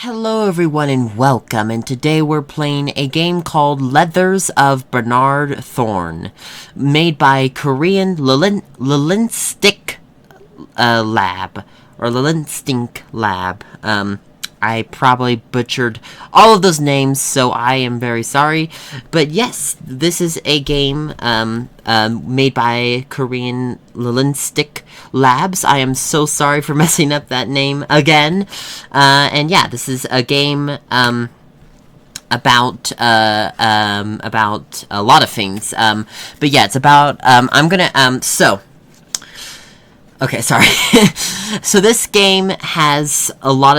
Hello everyone and welcome, and today we're playing a game called Letters of Bernard Thorne, made by Korean Linguistics Lab, or Linguistics Lab. I probably butchered all of those names, so I am very sorry. But yes, this is a game made by Korean Linguistics Labs. I am so sorry for messing up that name again. And yeah, this is a game about a lot of things. But yeah, it's about okay, sorry. So this game has a lot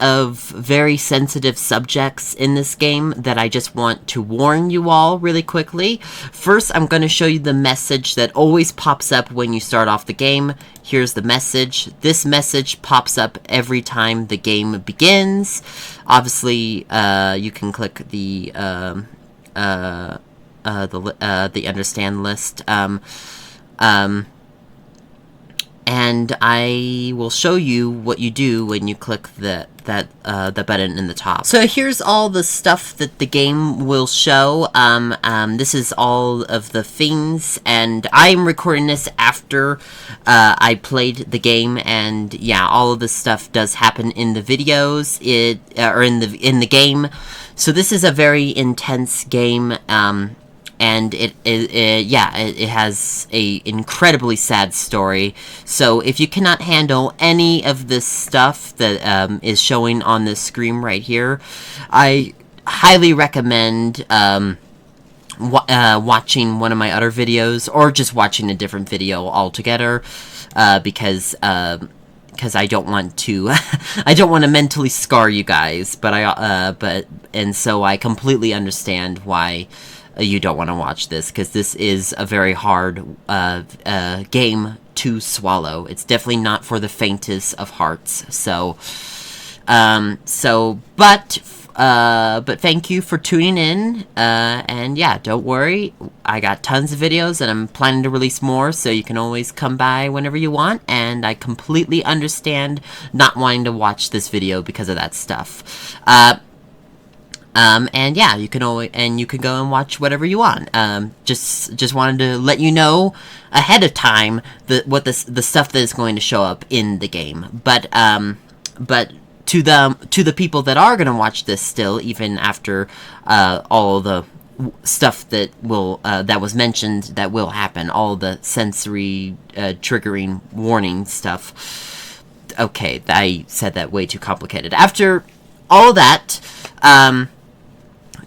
of very sensitive subjects in this game that I just want to warn you all really quickly. First, I'm going to show you the message that always pops up when you start off the game. Here's the message. This message pops up every time the game begins. Obviously, you can click the understand list. And I will show you what you do when you click the button in the top. So here's all the stuff that the game will show. This is all of the things, and I'm recording this after I played the game, and yeah, all of this stuff does happen in the videos, or in the game. So this is a very intense game. And it has a incredibly sad story. So if you cannot handle any of this stuff that is showing on the screen right here, I highly recommend watching one of my other videos, or just watching a different video altogether, because I don't want to I don't want to mentally scar you guys, and so I completely understand why you don't want to watch this, because this is a very hard game to swallow. It's definitely not for the faintest of hearts. But thank you for tuning in, and yeah, don't worry, I got tons of videos, and I'm planning to release more, so you can always come by whenever you want, and I completely understand not wanting to watch this video because of that stuff. And yeah, you can go and watch whatever you want. Just wanted to let you know ahead of time the stuff that is going to show up in the game. But to the people that are gonna watch this still, even after all the stuff that was mentioned that will happen, all the sensory triggering warning stuff. Okay, I said that way too complicated. After all that,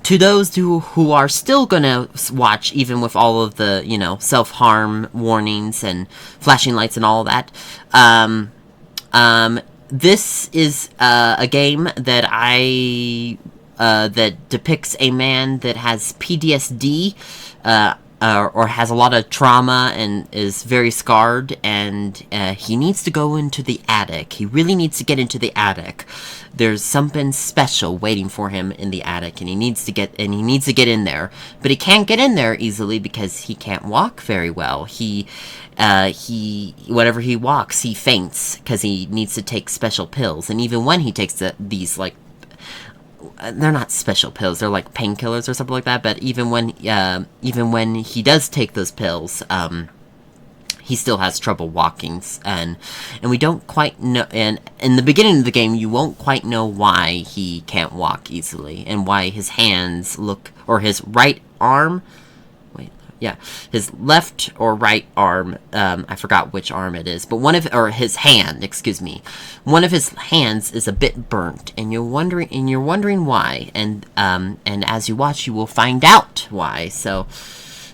to those who are still gonna watch, even with all of the, self-harm warnings and flashing lights and all that, this is a game that that depicts a man that has PTSD, or has a lot of trauma and is very scarred, and he needs to go into the attic. He really needs to get into the attic. There's something special waiting for him in the attic, and he needs to get in there. But he can't get in there easily because he can't walk very well. Whenever he walks, he faints because he needs to take special pills. And even when he takes these, like, they're not special pills, they're like painkillers or something like that, but even when he does take those pills, he still has trouble walking, and we don't quite know, and in the beginning of the game, you won't quite know why he can't walk easily, and why his hands look, or his right arm, his left or right arm, I forgot which arm it is, but his hand, excuse me, one of his hands is a bit burnt, and you're wondering why, and as you watch, you will find out why.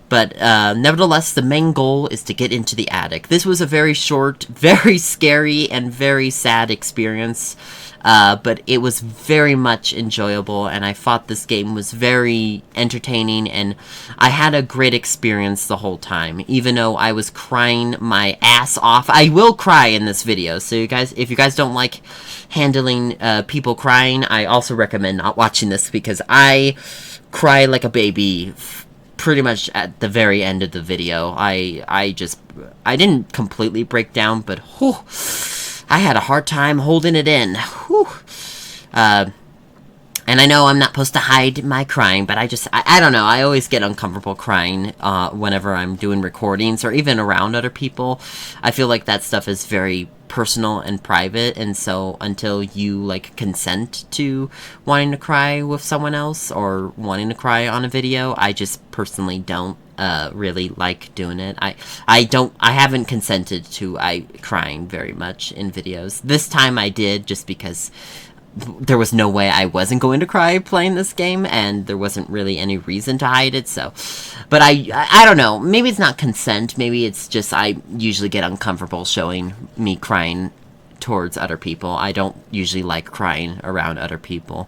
But nevertheless, the main goal is to get into the attic. This was a very short, very scary, and very sad experience, but it was very much enjoyable, and I thought this game was very entertaining, and I had a great experience the whole time, even though I was crying my ass off. I will cry in this video, so if you guys don't like handling people crying, I also recommend not watching this, because I cry like a baby pretty much at the very end of the video. I didn't completely break down, but whew, I had a hard time holding it in. Whew. And I know I'm not supposed to hide my crying, but I don't know. I always get uncomfortable crying whenever I'm doing recordings or even around other people. I feel like that stuff is very personal and private, and so until you, like, consent to wanting to cry with someone else or wanting to cry on a video, I just personally don't really like doing it. I haven't consented to crying very much in videos. This time I did, just because there was no way I wasn't going to cry playing this game, and there wasn't really any reason to hide it, so. But I don't know, maybe it's not consent, maybe it's just I usually get uncomfortable showing me crying towards other people. I don't usually like crying around other people,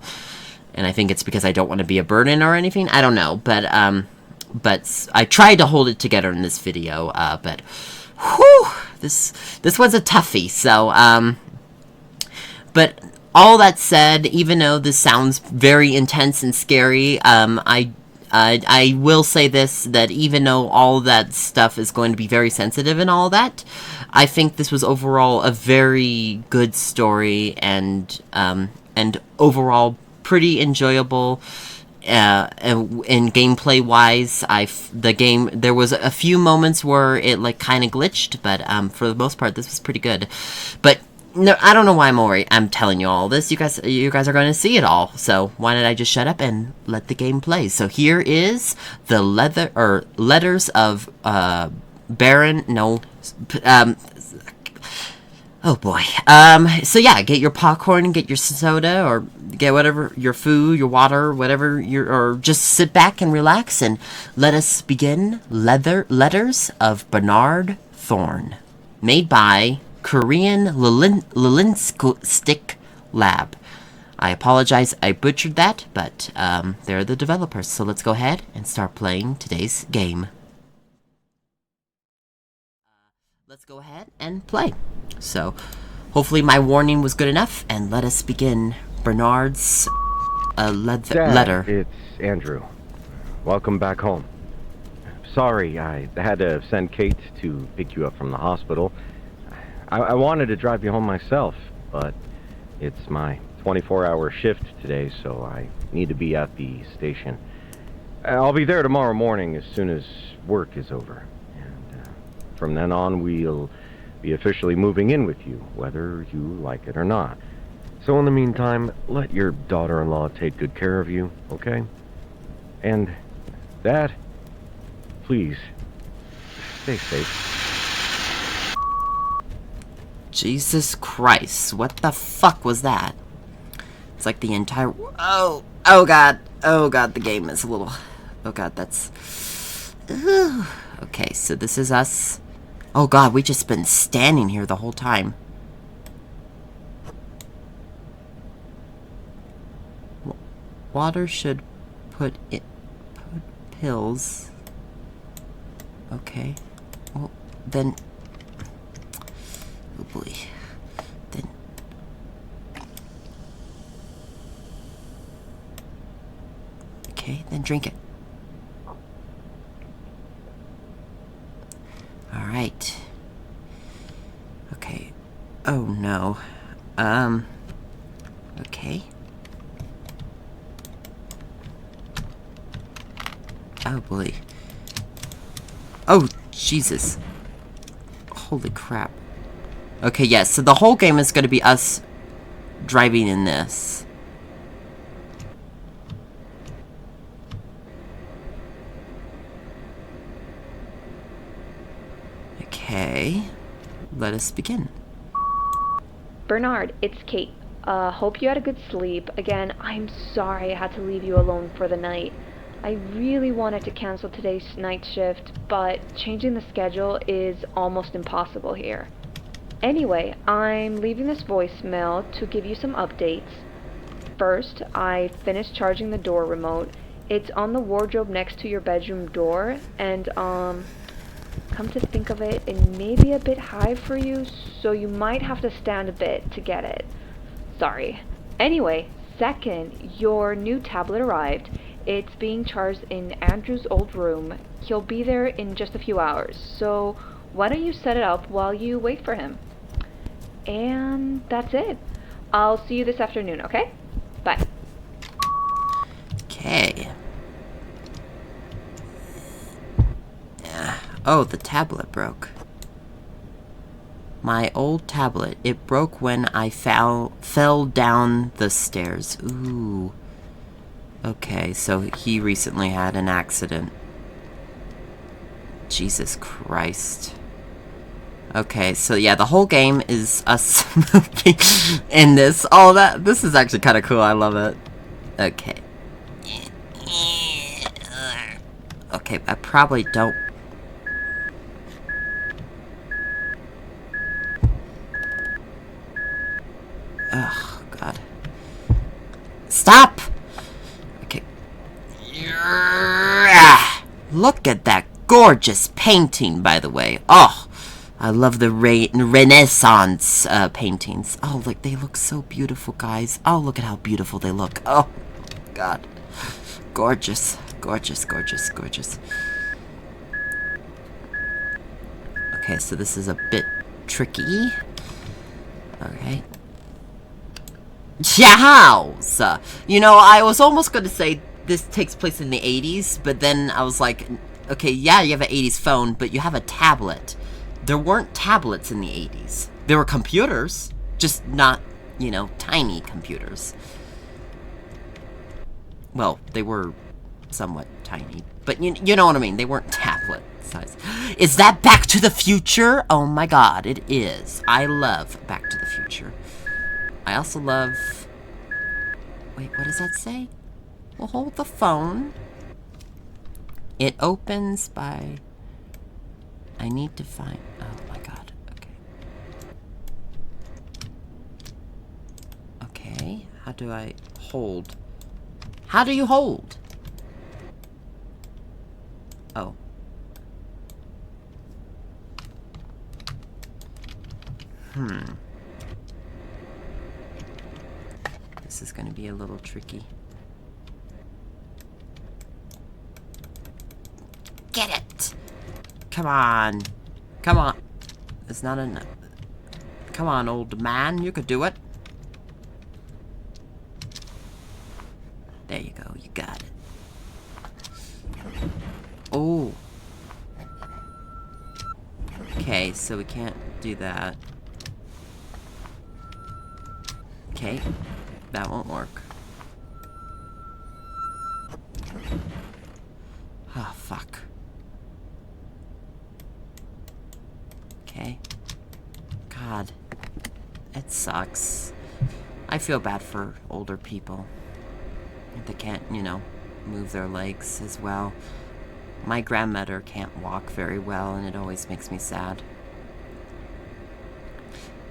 and I think it's because I don't want to be a burden or anything, I don't know, but I tried to hold it together in this video, but, whew, this was a toughie, so, but all that said, even though this sounds very intense and scary, I will say this, that even though all that stuff is going to be very sensitive and all that, I think this was overall a very good story, and overall pretty enjoyable. In gameplay wise, there was a few moments where it, like, kind of glitched, but for the most part this was pretty good. But no, I don't know why I'm telling you all this. You guys are going to see it all. So why don't I just shut up and let the game play? So here is the Letters of Baron. No, oh boy. So yeah, get your popcorn, get your soda, or get whatever, your food, your water, whatever or just sit back and relax, and let us begin. Letters of Bernard Thorne, made by Korean Linguistics Lab. I apologize, I butchered that, but they're the developers. So let's go ahead and start playing today's game. Let's go ahead and play. So hopefully my warning was good enough, and let us begin Bernard's letter. It's Andrew. Welcome back home. Sorry, I had to send Kate to pick you up from the hospital. I wanted to drive you home myself, but it's my 24-hour shift today, so I need to be at the station. I'll be there tomorrow morning as soon as work is over. And from then on, we'll be officially moving in with you, whether you like it or not. So in the meantime, let your daughter-in-law take good care of you, okay? And, Dad, please, stay safe. Jesus Christ, what the fuck was that? It's like the entire... Oh god, the game is a little... Oh god, that's... Okay, so this is us. Oh god, we just been standing here the whole time. Water should put pills. Okay. Well, then... Oh boy. Then... Okay, then drink it. Alright. Okay. Oh no. Okay. Oh boy. Oh, Jesus. Holy crap. Okay, yes, so the whole game is going to be us driving in this. Okay, let us begin. Bernard, it's Kate. Hope you had a good sleep. Again, I'm sorry I had to leave you alone for the night. I really wanted to cancel today's night shift, but changing the schedule is almost impossible here. Anyway, I'm leaving this voicemail to give you some updates. First, I finished charging the door remote. It's on the wardrobe next to your bedroom door, and come to think of it, it may be a bit high for you, so you might have to stand a bit to get it. Sorry. Anyway, second, your new tablet arrived. It's being charged in Andrew's old room. He'll be there in just a few hours, so why don't you set it up while you wait for him? And that's it. I'll see you this afternoon, okay? Bye. Okay. Oh, the tablet broke. My old tablet. It broke when I fell down the stairs. Ooh. Okay, so he recently had an accident. Jesus Christ. Okay, so yeah, the whole game is us moving in this. Oh, this is actually kind of cool. I love it. Okay. Okay, I probably don't. Oh, God. Stop! Okay. Look at that gorgeous painting, by the way. Oh, I love the Renaissance paintings. Oh, look, they look so beautiful, guys. Oh, look at how beautiful they look. Oh, God. Gorgeous. Gorgeous, gorgeous, gorgeous. Okay, so this is a bit tricky. Okay. Chows! You know, I was almost going to say this takes place in the 80s, but then I was like, okay, yeah, you have an 80s phone, but you have a tablet. There weren't tablets in the 80s. There were computers, just not, you know, tiny computers. Well, they were somewhat tiny, but you know what I mean. They weren't tablet size. Is that Back to the Future? Oh my God, it is. I love Back to the Future. I also love... Wait, what does that say? We'll hold the phone. It opens by... I need to find... Oh my God, okay. Okay, how do I hold? How do you hold? Oh. This is going to be a little tricky. Get it! Come on. Come on. It's not enough. Come on, old man. You could do it. There you go. You got it. Oh. Okay, so we can't do that. Okay. That won't work. Ah, fuck. Okay. God. It sucks. I feel bad for older people. They can't, you know, move their legs as well. My grandmother can't walk very well, and it always makes me sad.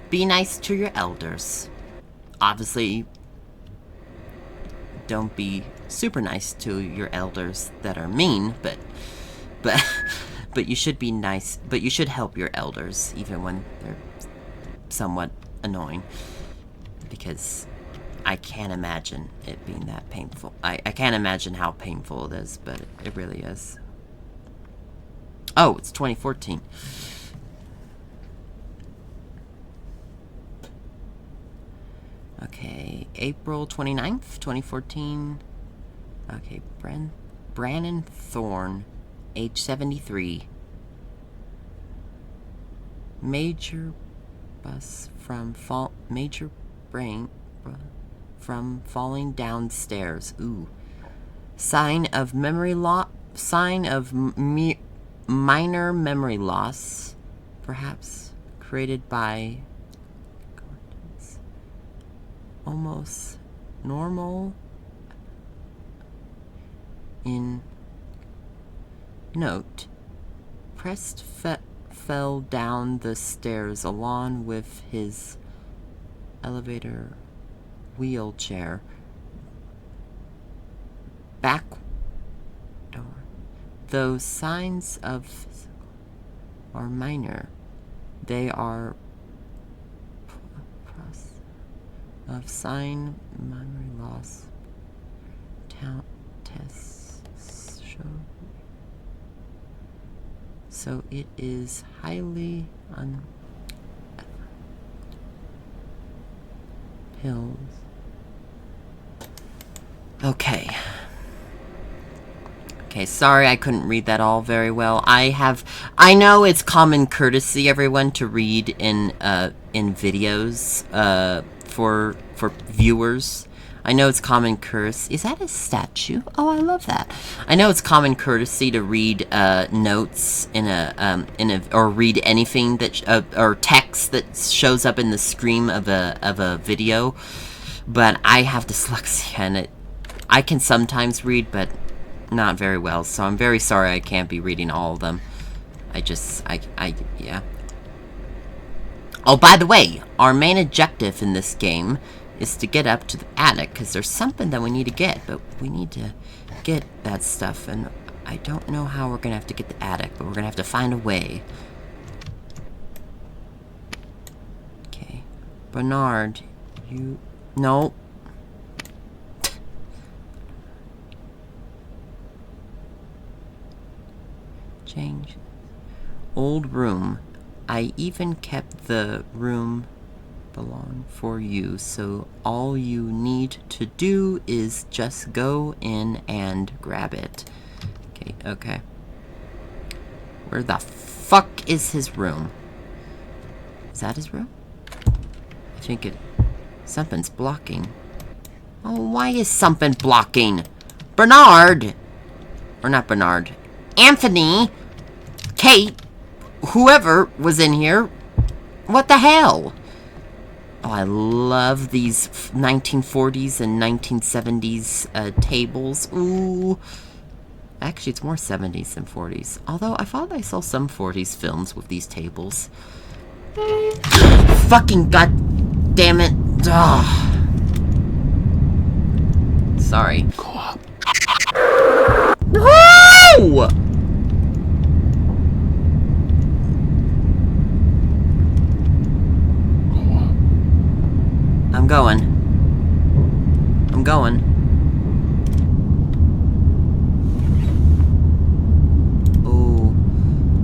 Be nice to your elders. Obviously, don't be super nice to your elders that are mean, but you should be nice, but you should help your elders even when they're somewhat annoying, because I can't imagine it being that painful. I can't imagine how painful it is, but it really is. Oh, it's 2014. Okay, April 29th, 2014. Okay, Bernard Thorne, age 73. Major brain from falling downstairs. Ooh. Sign of memory loss. Sign of minor memory loss, perhaps created by almost normal in note. Prest fell down the stairs along with his elevator wheelchair. Back door. Though signs of are minor, they are of sign memory loss. Tests show. So it is highly pills. Okay. Okay, sorry I couldn't read that all very well. I know it's common courtesy, everyone, to read in videos, for viewers. I know it's common courtesy. Is that a statue? Oh, I love that. I know it's common courtesy to read notes or read anything that or text that shows up in the screen of a video. But I have dyslexia, and I can sometimes read, but not very well. So I'm very sorry I can't be reading all of them. Yeah. Oh, by the way, our main objective in this game is to get up to the attic, because there's something that we need to get, but we need to get that stuff, and I don't know how we're gonna have to get the attic, but we're gonna have to find a way. Okay. Bernard, no. Change. Old room. I even kept the room belong for you, so all you need to do is just go in and grab it. Okay. Where the fuck is his room? Is that his room? I think something's blocking. Oh, why is something blocking? Bernard! Or not Bernard. Anthony! Kate! Whoever was in here. What the hell? Oh, I love these 1940s and 1970s tables. Ooh. Actually, it's more 70s than 40s. Although, I thought I saw some 40s films with these tables. Fucking goddamn it. Ugh. Sorry. Go up. Woo! I'm going. Oh,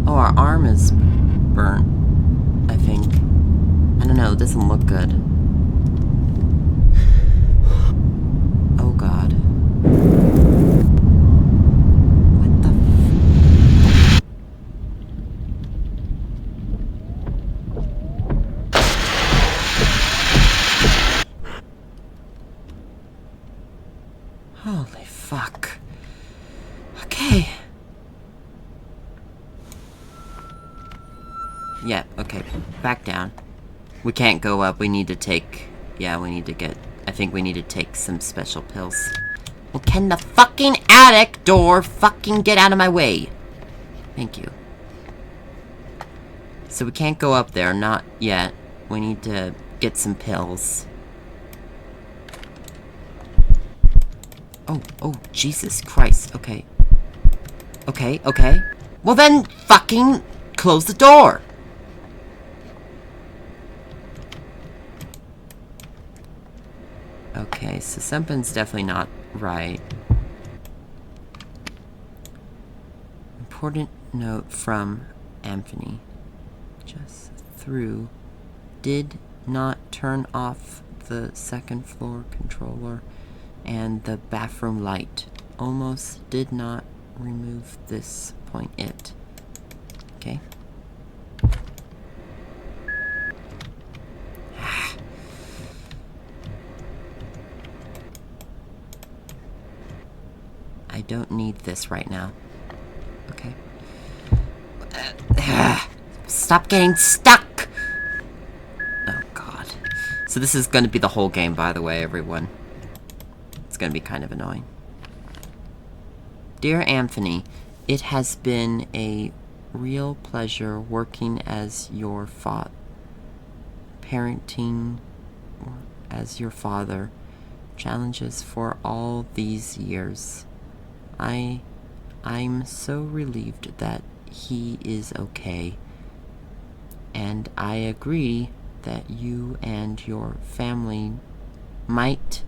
our arm is burnt, I think. I don't know, it doesn't look good. Oh god. What the Holy fuck. Okay. Yeah, okay. Back down. We can't go up. We need to take... Yeah, we need to get... I think we need to take some special pills. Well, can the fucking attic door fucking get out of my way? Thank you. So we can't go up there. Not yet. We need to get some pills. Oh, Jesus Christ. Okay. Okay. Well then, fucking close the door. Okay, so something's definitely not right. Important note from Anthony. Just through. Did not turn off the second floor controller and the bathroom light. Almost did not remove this point it. Okay. I don't need this right now. Okay. Stop getting stuck! Oh god. So this is going to be the whole game, by the way, everyone. It's going to be kind of annoying. Dear Anthony, it has been a real pleasure working as your parenting as your father. Challenges for all these years. I'm so relieved that he is okay. And I agree that you and your family made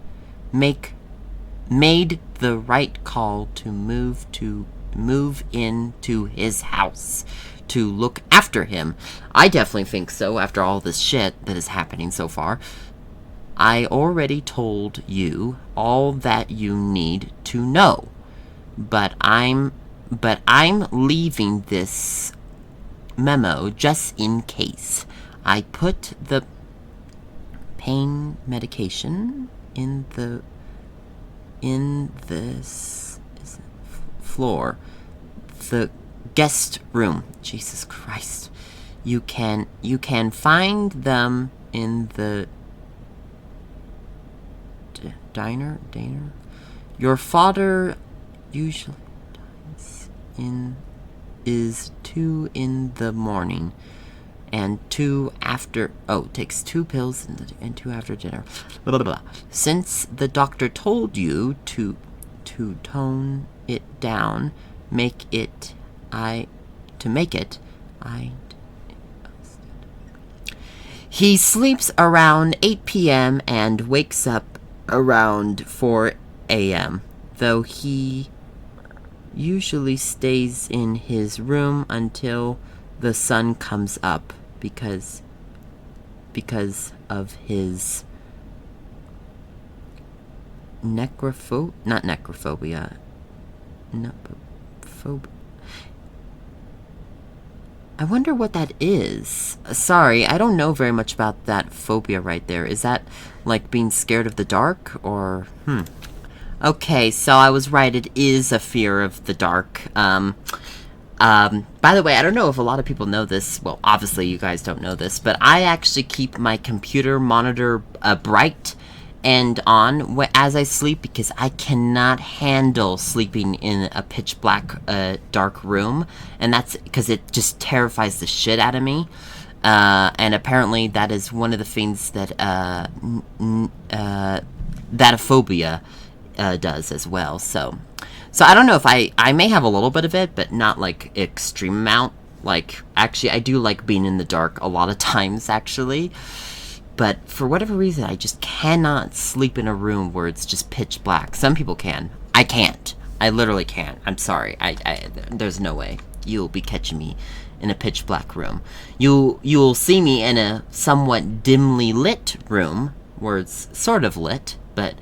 the right call to move into his house to look after him. I definitely think so after all this shit that is happening so far. I already told you all that you need to know. But I'm leaving this memo just in case. I put the pain medication in this floor, the guest room. Jesus Christ. You can find them in the diner. Your father usually is 2 in the morning and 2 after. Oh, takes 2 pills and 2 after dinner. Blah, blah, blah. Since the doctor told you to tone it down, he sleeps around 8 p.m. and wakes up around 4 a.m., though he usually stays in his room until the sun comes up because of his necrophobia. I wonder what that is. Sorry, I don't know very much about that phobia right there. Is that like being scared of the dark, or Okay, so I was right. It is a fear of the dark. By the way, I don't know if a lot of people know this. Well, obviously you guys don't know this, but I actually keep my computer monitor bright and on as I sleep because I cannot handle sleeping in a pitch black dark room, and that's because it just terrifies the shit out of me. And apparently that is one of the things that that a phobia does as well. So I don't know if I may have a little bit of it, but not like extreme amount. Like, actually, I do like being in the dark a lot of times, actually. But for whatever reason, I just cannot sleep in a room where it's just pitch black. Some people can. I can't. I literally can't. I'm sorry. There's no way you'll be catching me in a pitch black room. You'll see me in a somewhat dimly lit room where it's sort of lit, but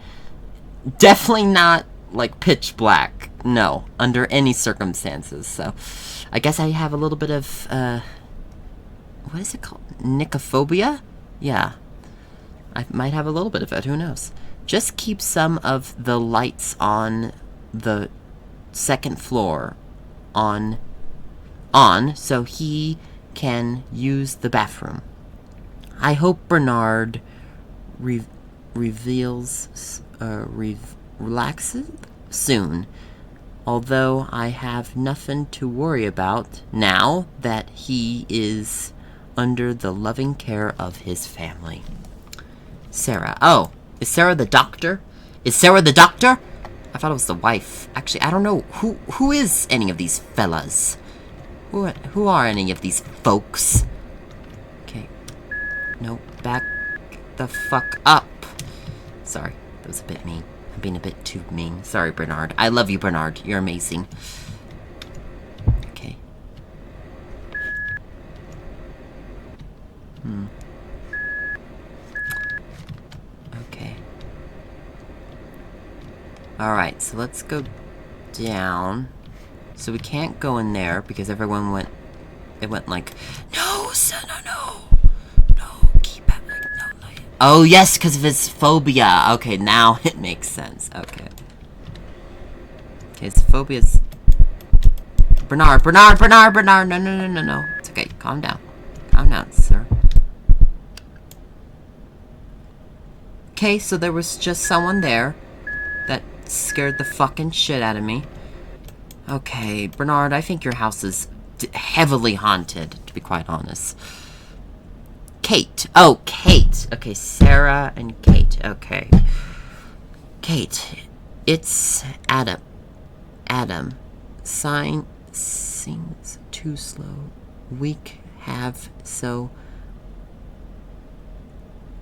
definitely not like pitch black. No, under any circumstances. So I guess I have a little bit of what is it called? Nicophobia? Yeah. I might have a little bit of it, who knows? Just keep some of the lights on the second floor on so he can use the bathroom. I hope Bernard relaxes soon, although I have nothing to worry about now that he is under the loving care of his family. Sarah. Oh, is Sarah the doctor? Is Sarah the doctor? I thought it was the wife. Actually, I don't know. Who is any of these fellas? Who are any of these folks? Okay. No, back the fuck up. Sorry, that was a bit mean. I'm being a bit too mean. Sorry, Bernard. I love you, Bernard. You're amazing. Okay. Okay. Alright, so let's go down. So we can't go in there because everyone went... It went like, no, son, no. No, keep it. No. Oh, yes, because of his phobia. Okay, now it makes sense. Okay. Okay, his phobia's... Bernard. No. It's okay. Calm down. Calm down, sir. Okay, so there was just someone there that scared the fucking shit out of me. Okay, Bernard, I think your house is heavily haunted, to be quite honest. Kate. Oh, Kate. Okay, Sarah and Kate. Okay. Kate. It's Adam. Sings too slow. Weak have so...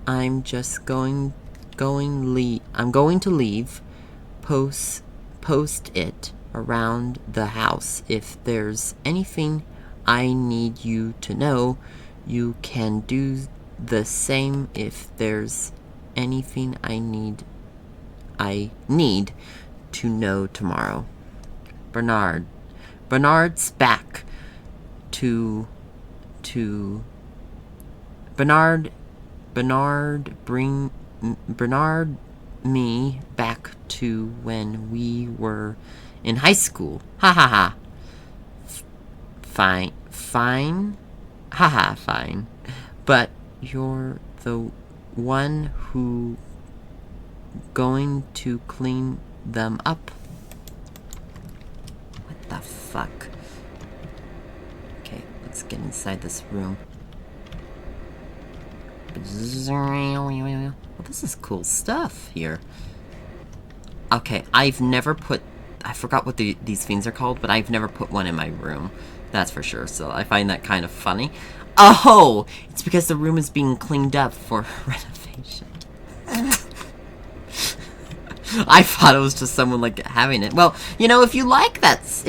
I'm just going to leave. Post it around the house. If there's anything I need you to know, you can do the same. If there's anything I need to know tomorrow. Bernard. Bernard's back to Bernard me back to when we were in high school. Ha ha ha. Fine. Haha, fine. But you're the one who going to clean them up? What the fuck? Okay, let's get inside this room. Well, this is cool stuff here. Okay, I forgot what these things are called, but I've never put one in my room. That's for sure, so I find that kind of funny. Oh! It's because the room is being cleaned up for renovation. I thought it was just someone, like, having it. Well, you know, if you like this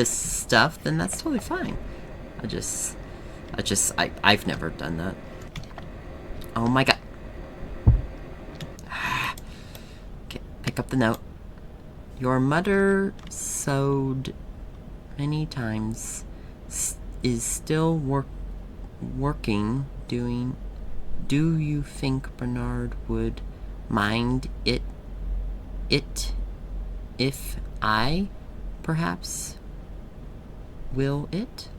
stuff, then that's totally fine. I've never done that. Oh my god. Okay, pick up the note. Your mother sewed many times, is still working, doing. Do you think Bernard would mind it if I perhaps will it?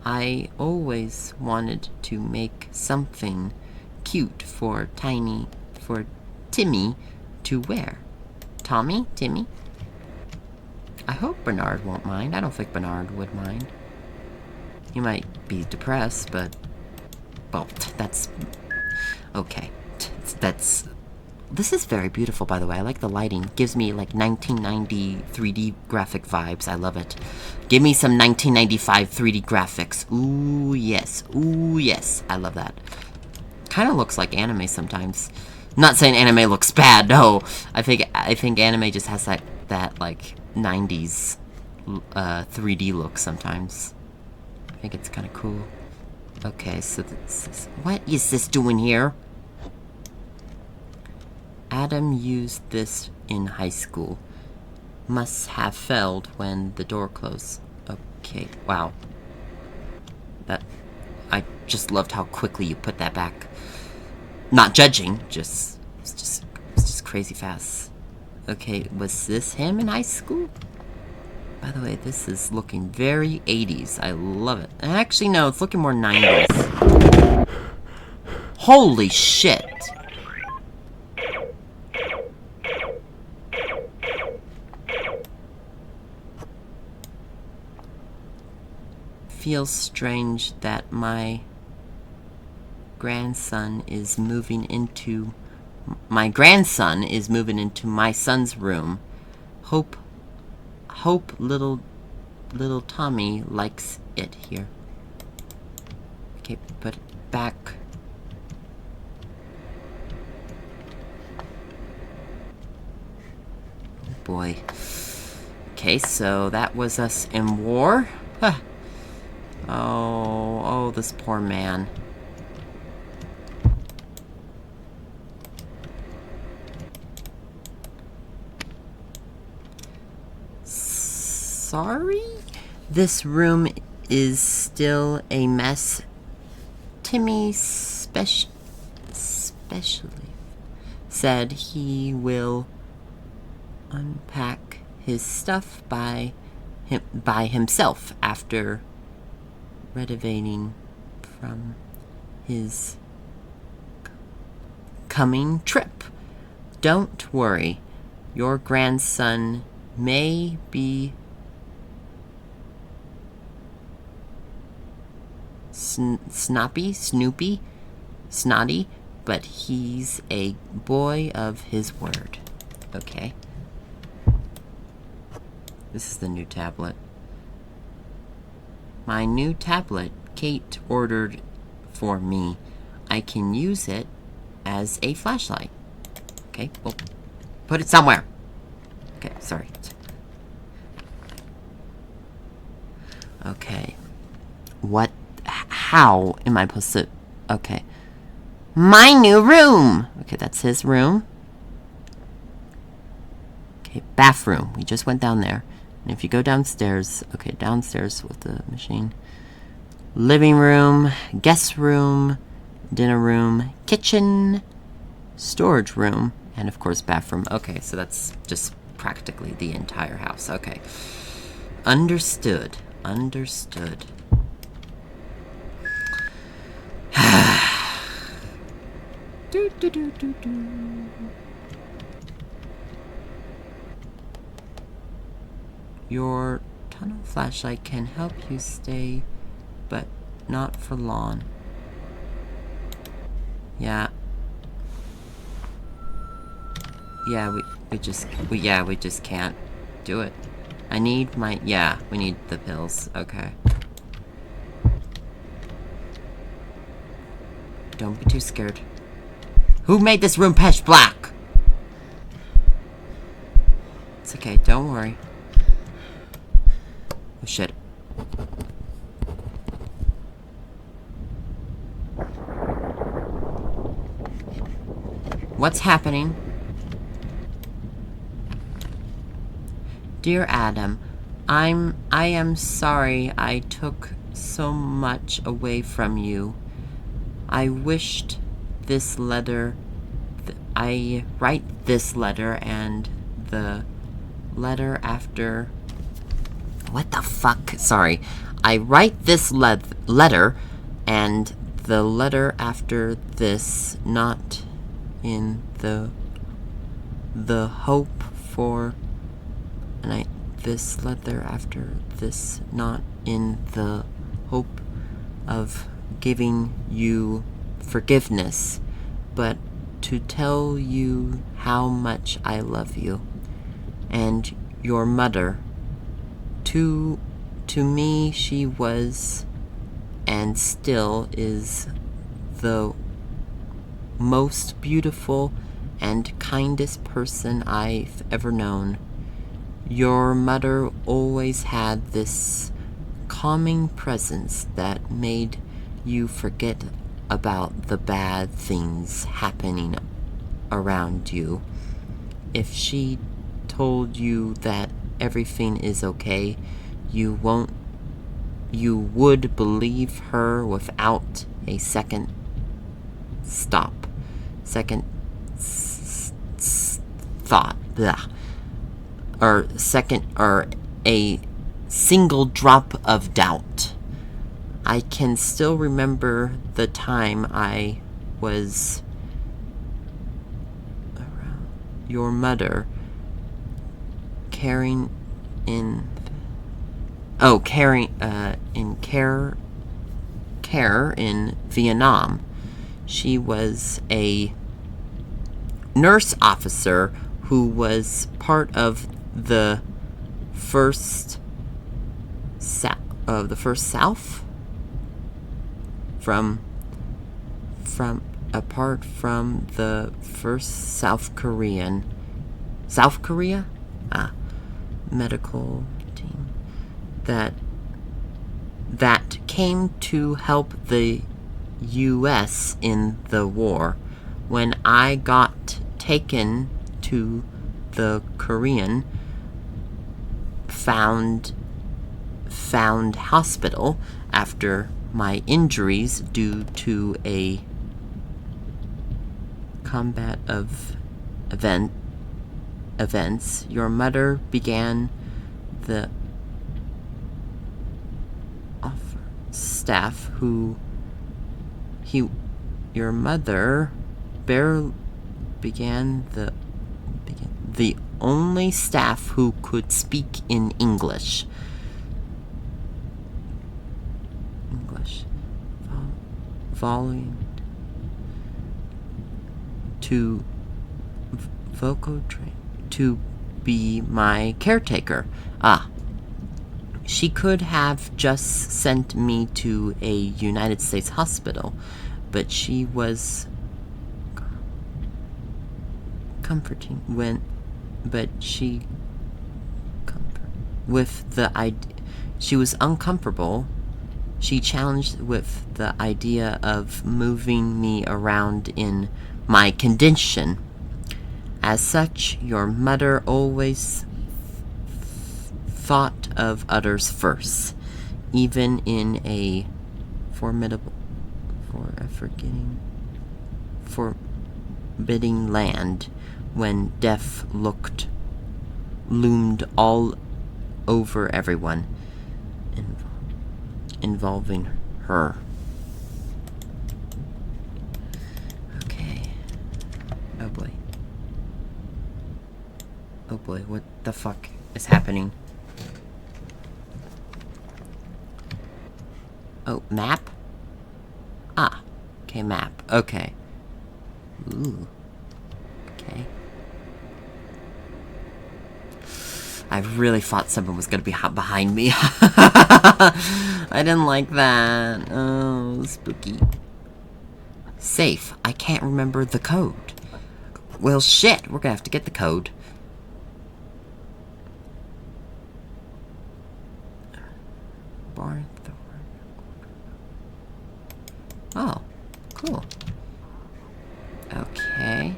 I always wanted to make something cute for Timmy to wear. Timmy? I hope Bernard won't mind. I don't think Bernard would mind. He might be depressed, but... well, that's... okay. This is very beautiful, by the way. I like the lighting. Gives me, like, 1990 3D graphic vibes. I love it. Give me some 1995 3D graphics. Ooh, yes. Ooh, yes. I love that. Kind of looks like anime sometimes. I'm not saying anime looks bad, no. I think anime just has that like, 90s 3D look sometimes. I think it's kind of cool. Okay, so what is this doing here? Adam used this in high school. Must have failed when the door closed. Okay, wow. I just loved how quickly you put that back. Not judging, it's just crazy fast. Okay, was this him in high school? By the way, this is looking very 80s. I love it. Actually, no, it's looking more 90s. Holy shit! Feels strange that my grandson is moving into my son's room. Hope little Tommy likes it here. Okay, put it back. Oh boy. Okay, so that was us in war. Huh. Oh, this poor man. Sorry? This room is still a mess. Timmy especially said he will unpack his stuff by himself after renovating from his coming trip. Don't worry, your grandson may be snotty, but he's a boy of his word. Okay. This is the new tablet. My new tablet, Kate ordered for me. I can use it as a flashlight. Okay, well, put it somewhere. Okay, sorry. Okay. How am I supposed to... okay. My new room! Okay, that's his room. Okay, bathroom. We just went down there. And if you go downstairs, okay, downstairs with the machine. Living room, guest room, dinner room, kitchen, storage room, and of course bathroom. Okay, so that's just practically the entire house. Okay. Understood. Understood. Do, do, do, do, do. Your tunnel flashlight can help you stay, but not for long. Yeah. Yeah, we just can't do it. I need my, we need the pills. Okay. Don't be too scared. Who made this room pitch black? It's okay, don't worry. Oh shit. What's happening? Dear Adam, I am sorry I took so much away from you. I wished this letter, I write this letter and the letter after, what the fuck? Sorry. I write this letter and the letter after this, not in the hope for, and this letter after this, not in the hope of giving you forgiveness, but to tell you how much I love you. And your mother, to me she was and still is the most beautiful and kindest person I've ever known. Your mother always had this calming presence that made you forget about the bad things happening around you. If she told you that everything is okay, you would believe her without a second thought. Blah. Or a single drop of doubt. I can still remember the time I was around your mother caring in Vietnam. She was a nurse officer who was part of the first South from apart from the first South Korea medical team that came to help the US in the war. When I got taken to the Korean found hospital after my injuries due to a combat of events, your mother began the staff your mother began the only staff who could speak in English. Following to vocal train to be my caretaker. She could have just sent me to a United States hospital, but she was comforting with the idea. She was uncomfortable She challenged with the idea of moving me around in my condition. As such, your mother always thought of others first, even in a forbidding land when death loomed all over everyone, involving her. Okay. Oh boy. Oh boy, what the fuck is happening? Oh, map? Ah. Okay, map. Okay. Ooh. Okay. I really thought someone was gonna be behind me. I didn't like that. Oh, spooky. Safe. I can't remember the code. Well, shit. We're gonna have to get the code. Barn Thorne. Oh, cool. Okay.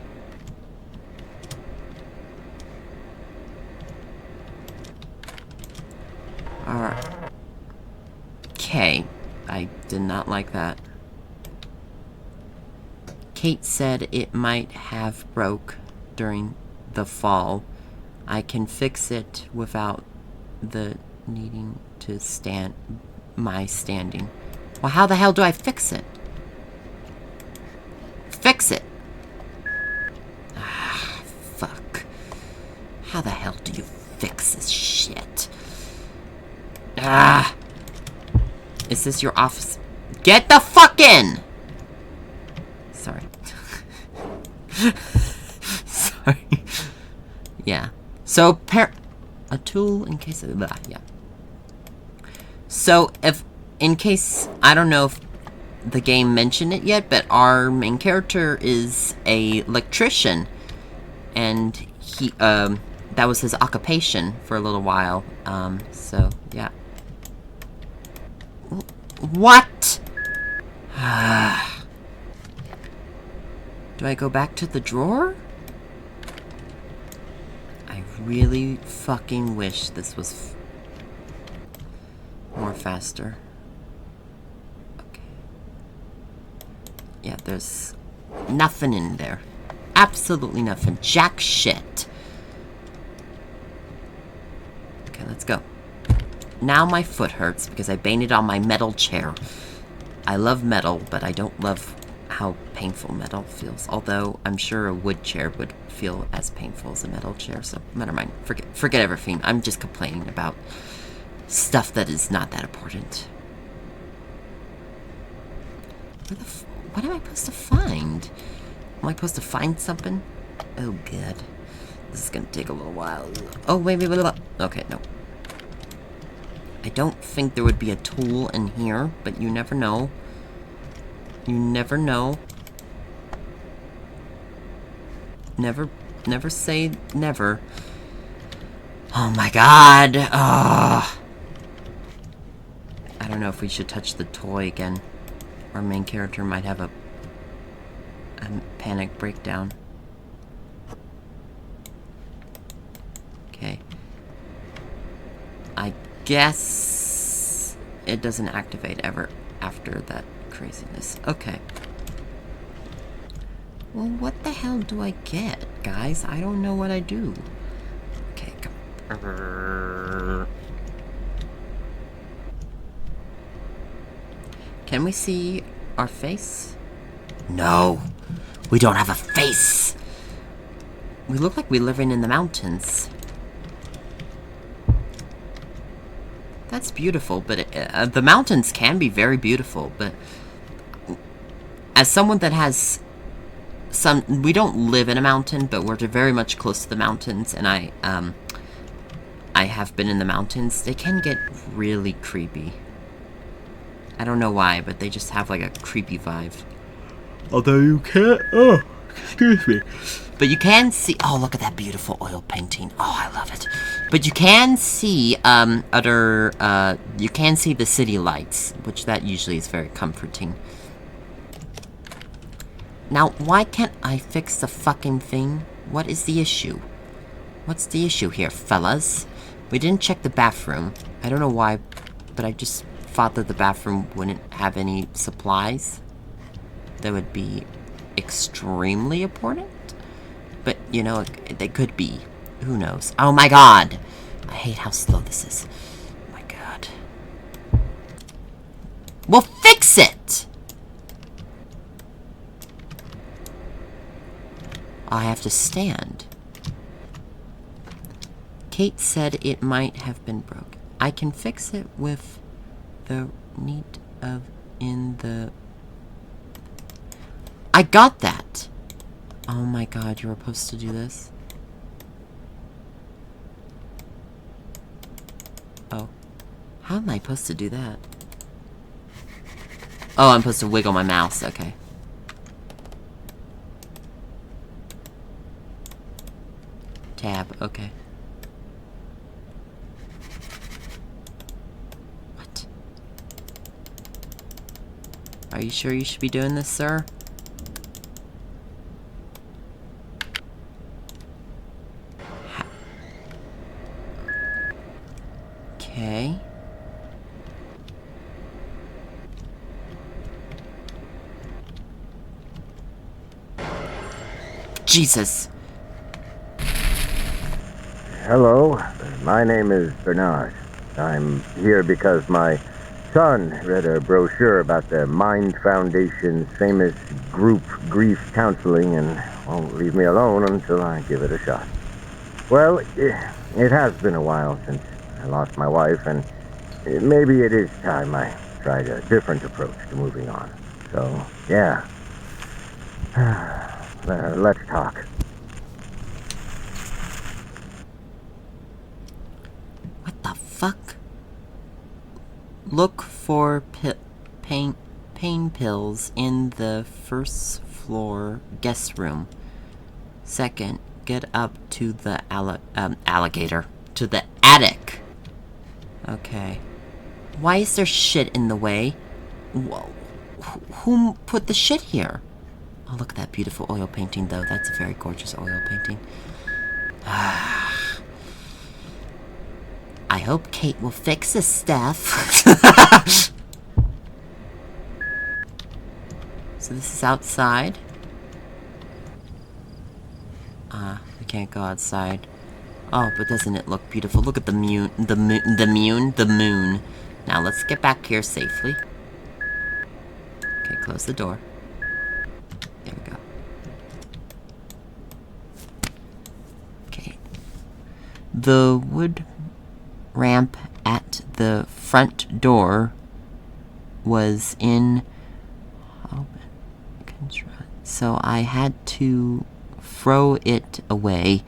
Alright. Okay. I did not like that. Kate said it might have broke during the fall. I can fix it without the needing to standing. Well, how the hell do I fix it? Fix it! Ah, fuck. How the hell do you fix this shit? Ah! Is this your office? Get the fuck in! Sorry. Sorry. Yeah. So, a tool in case of... Blah, yeah. So, in case... I don't know if the game mentioned it yet, but our main character is a electrician. And he, that was his occupation for a little while. So, yeah. What? Do I go back to the drawer? I really fucking wish this was more faster. Okay. Yeah, there's nothing in there. Absolutely nothing. Jack shit. Okay, let's go. Now my foot hurts because I banged it on my metal chair. I love metal, but I don't love how painful metal feels. Although, I'm sure a wood chair would feel as painful as a metal chair, so never mind. Forget everything. I'm just complaining about stuff that is not that important. What am I supposed to find? Am I supposed to find something? Oh, God. This is gonna take a little while. Oh, wait. Okay, no. I don't think there would be a tool in here, but you never know. You never know. Never say never. Oh my god! I don't know if we should touch the toy again. Our main character might have a panic breakdown. Okay. I guess it doesn't activate ever after that craziness. Okay. Well, what the hell do I get, guys? I don't know what I do. Okay, come. Can we see our face? No! We don't have a face! We look like we're living in the mountains. That's beautiful, but the mountains can be very beautiful, but as someone that has we don't live in a mountain, but we're very much close to the mountains, and I have been in the mountains. They can get really creepy. I don't know why, but they just have like a creepy vibe. Although you can't, Excuse me. But you can see... Oh, look at that beautiful oil painting. Oh, I love it. But you can see, you can see the city lights, which that usually is very comforting. Now, why can't I fix the fucking thing? What is the issue? What's the issue here, fellas? We didn't check the bathroom. I don't know why, but I just thought that the bathroom wouldn't have any supplies that would be extremely important. But, you know, they could be. Who knows? Oh my god! I hate how slow this is. Oh my god. Well, fix it! I have to stand. Kate said it might have been broke. I can fix it with the need of in the... I got that! Oh my god, you were supposed to do this? Oh. How am I supposed to do that? Oh, I'm supposed to wiggle my mouse, okay. Tab, okay. What? Are you sure you should be doing this, sir? Okay. Jesus. Hello, my name is Bernard. I'm here because my son read a brochure about the Mind Foundation's famous group grief counseling and won't leave me alone until I give it a shot. Well, it has been a while since I lost my wife, and maybe it is time I tried a different approach to moving on. So, yeah. Let's talk. What the fuck? Look for pain pills in the first floor guest room. Second, get up to the alligator. To the attic. Okay. Why is there shit in the way? Whoa. Who put the shit here? Oh, look at that beautiful oil painting, though. That's a very gorgeous oil painting. I hope Kate will fix this stuff. So this is outside. We can't go outside. Oh, but doesn't it look beautiful? Look at the moon. The moon. Now let's get back here safely. Okay, close the door. There we go. Okay. The wood ramp at the front door was in... So I had to throw it away,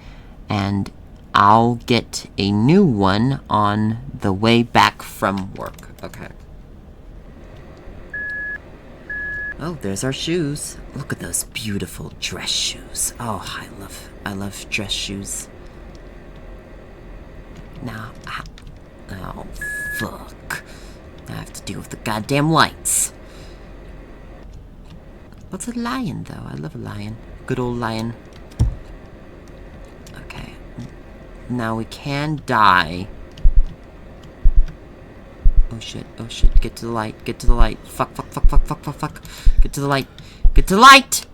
and I'll get a new one on the way back from work. Okay. Oh, there's our shoes. Look at those beautiful dress shoes. Oh, I love dress shoes. Now, oh, fuck. I have to deal with the goddamn lights. What's a lion, though? I love a lion. Good old lion. Okay. Now we can die. Oh shit, oh shit. Get to the light, get to the light. Fuck. Get to the light. Get to the light!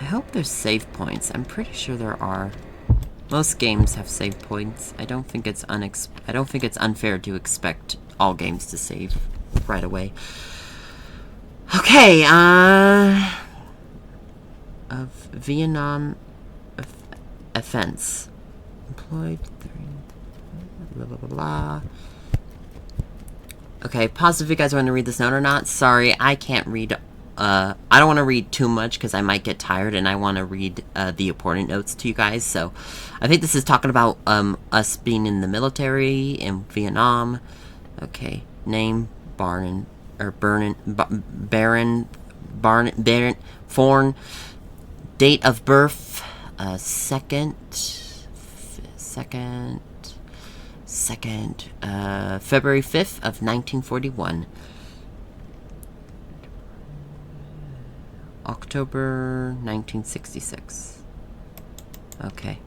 I hope there's save points. I'm pretty sure there are. Most games have save points. I don't think it's unfair to expect all games to save right away. Okay, of Vietnam offense. Employed 3 blah blah blah. Okay, pause if you guys want to read this note or not. Sorry, I can't read I don't want to read too much because I might get tired, and I want to read the important notes to you guys. So I think this is talking about us being in the military in Vietnam. Okay, name Baron Thorne. Date of birth February 5th of 1941. October 1966. Okay.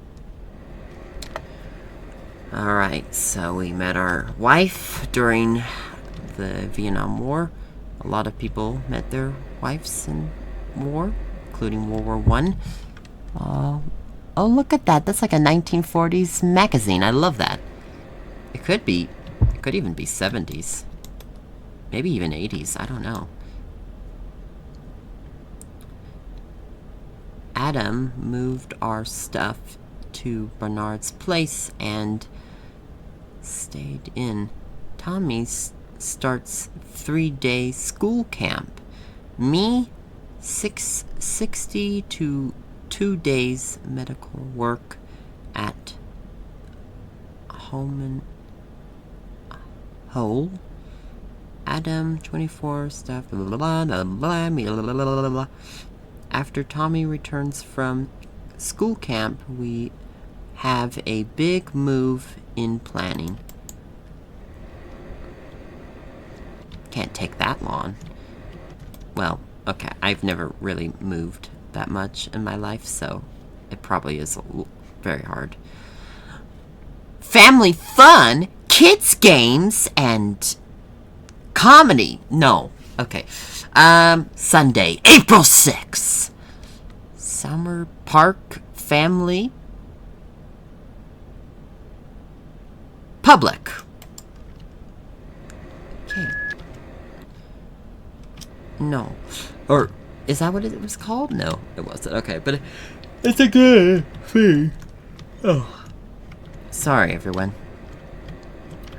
Alright, so we met our wife during the Vietnam War. A lot of people met their wives in war, including World War One. Oh, look at that. That's like a 1940s magazine. I love that. It could even be 70s. Maybe even 80s. I don't know. Adam moved our stuff to Bernard's place and stayed in. Tommy starts 3-day school camp. Me, 60 to 2 days medical work at home and whole. Adam, 24 stuff. Blah, blah, blah, blah, blah, blah, blah. After Tommy returns from school camp, we have a big move in planning. Can't take that long. Well, okay, I've never really moved that much in my life, so it probably is very hard. Family fun, kids games, and comedy. No. Okay. Sunday, April 6th. Summer Park Family Public. Okay. No. Or, is that what it was called? No, it wasn't. Okay, but it's a good thing. Oh. Sorry, everyone.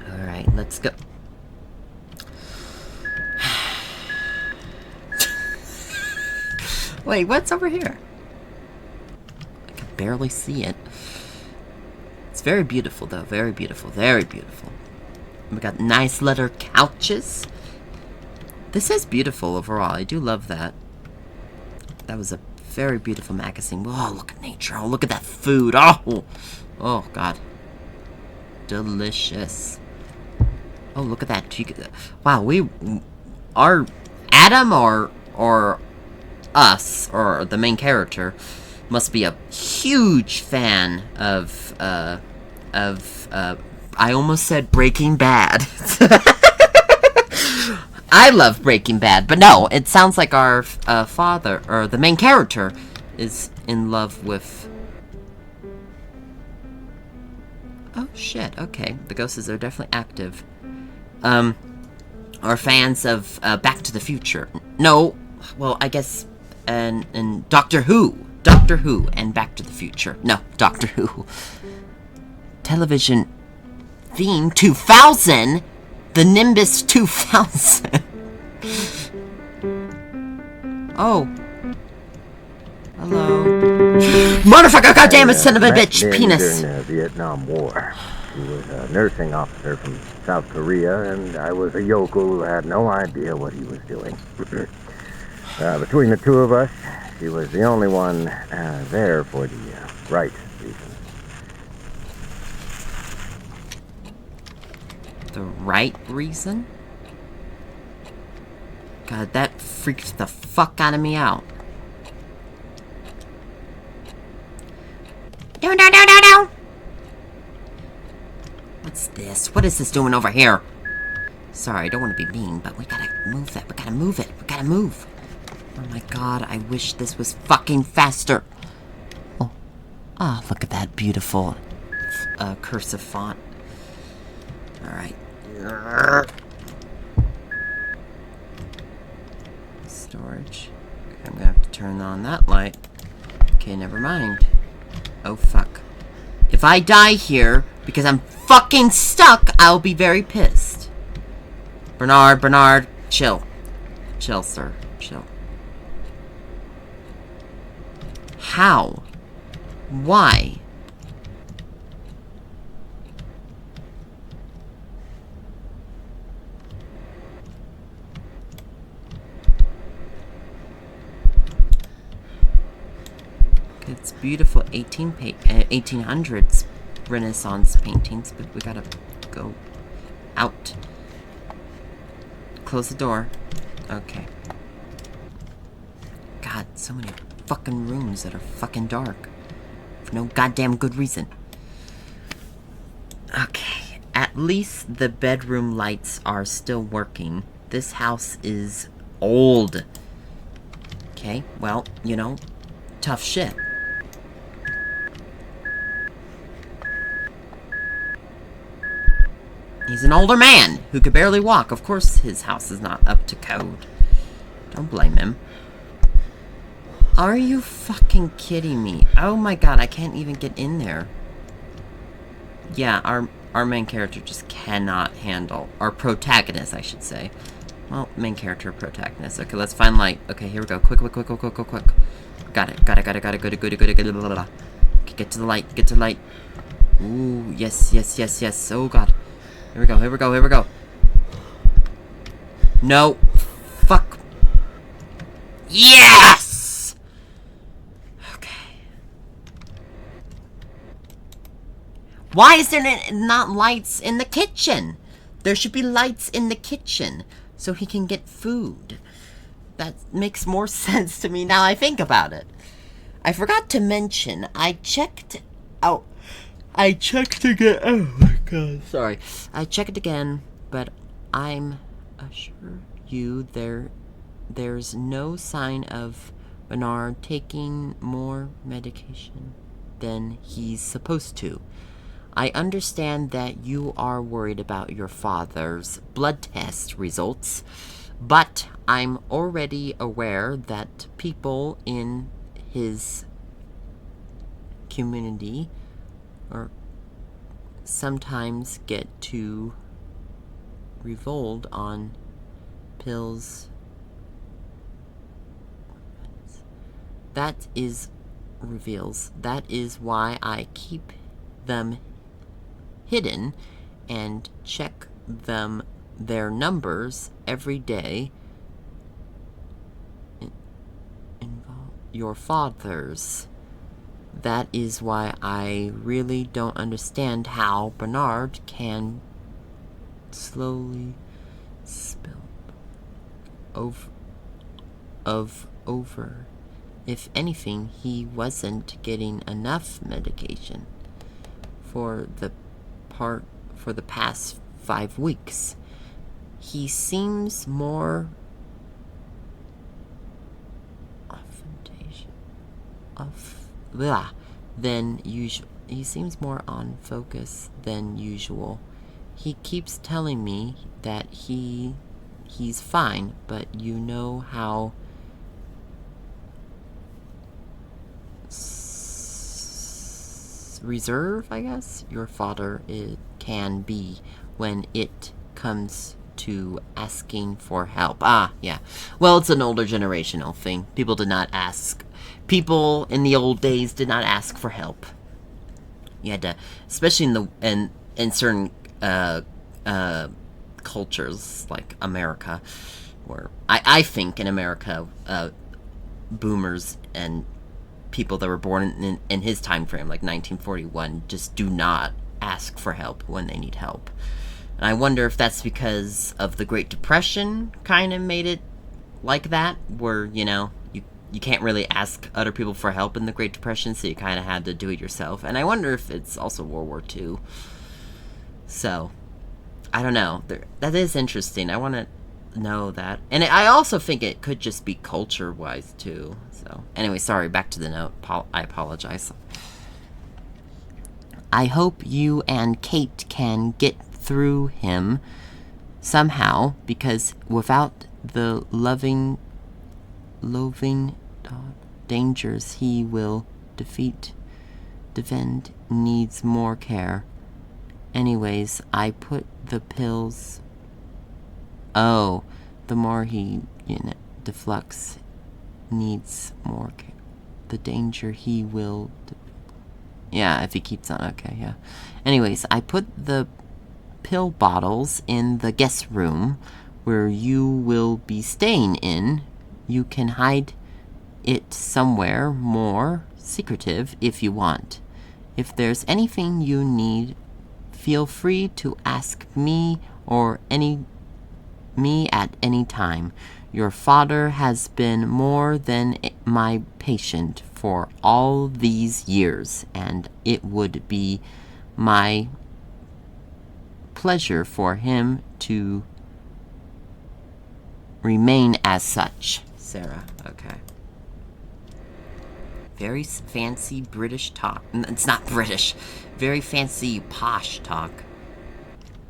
Alright, let's go. Wait, what's over here? I can barely see it. It's very beautiful, though. Very beautiful. Very beautiful. We got nice leather couches. This is beautiful overall. I do love that. That was a very beautiful magazine. Oh, look at nature. Oh, look at that food. Oh, oh God. Delicious. Oh, look at that. Wow, our Adam or us, or the main character, must be a huge fan of I almost said Breaking Bad. I love Breaking Bad, but no, it sounds like our father, or the main character, is in love with... Oh shit, okay, the ghosts are definitely active. Are fans of Back to the Future. No, well, I guess... And Doctor Who and Back to the Future. No, Doctor Who. Television theme 2000. The Nimbus 2000. Oh. Hello. Motherfucker, goddammit, son of a bitch, penis. During the Vietnam War. He was a nursing officer from South Korea, and I was a yokel who had no idea what he was doing. Between the two of us, she was the only one there for the right reason. The right reason? God, that freaks the fuck out of me out. No. What's this? What is this doing over here? Sorry, I don't want to be mean, but we gotta move that. We gotta move it. We gotta move. Oh my God, I wish this was fucking faster. Oh, look at that beautiful cursive font. Alright. Storage. Okay, I'm gonna have to turn on that light. Okay, never mind. Oh, fuck. If I die here because I'm fucking stuck, I'll be very pissed. Bernard, chill. Chill, sir. Chill. How? Why? It's beautiful 1800s Renaissance paintings, but we gotta go out. Close the door. Okay. God, so many fucking rooms that are fucking dark. For no goddamn good reason. Okay. At least the bedroom lights are still working. This house is old. Okay, well, you know, tough shit. He's an older man who could barely walk. Of course his house is not up to code. Don't blame him. Are you fucking kidding me? Oh my god, I can't even get in there. Yeah, our main character just cannot handle. Our protagonist, I should say. Well, main character, protagonist. Okay, let's find light. Okay, here we go. Quick. Got it. Good. Okay, get to the light. Get to the light. Ooh, yes. Oh god. Here we go. No. Fuck. Yes! Okay. Why is there not lights in the kitchen? There should be lights in the kitchen so he can get food. That makes more sense to me now I think about it. I forgot to mention, I checked again. Oh my god. Sorry. I checked again, but I'm assure you there's no sign of Bernard taking more medication than he's supposed to. I understand that you are worried about your father's blood test results, but I'm already aware that people in his community or sometimes get too revolted on pills. That is why I keep them hidden and check their numbers every day. Your father's. That is why I really don't understand how Bernard can slowly spill over. If anything, he wasn't getting enough medication for the past 5 weeks. He seems more than usual. He seems more on focus than usual. He keeps telling me that he's fine, but you know how reserve, I guess, your father can be when it comes to asking for help. Yeah. Well, it's an older generational thing. People in the old days did not ask for help. You had to, especially in certain cultures like America, where I think in America, boomers and people that were born in his time frame, like 1941, just do not ask for help when they need help. And I wonder if that's because of the Great Depression kind of made it like that, where, you know, you can't really ask other people for help in the Great Depression, so you kind of had to do it yourself. And I wonder if it's also World War II. So, I don't know. That is interesting. I want to know that. And I also think it could just be culture-wise, too. So, anyway, sorry, back to the note. I apologize. I hope you and Kate can get through him somehow, because without the loving dangers he will defend needs more care. Anyways, I put the pills. Oh, the more he deflux needs more care. the danger he will... Yeah, if he keeps on. Okay, yeah. Anyways, I put the pill bottles in the guest room where you will be staying in. You can hide it somewhere more secretive if you want. If there's anything you need, feel free to ask me at any time. Your father has been more than my patient for all these years, and it would be my pleasure for him to remain as such. Sarah, okay. Very fancy British talk. It's not British. Very fancy posh talk.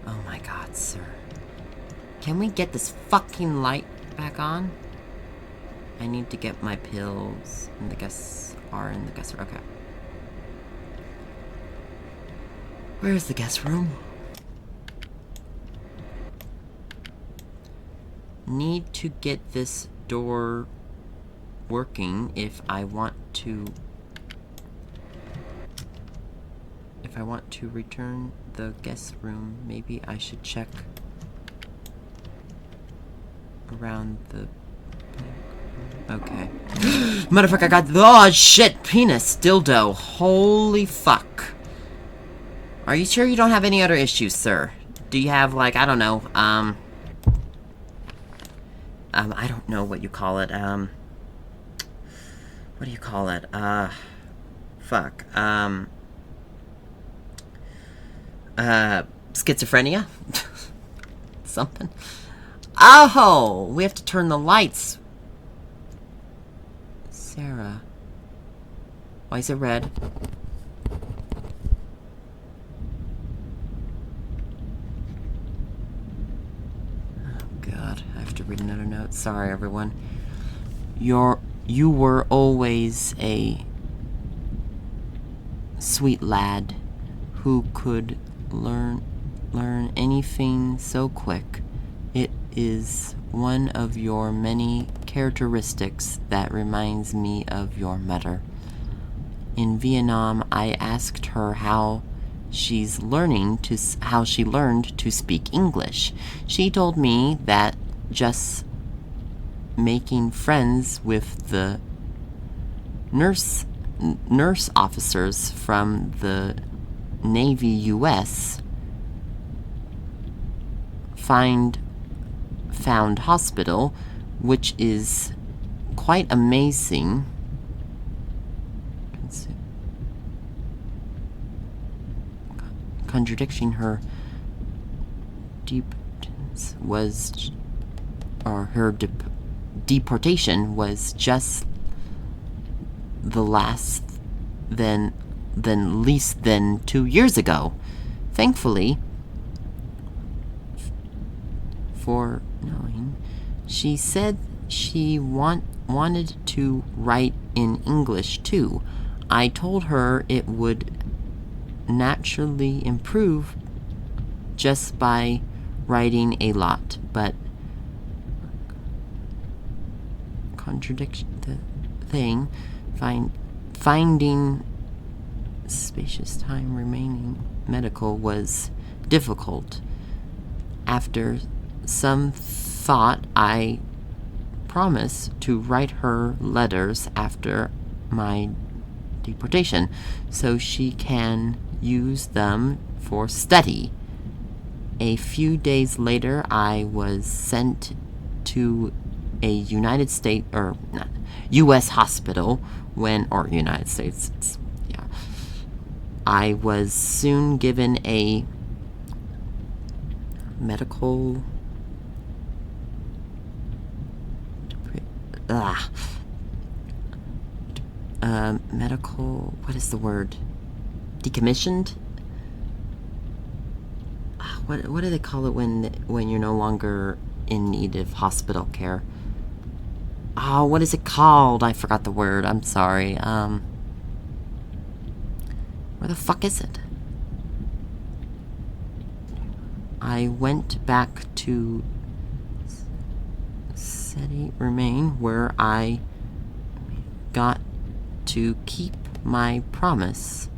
Oh my god, sir. Can we get this fucking light back on? I need to get my pills. And the guests are in the guest room. Okay. Where's the guest room? Need to get this door working if I want to return the guest room. Maybe I should check around the... Okay. Motherfucker, I got... Oh, shit! Penis! Dildo! Holy fuck. Are you sure you don't have any other issues, sir? Do you have, like, I don't know, I don't know what you call it, what do you call it? Fuck, schizophrenia? Something? Oh! We have to turn the lights. Sarah. Why is it red? Oh god, I have to read another note. Sorry, everyone. You were always a sweet lad who could learn anything so quick. It is one of your many characteristics that reminds me of your mother. In Vietnam, I asked her how she learned to speak English. She told me that just making friends with the nurse officers from the Navy U.S. found hospital, which is quite amazing. Contradicting her deportation was just the last least than 2 years ago. Thankfully, for knowing, she said she wanted to write in English too. I told her it would naturally improve just by writing a lot, but contradiction the thing finding spacious time remaining medical was difficult. After some thought, I promised to write her letters after my deportation so she can use them for study. A few days later, I was sent to a U.S. hospital United States, yeah. I was soon given a medical what is the word? Decommissioned? What do they call it when you're no longer in need of hospital care? Oh, what is it called? I forgot the word. I'm sorry. Where the fuck is it? I went back to City Remain, where I got to keep my promise.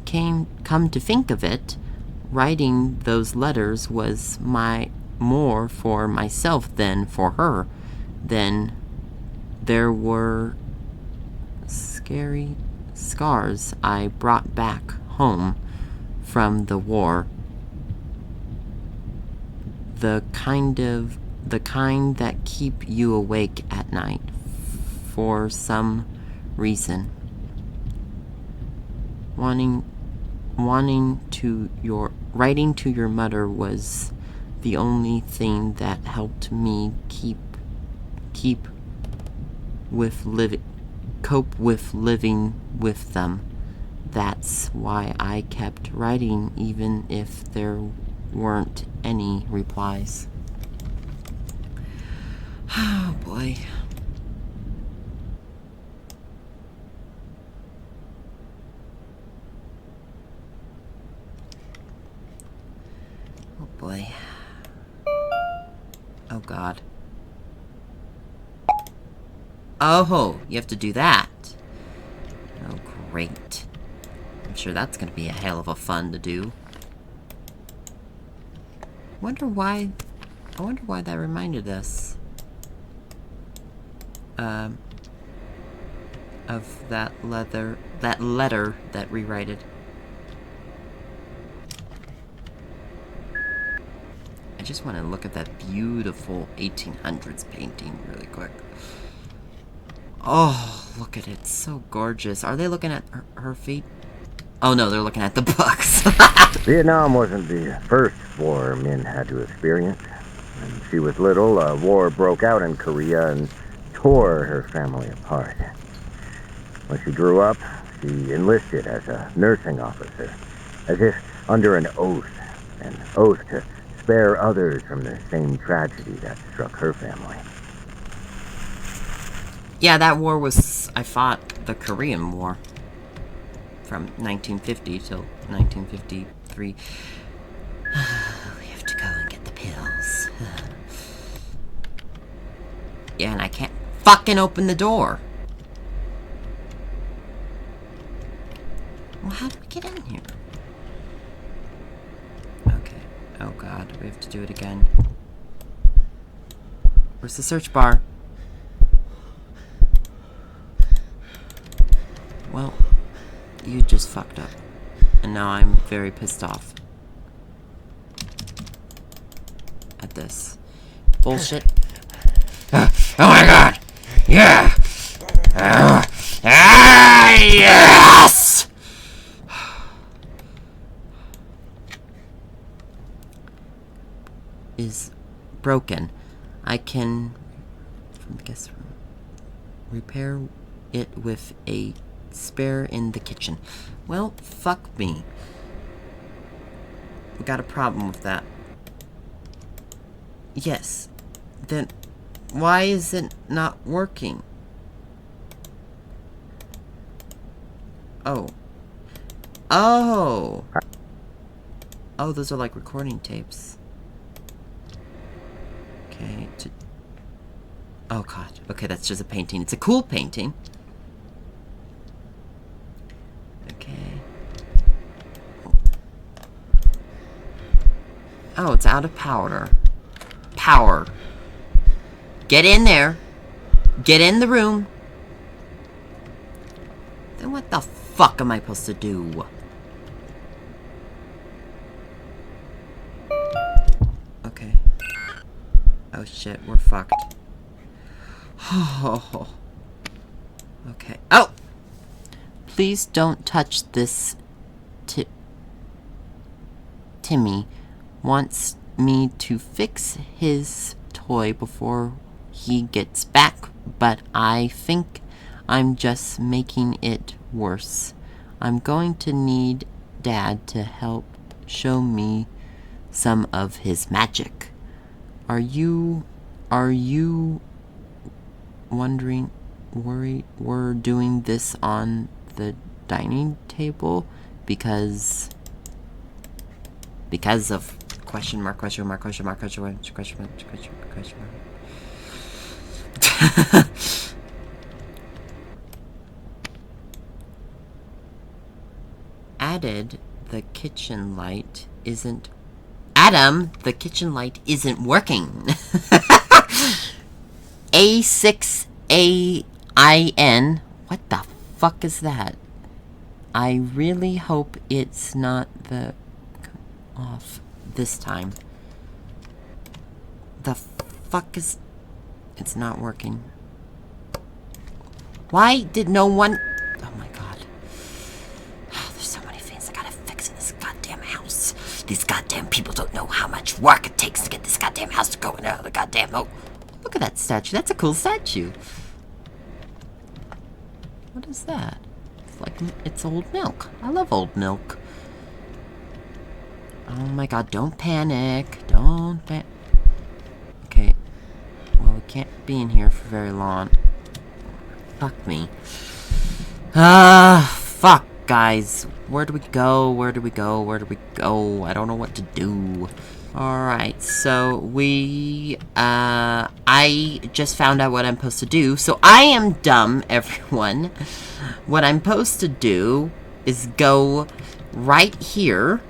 Come to think of it, writing those letters was more for myself than for her. Then there were scary scars I brought back home from the war. The kind that keep you awake at night for some reason. Writing to your mother was the only thing that helped me cope with living with them. That's why I kept writing even if there weren't any replies. Oh boy. Oh boy. Oh god. Oh, you have to do that. Oh great. I'm sure that's gonna be a hell of a fun to do. I wonder why that reminded us of that letter that rewrited. I just want to look at that beautiful 1800s painting really quick. Oh, look at it. It's so gorgeous. Are they looking at her feet? Oh no, they're looking at the books. Vietnam wasn't the first war Min had to experience. When she was little, a war broke out in Korea and tore her family apart. When she grew up, she enlisted as a nursing officer, as if under an oath to spare others from the same tragedy that struck her family. Yeah, that war was... I fought the Korean War. From 1950 till 1953. We have to go and get the pills. Yeah, and I can't fucking open the door. Well, how do we get in here? Okay. Oh god, we have to do it again. Where's the search bar? Well, you just fucked up. And now I'm very pissed off at this bullshit. Oh my god! Yeah! Yes! Is broken. I can, repair it with a spare in the kitchen. Well, fuck me. We got a problem with that. Yes. Then why is it not working? Oh. Oh! Oh, those are like recording tapes. Okay. Oh god. Okay, that's just a painting. It's a cool painting. Okay. Oh, it's out of powder. Power. Get in there. Get in the room. Then what the fuck am I supposed to do? Okay. Oh shit, we're fucked. Oh. Okay. Oh! Please don't touch this. Timmy wants me to fix his toy before he gets back, but I think I'm just making it worse. I'm going to need Dad to help show me some of his magic. Are you wondering we're doing this on the dining table because of question mark. the kitchen light isn't... Adam, the kitchen light isn't working. A6AIN. What the fuck is that? I really hope it's not the... off this time. The fuck is... It's not working. Why did no one... Oh my god. Oh, there's so many things I gotta fix in this goddamn house. These goddamn people don't know how much work it takes to get this goddamn house to go in the goddamn... Oh, look at that statue. That's a cool statue. What is that? It's like... It's old milk. I love old milk. Oh my god, don't panic. Don't panic. Okay. Well, we can't be in here for very long. Fuck me. Fuck, guys. Where do we go? Where do we go? Where do we go? I don't know what to do. Alright, so I just found out what I'm supposed to do. So I am dumb, everyone. What I'm supposed to do is go right here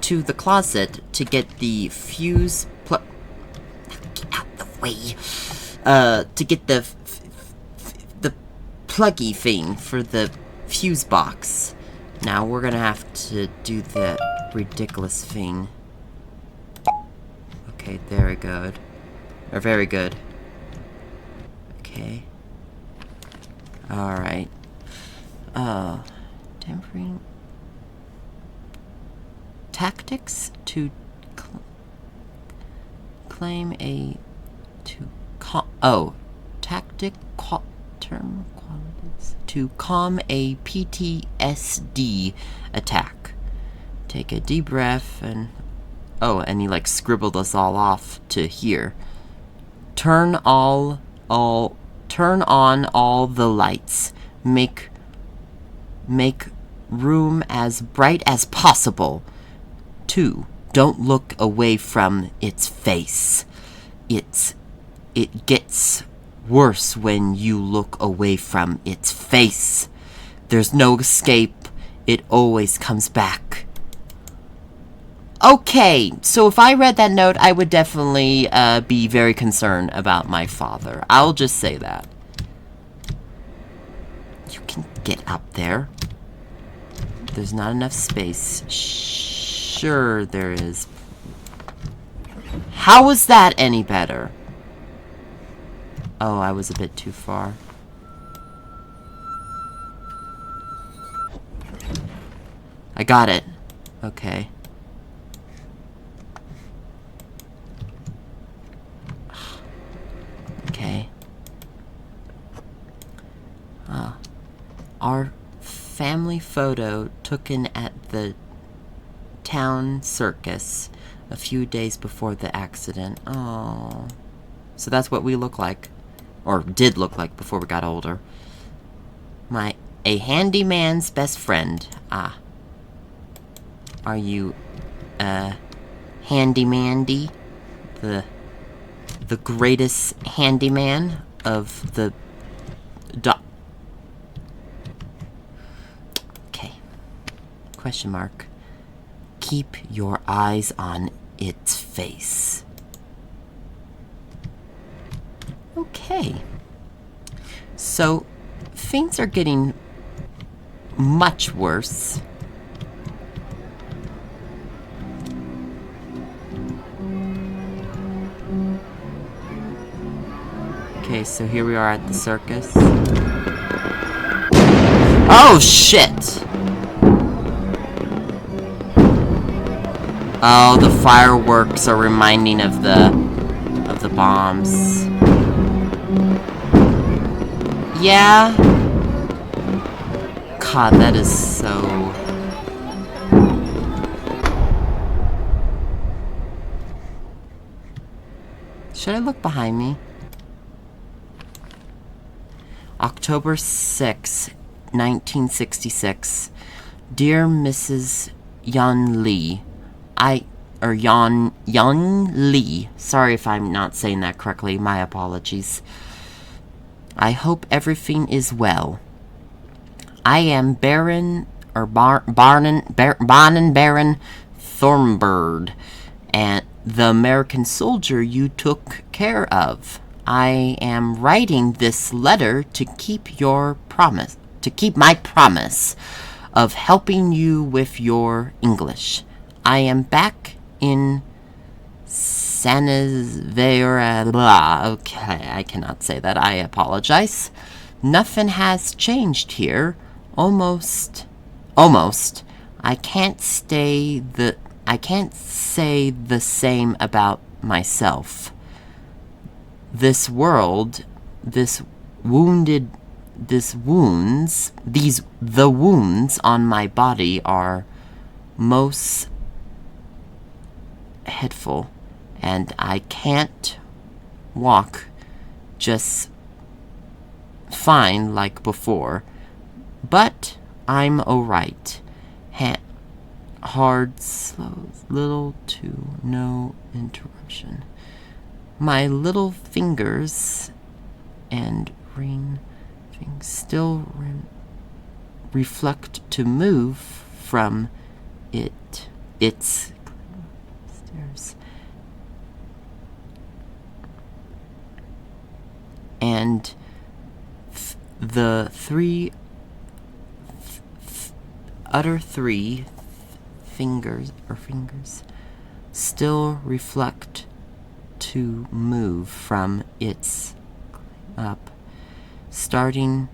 to the closet to get the fuse plug. Get out the way. To get the pluggy thing for the fuse box. Now we're gonna have to do the ridiculous thing. Okay, very good. Or very good. Okay. Alright. Tempering. Tactics to claim a... tactic term qualities to calm a PTSD attack. Take a deep breath and... Oh, and he like scribbled us all off to here. Turn on all the lights. Make room as bright as possible. 2. Don't look away from its face. It gets worse when you look away from its face. There's no escape. It always comes back. Okay, so if I read that note, I would definitely be very concerned about my father. I'll just say that. You can get up there. There's not enough space. Sure there is. How was that any better? Oh, I was a bit too far. I got it. Okay. Okay. Our family photo taken at the town circus a few days before the accident. Oh. So that's what we look like. Or did look like before we got older. A handyman's best friend. Ah. Are you, Handy-Mandy? The greatest handyman of the... Okay. Question mark. Keep your eyes on its face. Okay. So, things are getting much worse. Okay, so here we are at the circus. Oh, shit! Oh, the fireworks are reminding of the bombs. Yeah. God, that is so... Should I look behind me? October 6, 1966. Dear Mrs. Yan Lee, Yan Lee. Sorry if I'm not saying that correctly. My apologies. I hope everything is well. I am Baron Baron Thornbird, and the American soldier you took care of. I am writing this letter to keep my promise of helping you with your English. I am back in Sanisvera. Okay, I cannot say that. I apologize. Nothing has changed here. Almost. I can't say the same about myself. These wounds on my body are most hateful, and I can't walk just fine like before, but I'm alright. Hard, slow, little to no interruption. My little fingers and ring still reflect to move from its stairs. And the three fingers still reflect to move from its up, starting,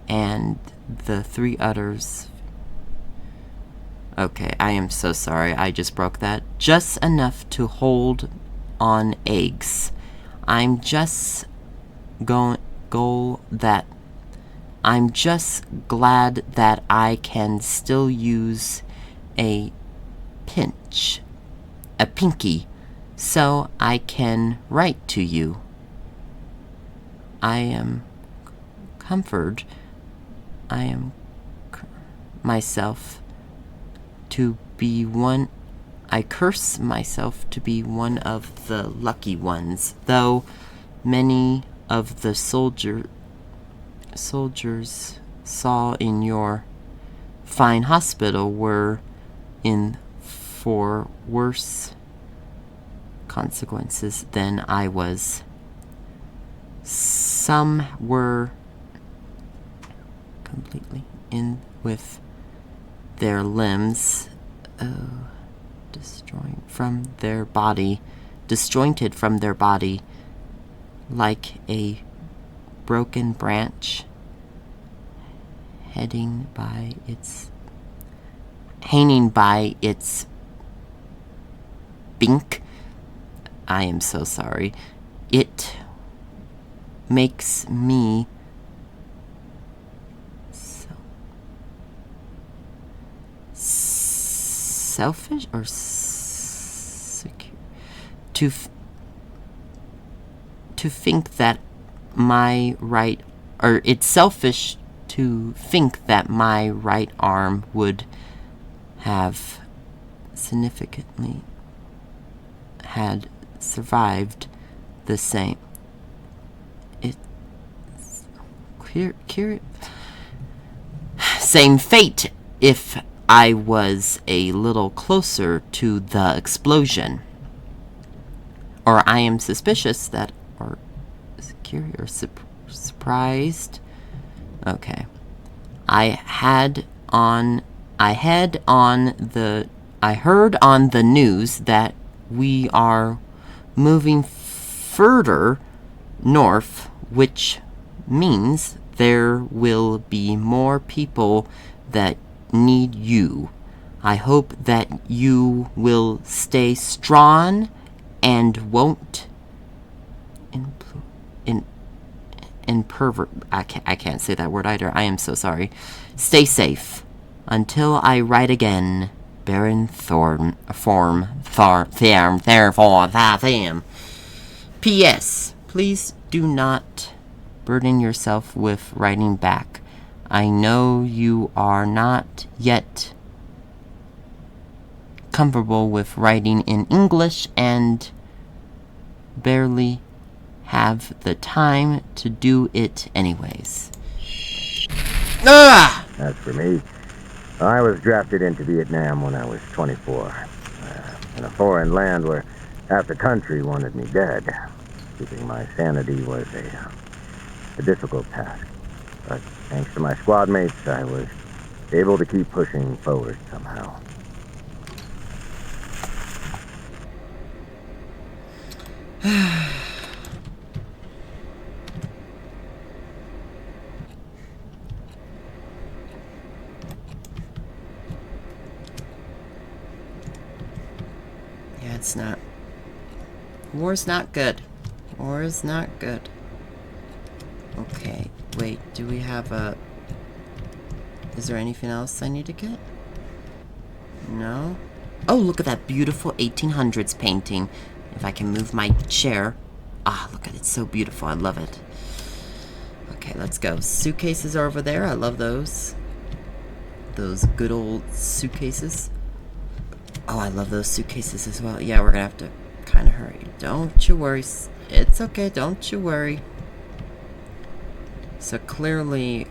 and the three others. Okay, I am so sorry, I just broke that. Just enough to hold on eggs. I'm just glad that I can still use a pinky, so I can write to you. I am myself to be one. I curse myself to be one of the lucky ones, though many of the soldiers saw in your fine hospital were in for worse consequences than I was. Some were completely in with their limbs disjointed from their body like a broken branch hanging by its bink. I am so sorry. It makes me selfish or secure to think that my right, or it's selfish to think that my right arm would have significantly had survived the same. Same fate if I was a little closer to the explosion. Or I am suspicious that, or secure or surprised. Okay. I heard on the news that we are moving further north, which means there will be more people that need you. I hope that you will stay strong and won't I can't say that word either. I am so sorry. Stay safe. Until I write again, Baron Thorne. P.S. Please do not burden yourself with writing back. I know you are not yet comfortable with writing in English and barely have the time to do it anyways. Ah! As for me, I was drafted into Vietnam when I was 24. In a foreign land where half the country wanted me dead. Keeping my sanity was a difficult task. But thanks to my squad mates, I was able to keep pushing forward somehow. Yeah, it's not. War's not good. War is not good. Okay, wait, do we have a... Is there anything else I need to get? No? Oh, look at that beautiful 1800s painting. If I can move my chair. Ah, look at it, it's so beautiful, I love it. Okay, let's go. Suitcases are over there, I love those. Those good old suitcases. Oh, I love those suitcases as well. Yeah, we're gonna have to kind of hurry. Don't you worry. It's okay, don't you worry. So clearly,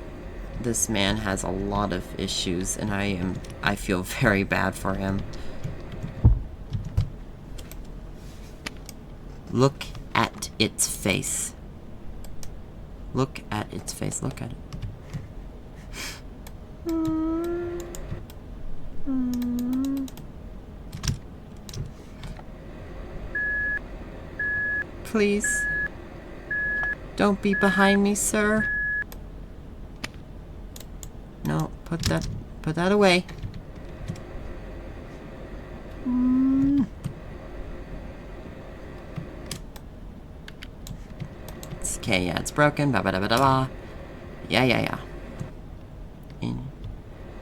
this man has a lot of issues, and I feel very bad for him. Look at its face. Look at its face. Look at it. Please. Don't be behind me, sir. No, put that away. It's okay, yeah, it's broken. Ba ba da ba da ba. Yeah.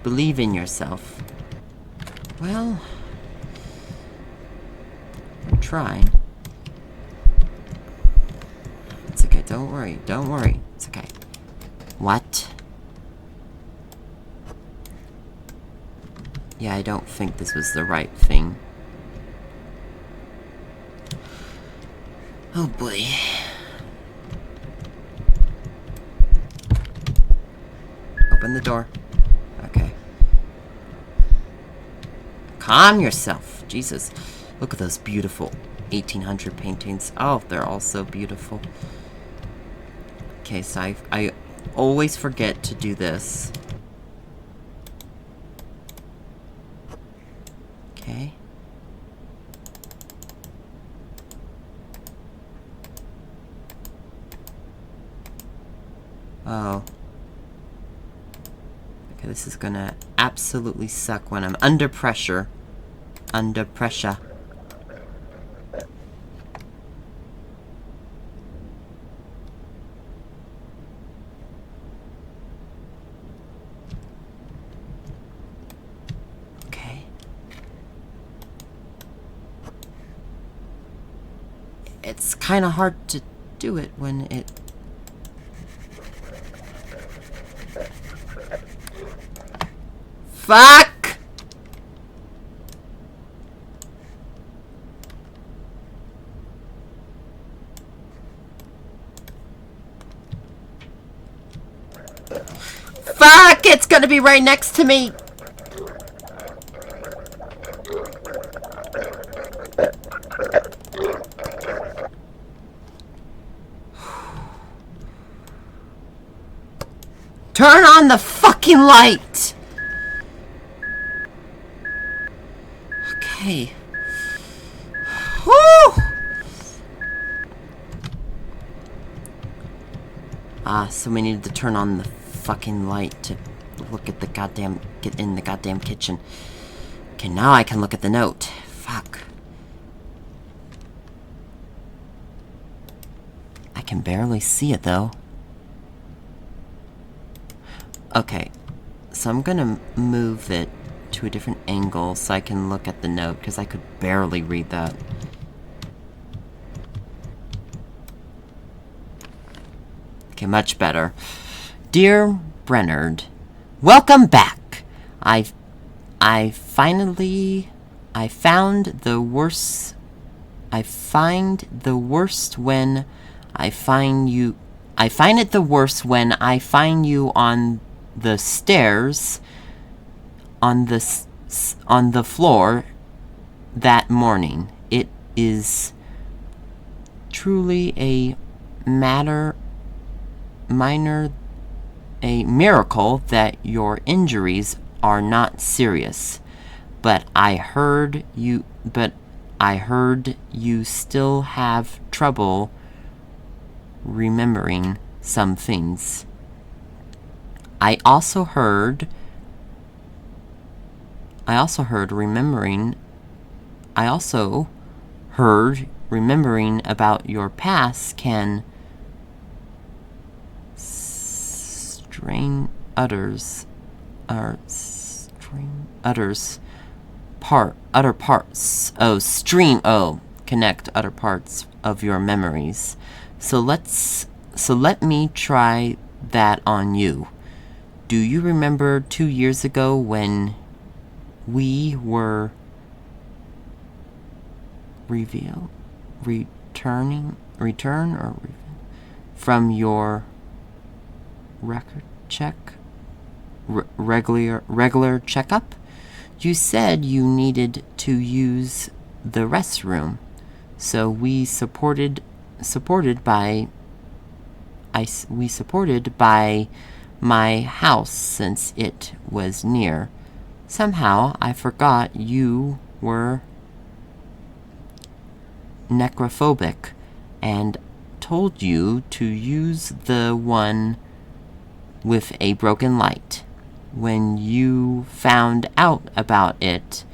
Believe in yourself. Well, I'm trying. It's okay, don't worry, it's okay. What? Yeah, I don't think this was the right thing. Oh boy. Open the door. Okay. Calm yourself. Jesus. Look at those beautiful 1800 paintings. Oh, they're all so beautiful. Okay, so I always forget to do this. Okay. Oh. Okay, this is gonna absolutely suck when I'm under pressure. Under pressure. Okay. It's kind of hard to do it when it... Fuck! Fuck! It's gonna be right next to me! Turn on the fucking light! Okay. Whew! Ah, so we needed to turn on the fucking light to look at the goddamn... get in the goddamn kitchen. Okay, now I can look at the note. Fuck. I can barely see it, though. Okay, so I'm gonna move it to a different angle so I can look at the note, because I could barely read that. Okay, much better. Dear Bernard, welcome back. I find the worst when I find you on the stairs on the floor that morning. It is truly a miracle that your injuries are not serious. But I heard you still have trouble remembering some things. I also heard remembering about your past can strain others connect other parts of your memories. So let me try that on you. Do you remember 2 years ago when we were return from your record check? Regular checkup? You said you needed to use the restroom, so we supported by my house since it was near. Somehow I forgot you were necrophobic and told you to use the one with a broken light. When you found out about it,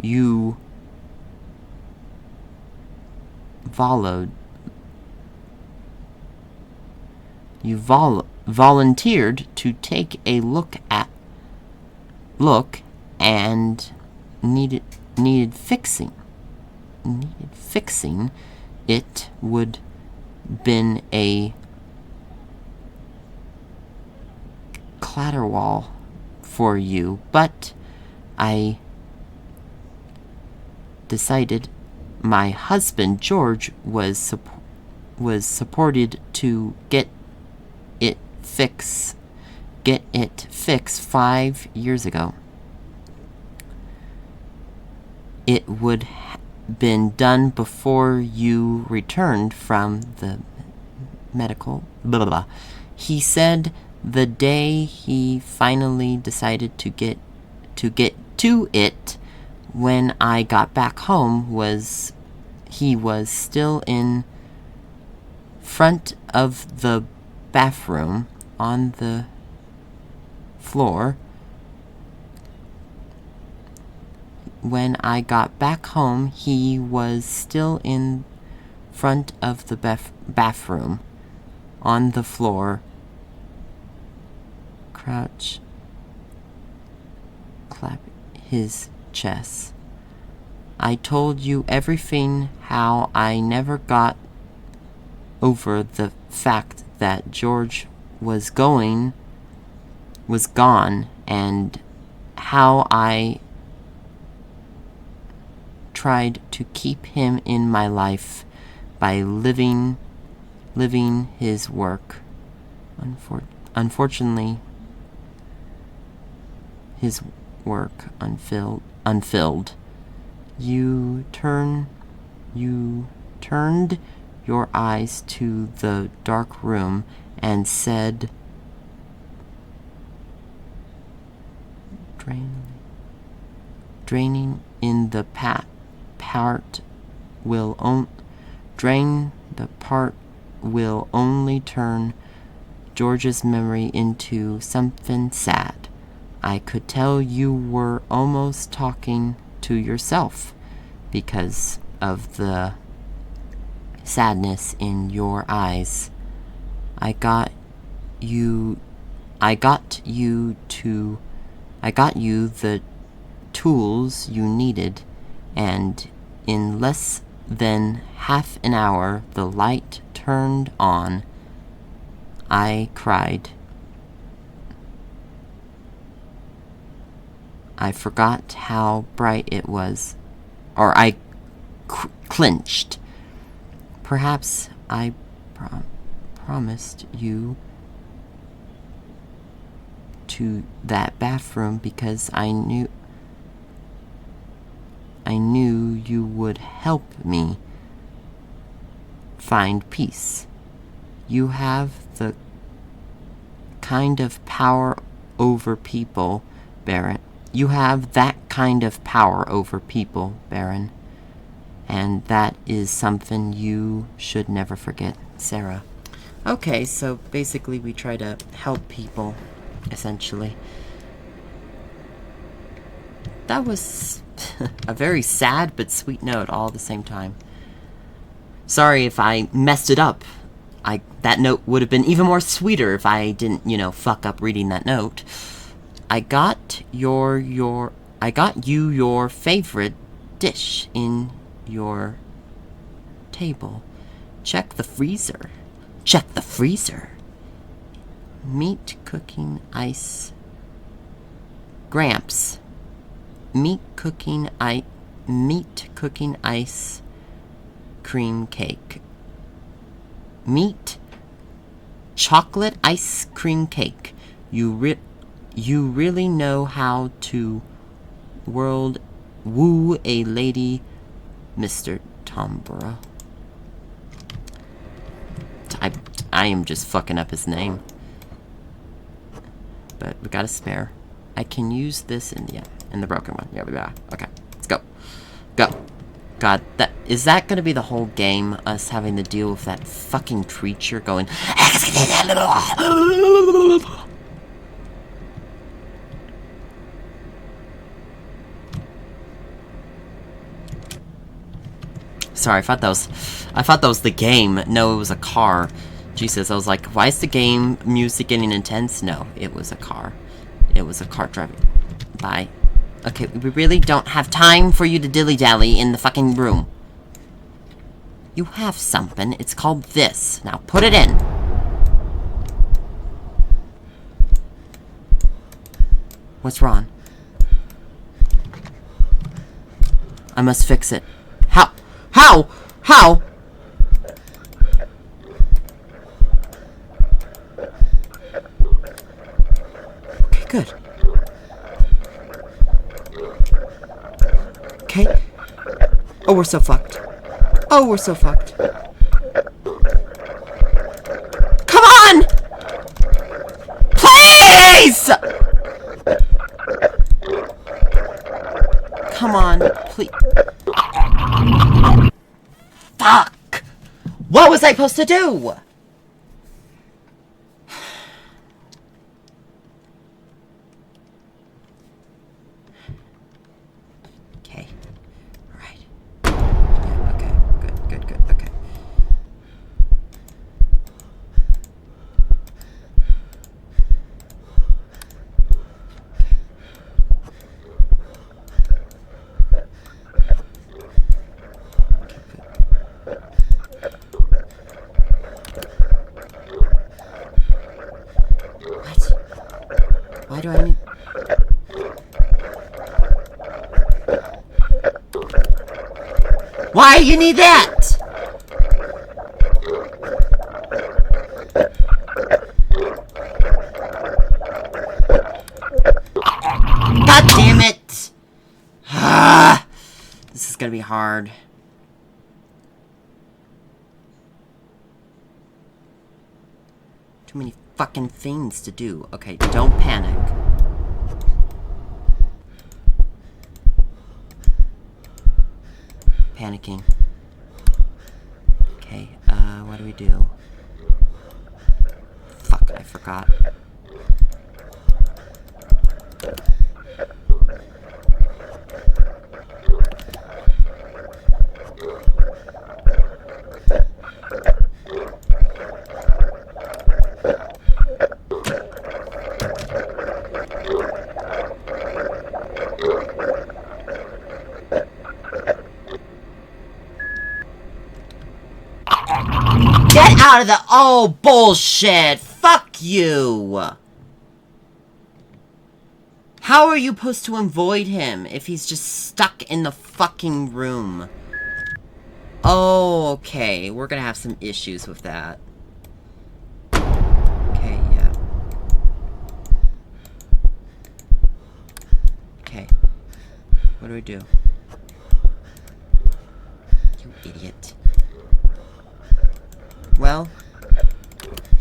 you volunteered to take a look and needed fixing. It would been a collateral for you, but I decided my husband George was supported to get it fixed 5 years ago. It would have been done before you returned from the medical blah, blah, blah. He said the day he finally decided to get to it when I got back home he was still in front of the bathroom on the floor. When I got back home, he was still in front of the bathroom on the floor, clap his chest. I told you everything, how I never got over the fact that George was gone, and how I tried to keep him in my life by living his work. Unfortunately, his work unfilled. You turned your eyes to the dark room and said, draining in the part will only turn George's memory into something sad. I could tell you were almost talking to yourself because of the sadness in your eyes. I got you the tools you needed, and in less than half an hour the light turned on. I cried. I forgot how bright it was, or I clinched. Perhaps I promised you to that bathroom because I knew you would help me find peace. You have the kind of power over people, Baron. You have that kind of power over people, Baron. And that is something you should never forget, Sarah. Okay, so basically we try to help people, essentially. That was a very sad but sweet note all at the same time. Sorry if I messed it up. That note would have been even more sweeter if I didn't, fuck up reading that note. I got you your favorite dish in your table. Check the freezer. Check the freezer. Meat cooking ice. Gramps. Meat cooking ice cream cake. Meat chocolate ice cream cake. You really know how to woo a lady, Mr. Tomborough. I am just fucking up his name. But we got a spare. I can use this in the broken one. Yeah, we got. Okay, let's go. Go. God, is that gonna be the whole game? Us having to deal with that fucking creature going. Sorry, I thought that was the game. No, it was a car. Jesus, I was like, why is the game music getting intense? No, it was a car. It was a car driving by. Okay, we really don't have time for you to dilly-dally in the fucking room. You have something. It's called this. Now put it in. What's wrong? I must fix it. How? How? How? Okay, good. Okay. Oh, we're so fucked. Oh, we're so fucked. Come on! Please! Come on, please. Fuck! What was I supposed to do? Okay. Alright. Yeah, okay. Good. Okay. Why do I need... Why you need that? God damn it! This is gonna be hard. Too many fucking things to do. Okay, don't panic. Panicking. Okay, what do we do? Fuck, I forgot. Get out of the... Oh, bullshit! Fuck you! How are you supposed to avoid him if he's just stuck in the fucking room? Oh, okay. We're gonna have some issues with that. Okay, yeah. What do we do? You idiot. Well,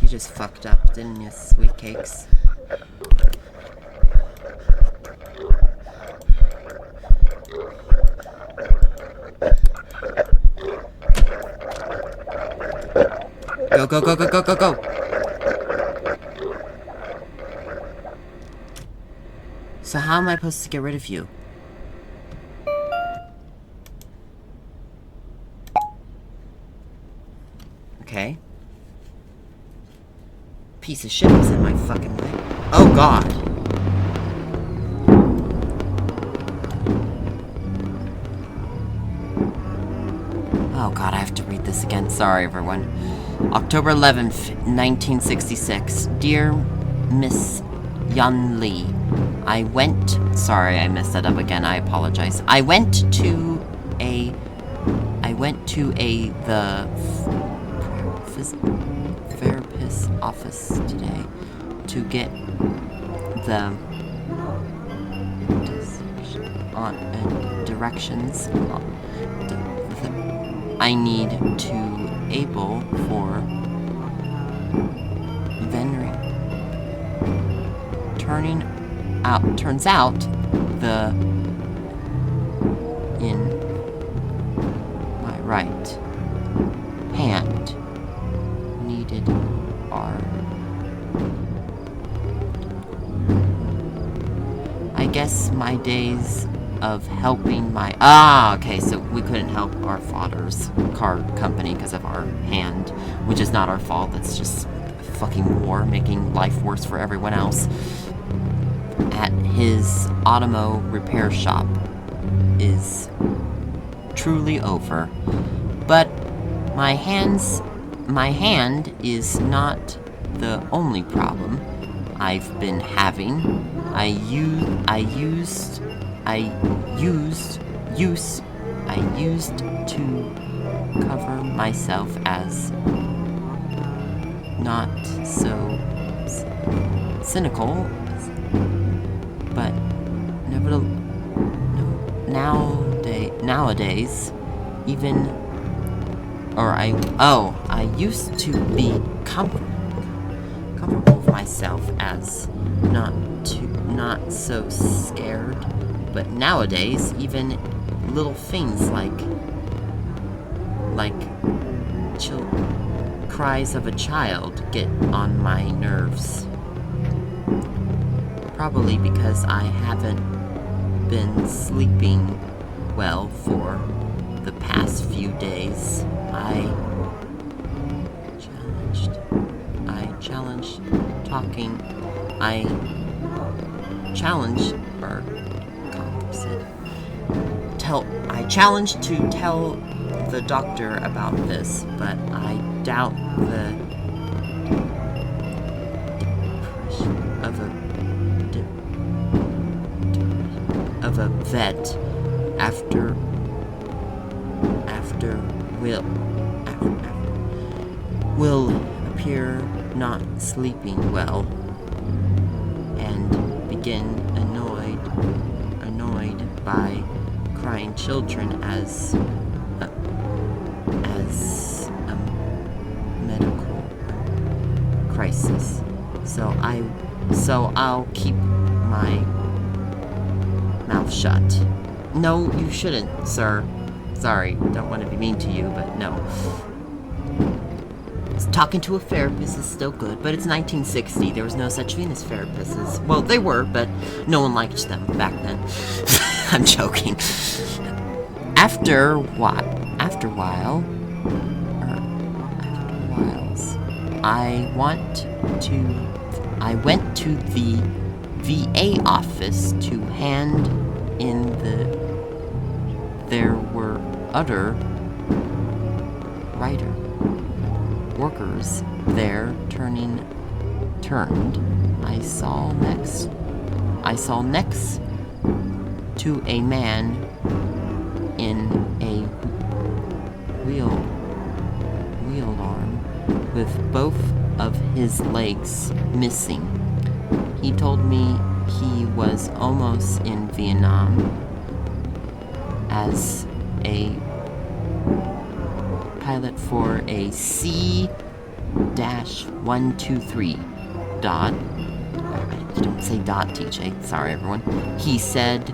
you just fucked up, didn't you, sweet cakes? Go, go, go, go, go, go, go! So how am I supposed to get rid of you? Okay. Piece of shit was in my fucking way. Oh god! Oh god, I have to read this again. Sorry, everyone. October 11th, 1966. Dear Miss Yun Lee, I went... Sorry, I messed that up again. I apologize. I went to the therapist's office today to get the directions I need to able for venering. Turns out the in my right hand needed are, I guess, my days of helping my... okay, so we couldn't help our father's car company because of our hand, which is not our fault. That's just fucking war making life worse for everyone else. At his automo repair shop is truly over. But my hand is not the only problem I've been having. I used to cover myself as not so cynical, but nowadays, even, I used to be comfortable with myself as not so scared, but nowadays, even little things like cries of a child get on my nerves. Probably because I haven't been sleeping well for the past few days. I challenged to tell the doctor about this, but I doubt the of a vet after will appear not sleeping well and begin annoyed by crying children as a medical crisis. So I'll keep my mouth shut. No, you shouldn't, sir. Sorry, don't want to be mean to you, but no. Talking to a therapist is still good, but it's 1960. There was no such thing as therapists. Well, they were, but no one liked them back then. I'm joking. After a while, I went to the VA office to hand in there were other workers there turned. I saw next to a man in a wheel arm with both of his legs missing. He told me he was almost in Vietnam as a pilot for a C-123 dot. Don't say dot, TJ. Sorry, everyone. He said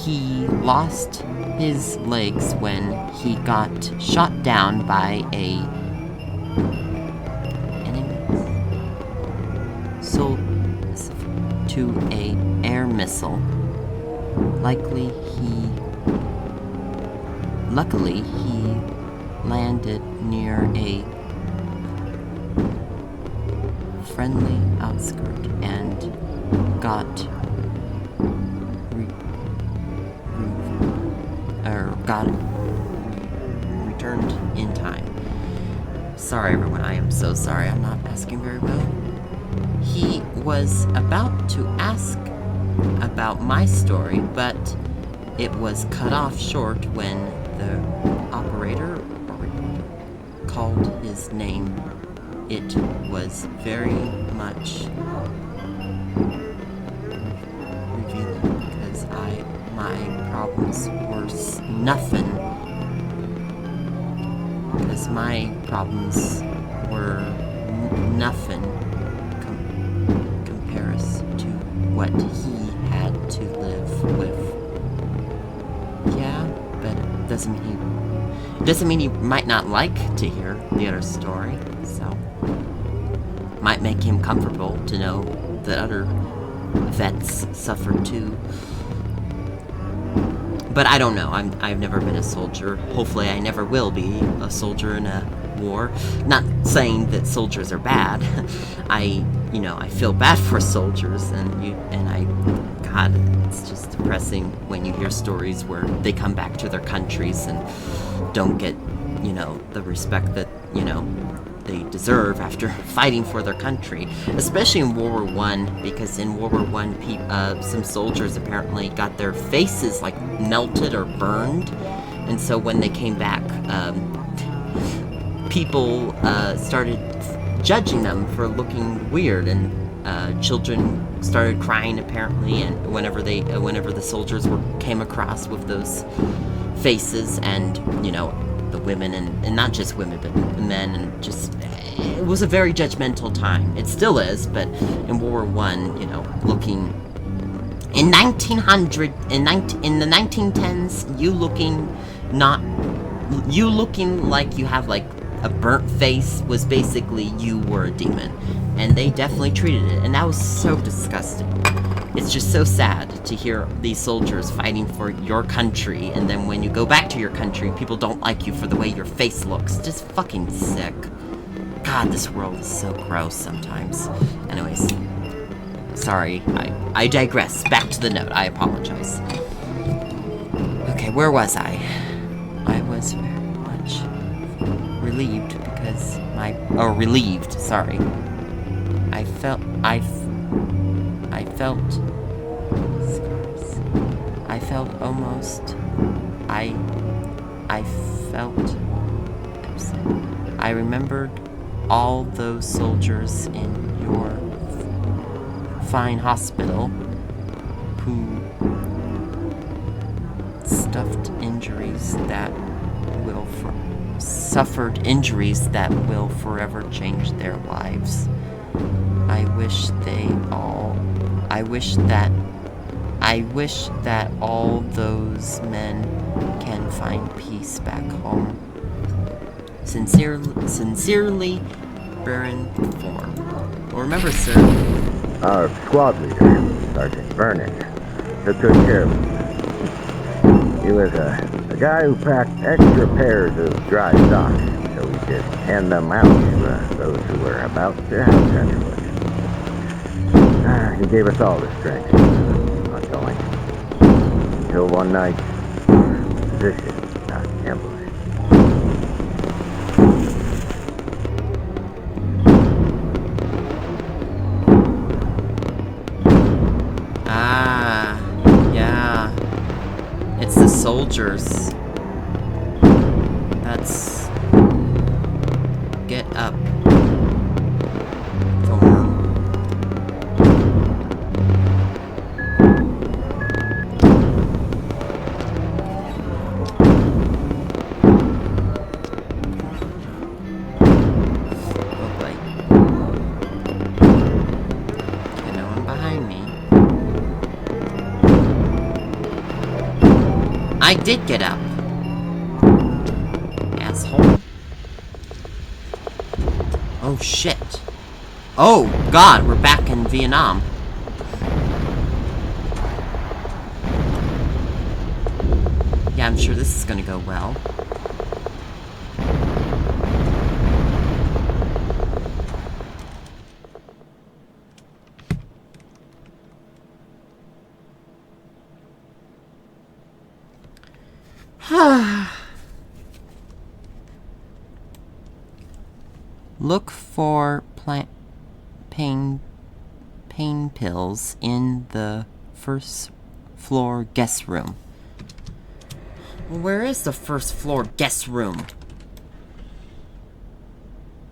he lost his legs when he got shot down by a enemy to a air missile. Luckily, he landed near a friendly outskirt and got returned in time. Sorry, everyone. I am so sorry. I'm not asking very well. He was about to ask about my story, but it was cut off short when the operator or reporter called his name. It was very much revealing because my problems were nothing. Because my problems were nothing comparison to what he had to live with. Yeah, but it doesn't mean he might not like to hear the other story. So might make him comfortable to know that other vets suffered too. But I don't know. I've never been a soldier. Hopefully I never will be a soldier in a war. Not saying that soldiers are bad. I feel bad for soldiers, God, it's just depressing when you hear stories where they come back to their countries and don't get, the respect that, they deserve after fighting for their country, especially in World War I, because in World War I, some soldiers apparently got their faces like melted or burned, and so when they came back, people started judging them for looking weird, and children started crying apparently, and whenever the soldiers came across with those faces, and the women, and not just women, but men, and just, it was a very judgmental time. It still is, but in World War I, looking in 1900, in the 1910s, you looking like you have like a burnt face was basically you were a demon, and they definitely treated it, and that was so disgusting. It's just so sad to hear these soldiers fighting for your country, and then when you go back to your country, people don't like you for the way your face looks. Just fucking sick. God, this world is so gross sometimes. Anyways, sorry, I digress. Back to the note. I apologize. Okay, where was I? I was very much relieved because relieved, sorry. I felt upset. I remembered all those soldiers in your fine hospital who suffered injuries that will forever change their lives. I wish that all those men can find peace back home. Sincerely, Bernard Thorne. Well, remember, sir. Our squad leader, Sergeant Bernard, took good care of him. He was a guy who packed extra pairs of dry socks so he could hand them out to those who were about to have sex with. He gave us all the strength not going. Until one night, position got ambushed. Yeah. It's the soldiers. That's... Get up. I did get up. Asshole. Oh, shit. Oh, God, we're back in Vietnam. Yeah, I'm sure this is gonna go well. Look for pain pills in the first floor guest room. Where is the first floor guest room?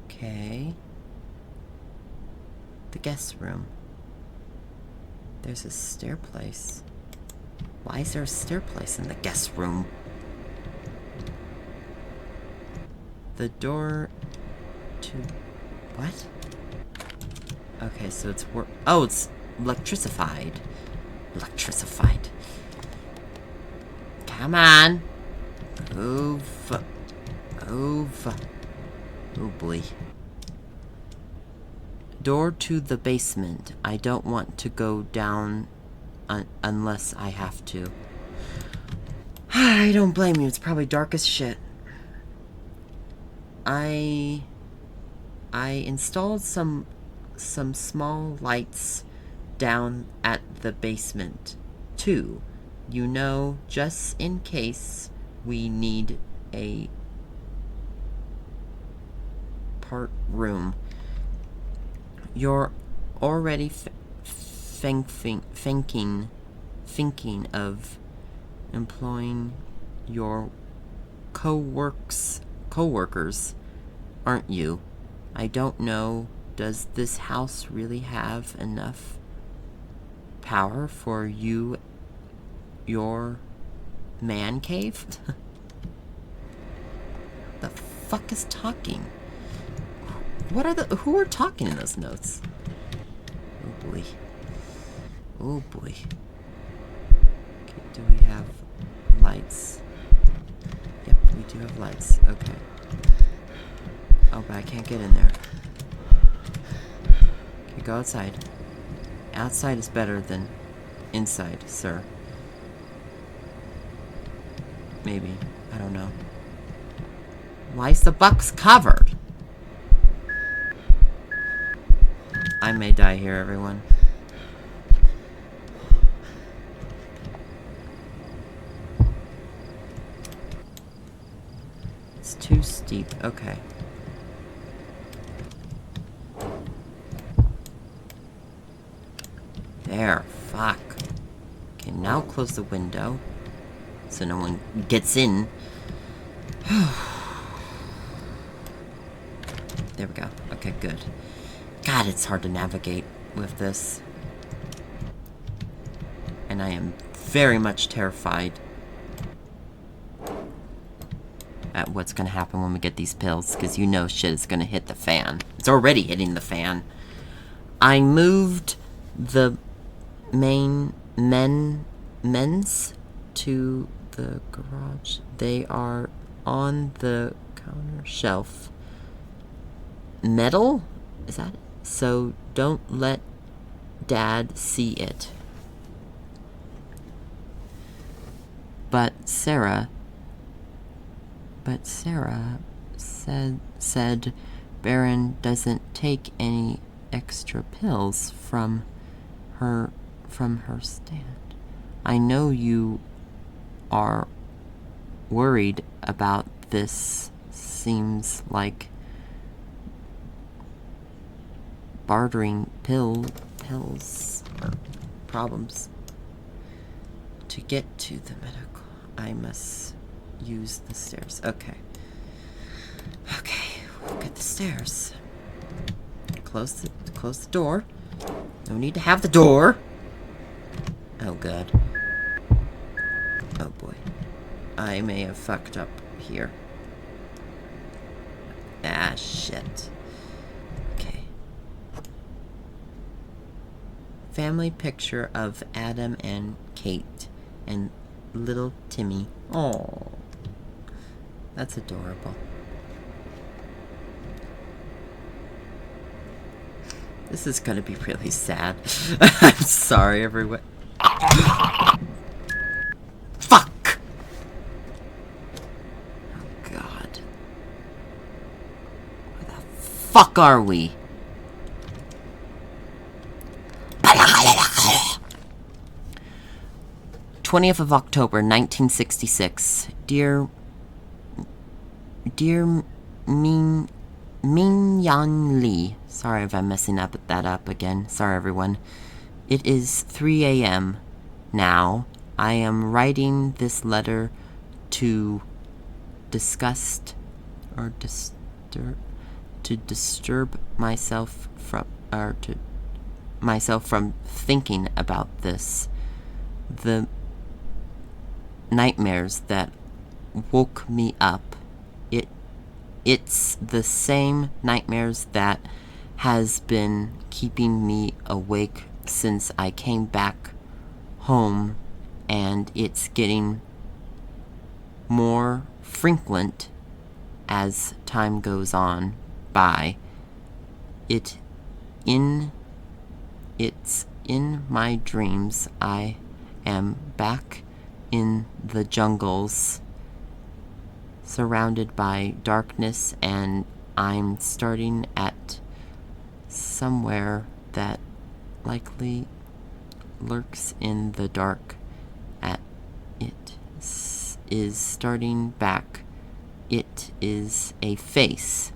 Okay. The guest room. There's a stairplace. Why is there a stairplace in the guest room? The door to... What? Okay, so it's oh, it's electrified. Electrified. Come on. Move. Move. Oh boy. Door to the basement. I don't want to go down unless I have to. I don't blame you. It's probably dark as shit. I installed some small lights down at the basement too. You know, just in case we need a part room. You're already thinking of employing your co-workers, aren't you? I don't know, does this house really have enough power for your man cave? The fuck is talking? Who are talking in those notes? Oh boy. Oh boy. Okay, do we have lights? Yep, we do have lights. Okay. Oh, but I can't get in there. Okay, go outside. Outside is better than inside, sir. Maybe. I don't know. Why is the box covered? I may die here, everyone. It's too steep. Okay. There. Fuck. Okay, now close the window so no one gets in. There we go. Okay, good. God, it's hard to navigate with this. And I am very much terrified at what's gonna happen when we get these pills, because you know shit is gonna hit the fan. It's already hitting the fan. I moved the men's to the garage. They are on the counter shelf. Metal? Is that it? So don't let Dad see it. But Sarah said Baron doesn't take any extra pills from her stand. I know you are worried about this. Seems like bartering pills or problems. To get to the medical, I must use the stairs. Okay, we'll get the stairs. Close the door. No need to have the door. Oh god. Oh boy. I may have fucked up here. Ah, shit. Okay. Family picture of Adam and Kate and little Timmy Oh, that's adorable. This is gonna be really sad. I'm sorry, everyone. Fuck! Oh, God. Where the fuck are we? 20th of October, 1966. Dear Min Yan Lee. Sorry if I'm messing that up again. Sorry, everyone. It is 3 a.m. now. I am writing this letter to disgust or disturb myself from thinking about this. The nightmares that woke me up. It's the same nightmares that has been keeping me awake since I came back home, and it's getting more frequent as time goes on by. It's in my dreams. I am back in the jungles, surrounded by darkness, and I'm starting at somewhere that likely lurks in the dark. Is starting back. It is a face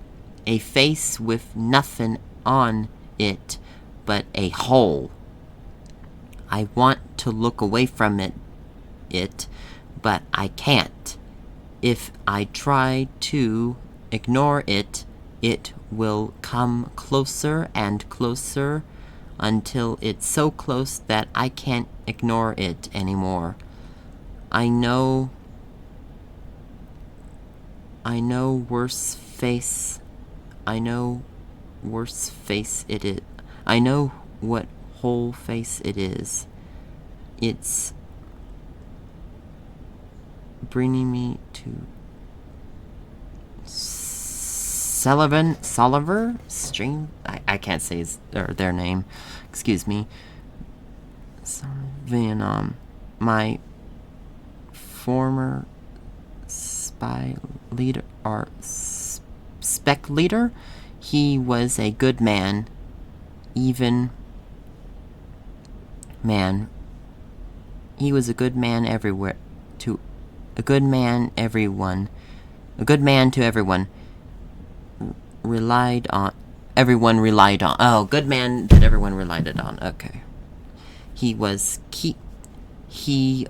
with nothing on it but a hole. I want to look away from it, but I can't. If I try to ignore it, it will come closer and closer until it's so close that I can't ignore it anymore. I know worse face it is. I know what whole face it is. It's bringing me to Sulliver Stream. I can't say their name. Excuse me. Vietnam. My former spy leader or spec leader. He was a good man. He was a good man everywhere. A good man to everyone. Everyone relied on. Oh, good man that everyone relied on. Okay. He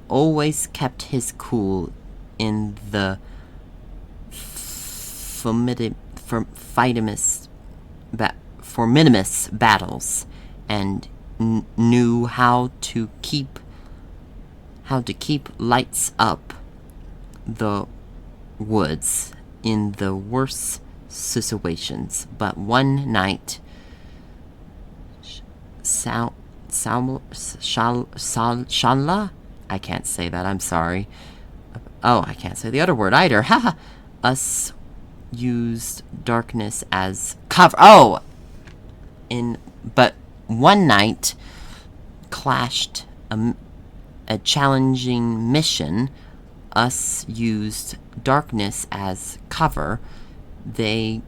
always kept his cool in the formidable battles, and knew how to keep lights up the woods in the worst situations. But one night, Shala? I can't say that, I'm sorry. Oh, I can't say the other word either. Haha. Us used darkness as cover. Oh! But one night clashed a challenging mission. Us used darkness as cover. The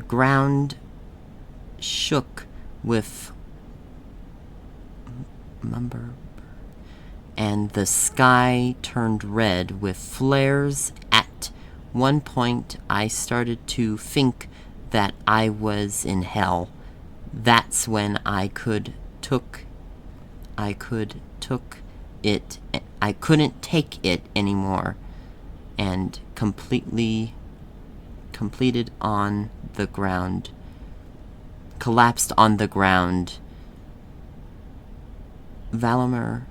ground shook with and the sky turned red with flares. At one point, I started to think that I was in hell. That's when I couldn't take it anymore, and collapsed on the ground. Valamir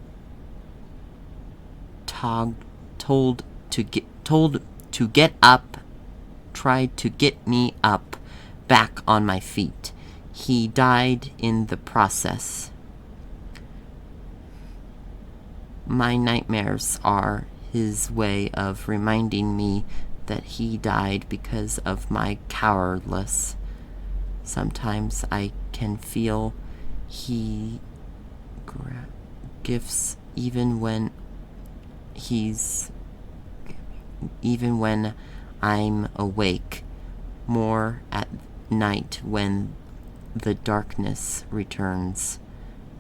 told to get up, tried to get me up back on my feet. He died in the process. My nightmares are his way of reminding me that he died because of my cowardice. Sometimes I can feel he gifts even when I'm awake, more at night when the darkness returns.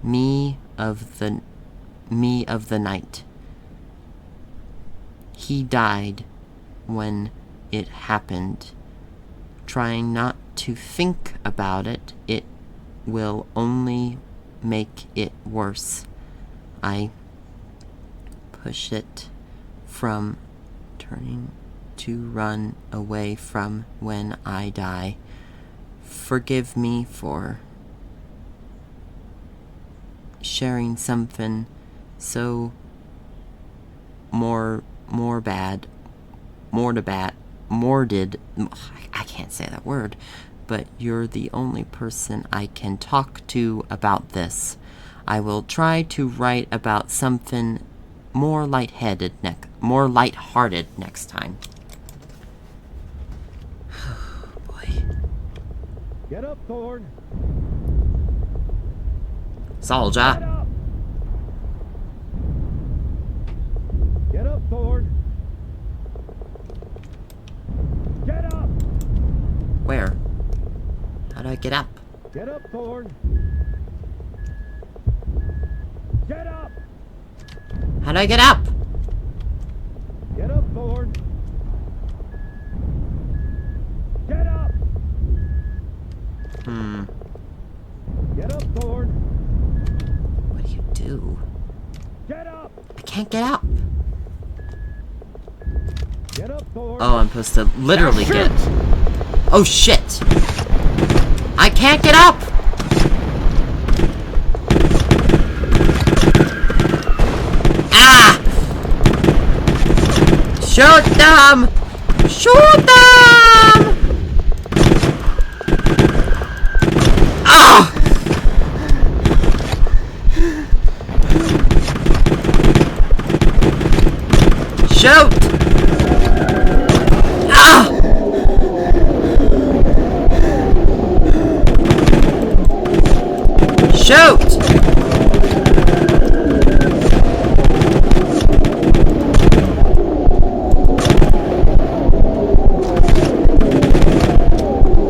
Me of the night. He died when it happened. Trying not to think about it, it will only make it worse. I push it from turning to run away from when I die. Forgive me for sharing something so morbid. I can't say that word, but you're the only person I can talk to about this. I will try to write about something more lighthearted next time. Boy. Get up, Thorne! Soldier. Get up! Get up, Thorne! Get up! Where? How do I get up? Get up, Thorne! Get up! How do I get up? Get up, Thorne! Get up! Get up, Thorne! What do you do? Get up! I can't get up. Get up, Thorne! Oh, I'm supposed to literally get... Oh, shit! I can't get up! Ah! Shoot them! Shoot them! Ah! Shoot! Ah! Shoot!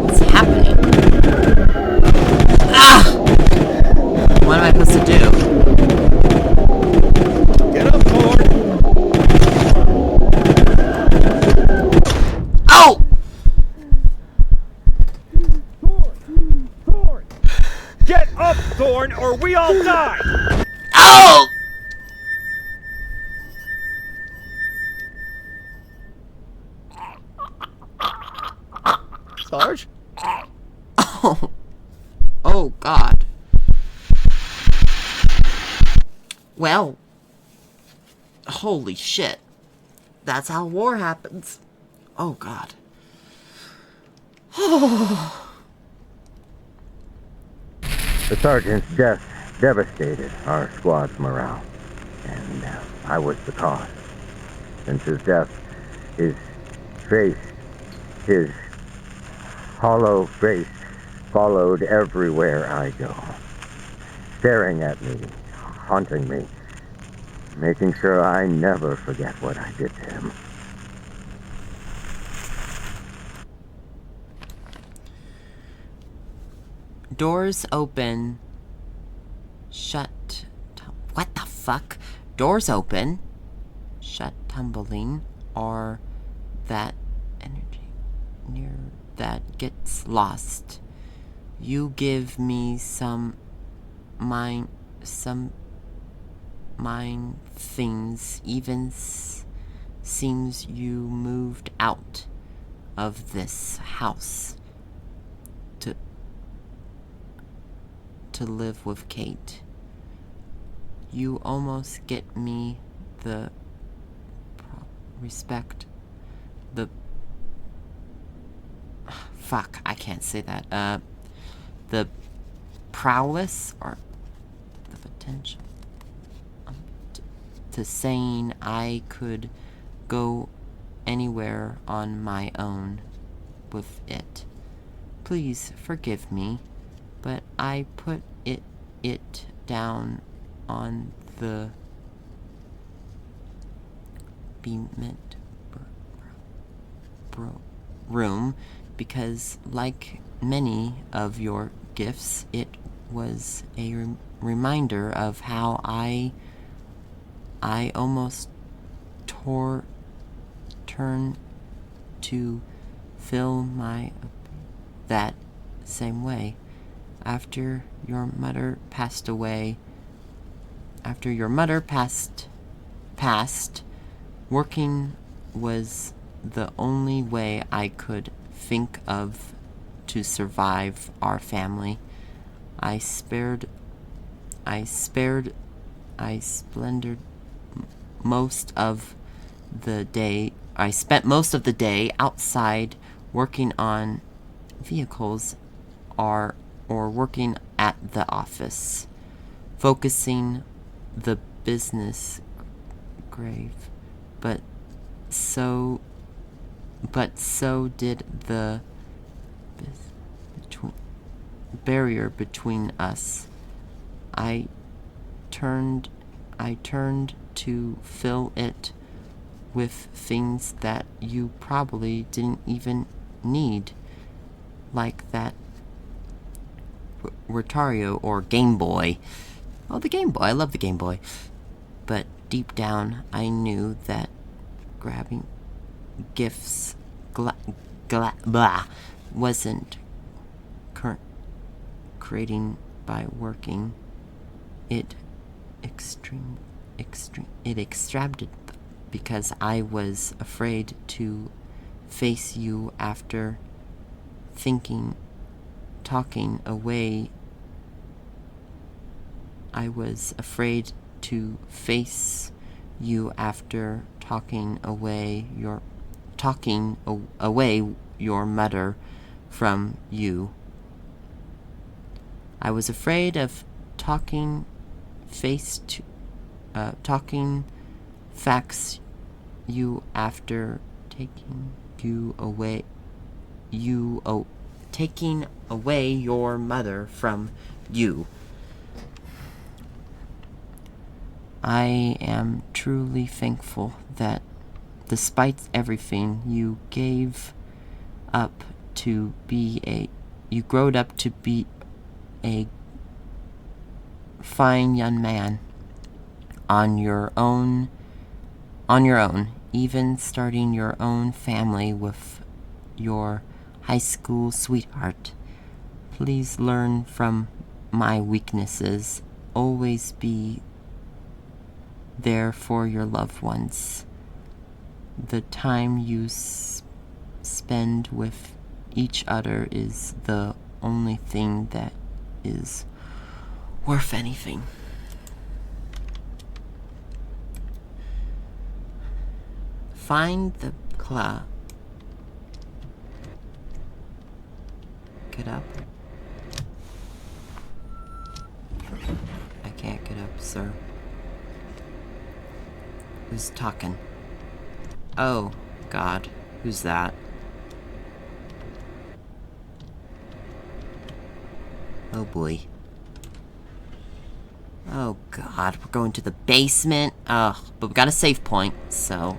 What's happening? Ah! What am I supposed to do? Get up, Thorne! Oh! Thorne! Get up, Thorne, or we all die! Oh! Sarge? Oh. Oh, God. Well. Holy shit. That's how war happens. Oh, God. The sergeant's death devastated our squad's morale, and I was the cause. Since his death, his face, his hollow face followed everywhere I go, staring at me, haunting me, making sure I never forget what I did to him. Doors open. Shut. What the fuck? Doors open. Shut tumbling. Or that energy near that gets lost. You give me some mind things. Even seems you moved out of this house to live with Kate. You almost get me the respect, the fuck, I can't say that. The prowess or the potential. to saying I could go anywhere on my own with it. Please forgive me, but I put it down on the beament room because, like many of your gifts, it was a reminder of how I almost turned to fill my that same way after your mother passed away. After your mother passed, working was the only way I could think of to survive our family. I spent most of the day outside working on vehicles or working at the office, focusing the business grave, but so did the barrier between us. I turned to fill it with things that you probably didn't even need, like that Rotario or Game Boy. Oh, the Game Boy. I love the Game Boy. But deep down, I knew that grabbing gifts wasn't creating by working. It extracted because I was afraid to face you after talking away. I was afraid to face you after talking away your mother from you. I was afraid of talking facts you after taking away your mother from you. I am truly thankful that despite everything you growed up to be a fine young man on your own, even starting your own family with your high school sweetheart. Please learn from my weaknesses. Always be there for your loved ones. The time you spend with each other is the only thing that is worth anything. Find the claw. Get up. I can't get up, sir. Who's talking? Oh, God. Who's that? Oh, boy. Oh, God. We're going to the basement. Ugh. But we got a save point, so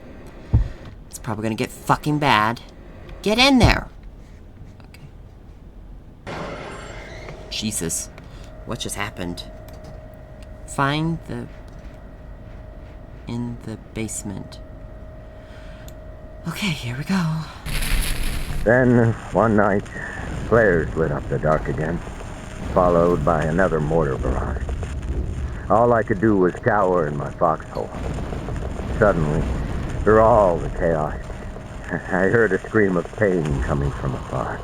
it's probably gonna get fucking bad. Get in there! Okay. Jesus. What just happened? Find in the basement. Okay, here we go. Then, one night, flares lit up the dark again, followed by another mortar barrage. All I could do was cower in my foxhole. Suddenly, through all the chaos, I heard a scream of pain coming from afar.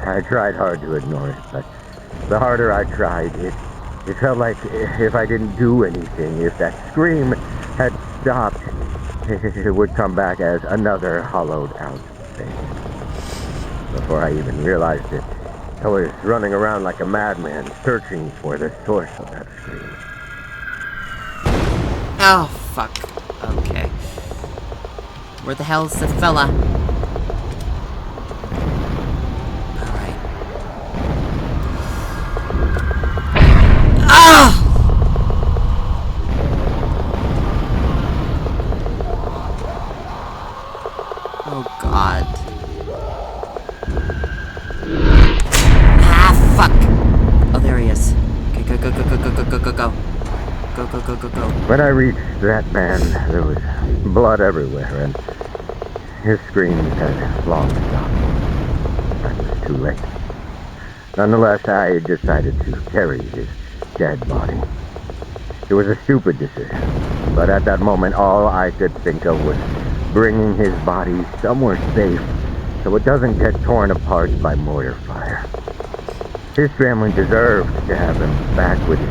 I tried hard to ignore it, but the harder I tried, it felt like if I didn't do anything, if that scream had stopped, it would come back as another hollowed out face. Before I even realized it, I was running around like a madman, searching for the source of that scream. Oh, fuck. Okay. Where the hell's the fella? Alright. Ah! Oh, God. Ah, fuck! Oh, there he is. Okay, go, go, go, go, go, go, go, go, go. Go, go, go, go, go. When I reached that man, there was blood everywhere, and his screams had long stopped. I was too late. Nonetheless, I decided to carry his dead body. It was a stupid decision, but at that moment, all I could think of was bringing his body somewhere safe so it doesn't get torn apart by mortar fire. His family deserved to have him back with his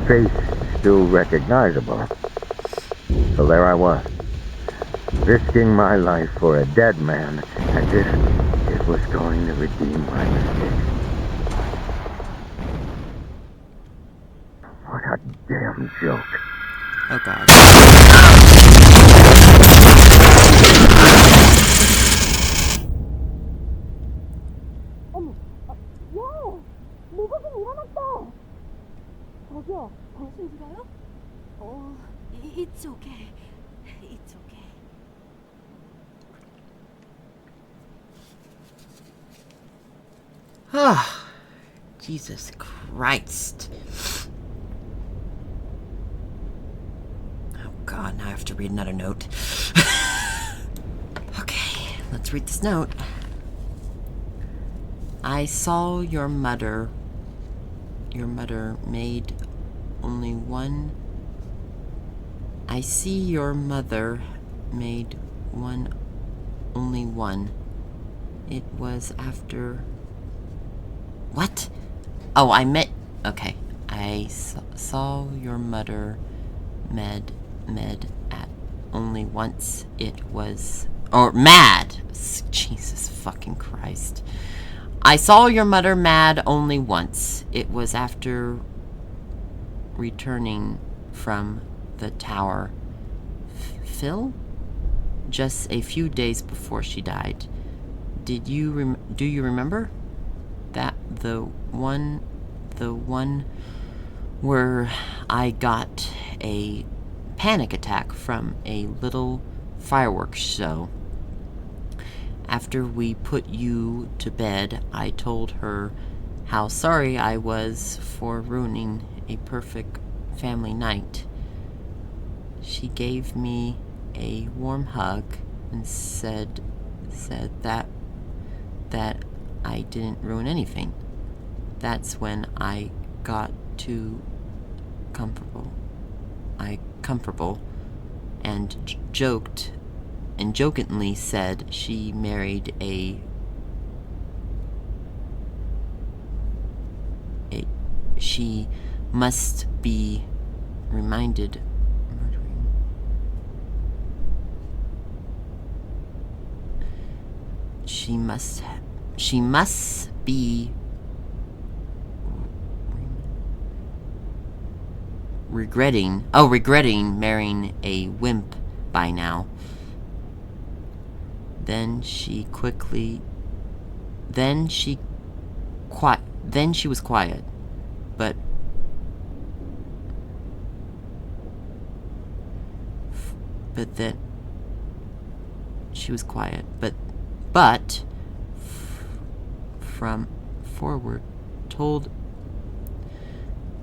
face still recognizable. So there I was, risking my life for a dead man as if it was going to redeem my mistake. What a damn joke. Oh, God. 저기요, 당신 들어요? It's okay. It's okay. Ah, Jesus Christ. Oh, God, now I have to read another note. Okay, let's read this note. I saw your mother made only one. I see your mother made only one. It was after. What? Oh, I met. Okay. I saw your mother med at only once. It was. Or mad! Jesus fucking Christ. I saw your mother mad only once. It was after returning from the tower. Phil? Just a few days before she died. Do you remember? That the one where I got a panic attack from a little fireworks show. After we put you to bed, I told her how sorry I was for ruining a perfect family night. She gave me a warm hug and said that I didn't ruin anything. That's when I got too comfortable and jokingly said she married she must be reminded murdering. She must be regretting marrying a wimp by now. Then she was quiet, but then she was quiet, but from forward told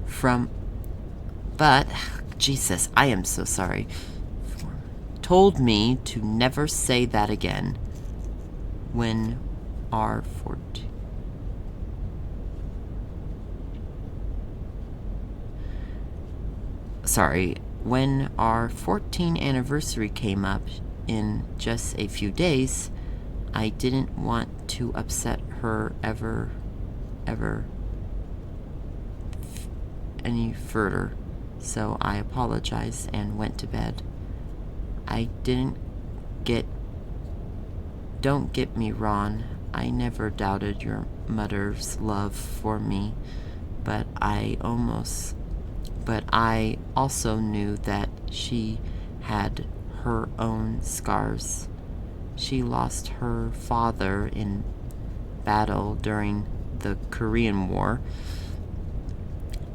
from but Jesus, I am so sorry. Told me to never say that again. When our 14th anniversary came up in just a few days, I didn't want to upset her ever any further, so I apologized and went to bed. Don't get me wrong, I never doubted your mother's love for me, but I also knew that She had her own scars. She lost her father in battle during the Korean War,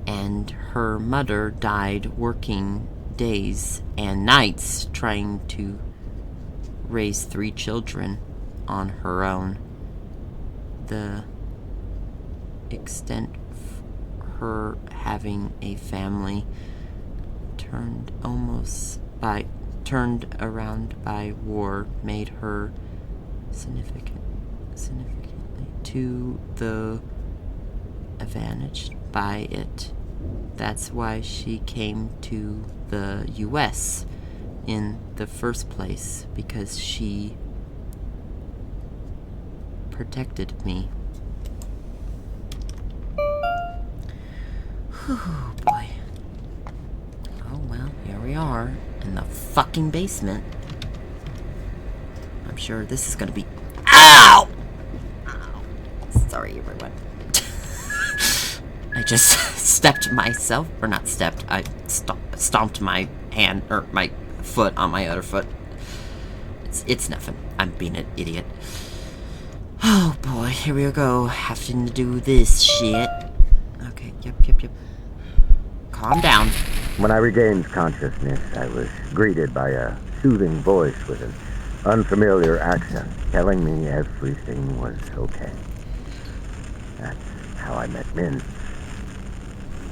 and her mother died working days and nights trying to raise 3 children on her own. The extent of her having a family turned around by war made her significantly to the advantaged by it. That's why she came to the US in the first place, because she protected me. Whew, boy. Oh well, here we are in the fucking basement. I'm sure this is gonna be. Ow! Ow. Sorry, everyone. I just stepped myself, or not stepped, I stomped my hand, or my foot on my other foot. It's nothing. I'm being an idiot. Oh boy, here we go. Having to do this shit. Okay, yep. Calm down. When I regained consciousness, I was greeted by a soothing voice with an unfamiliar accent telling me everything was okay. That's how I met Min.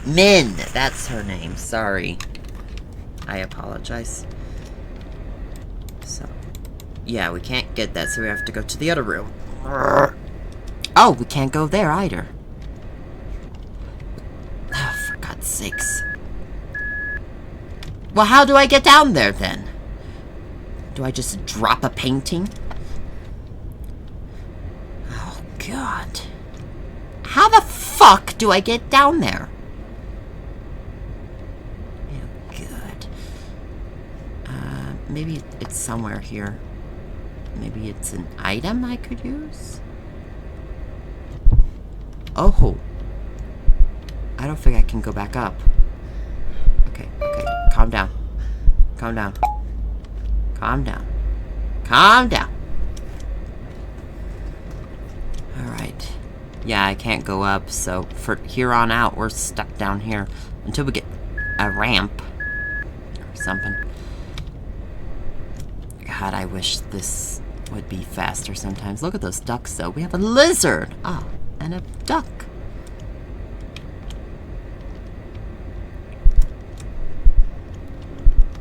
Min! That's her name. Sorry. I apologize. So, yeah, we can't get that, so we have to go to the other room. Oh, we can't go there either. Oh, for God's sakes. Well, how do I get down there, then? Do I just drop a painting? Oh, God. How the fuck do I get down there? Oh, good. Maybe it's somewhere here. Maybe it's an item I could use? Oh. I don't think I can go back up. Okay. Calm down. Calm down. Alright. Yeah, I can't go up, so for here on out, we're stuck down here until we get a ramp or something. God, I wish this would be faster sometimes. Look at those ducks, though. We have a lizard! Oh, and a duck.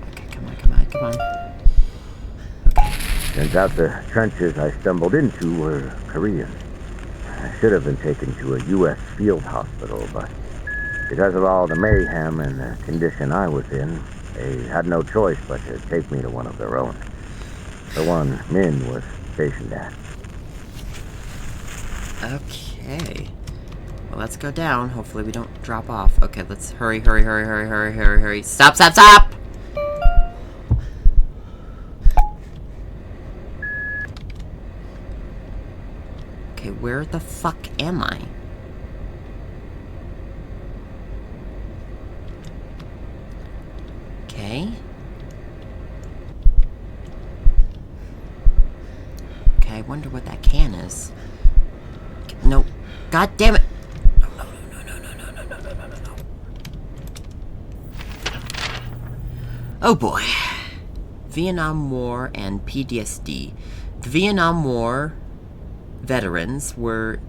Okay, come on. Okay. Turns out the trenches I stumbled into were Korean. I should have been taken to a U.S. field hospital, but because of all the mayhem and the condition I was in, they had no choice but to take me to one of their own. The one Min was stationed at. Okay. Well, let's go down. Hopefully we don't drop off. Okay, let's hurry. Stop! Okay, where the fuck am I? Okay. I wonder what that can is. No. God damn it. No. Oh boy. Vietnam War and PTSD. The Vietnam War veterans were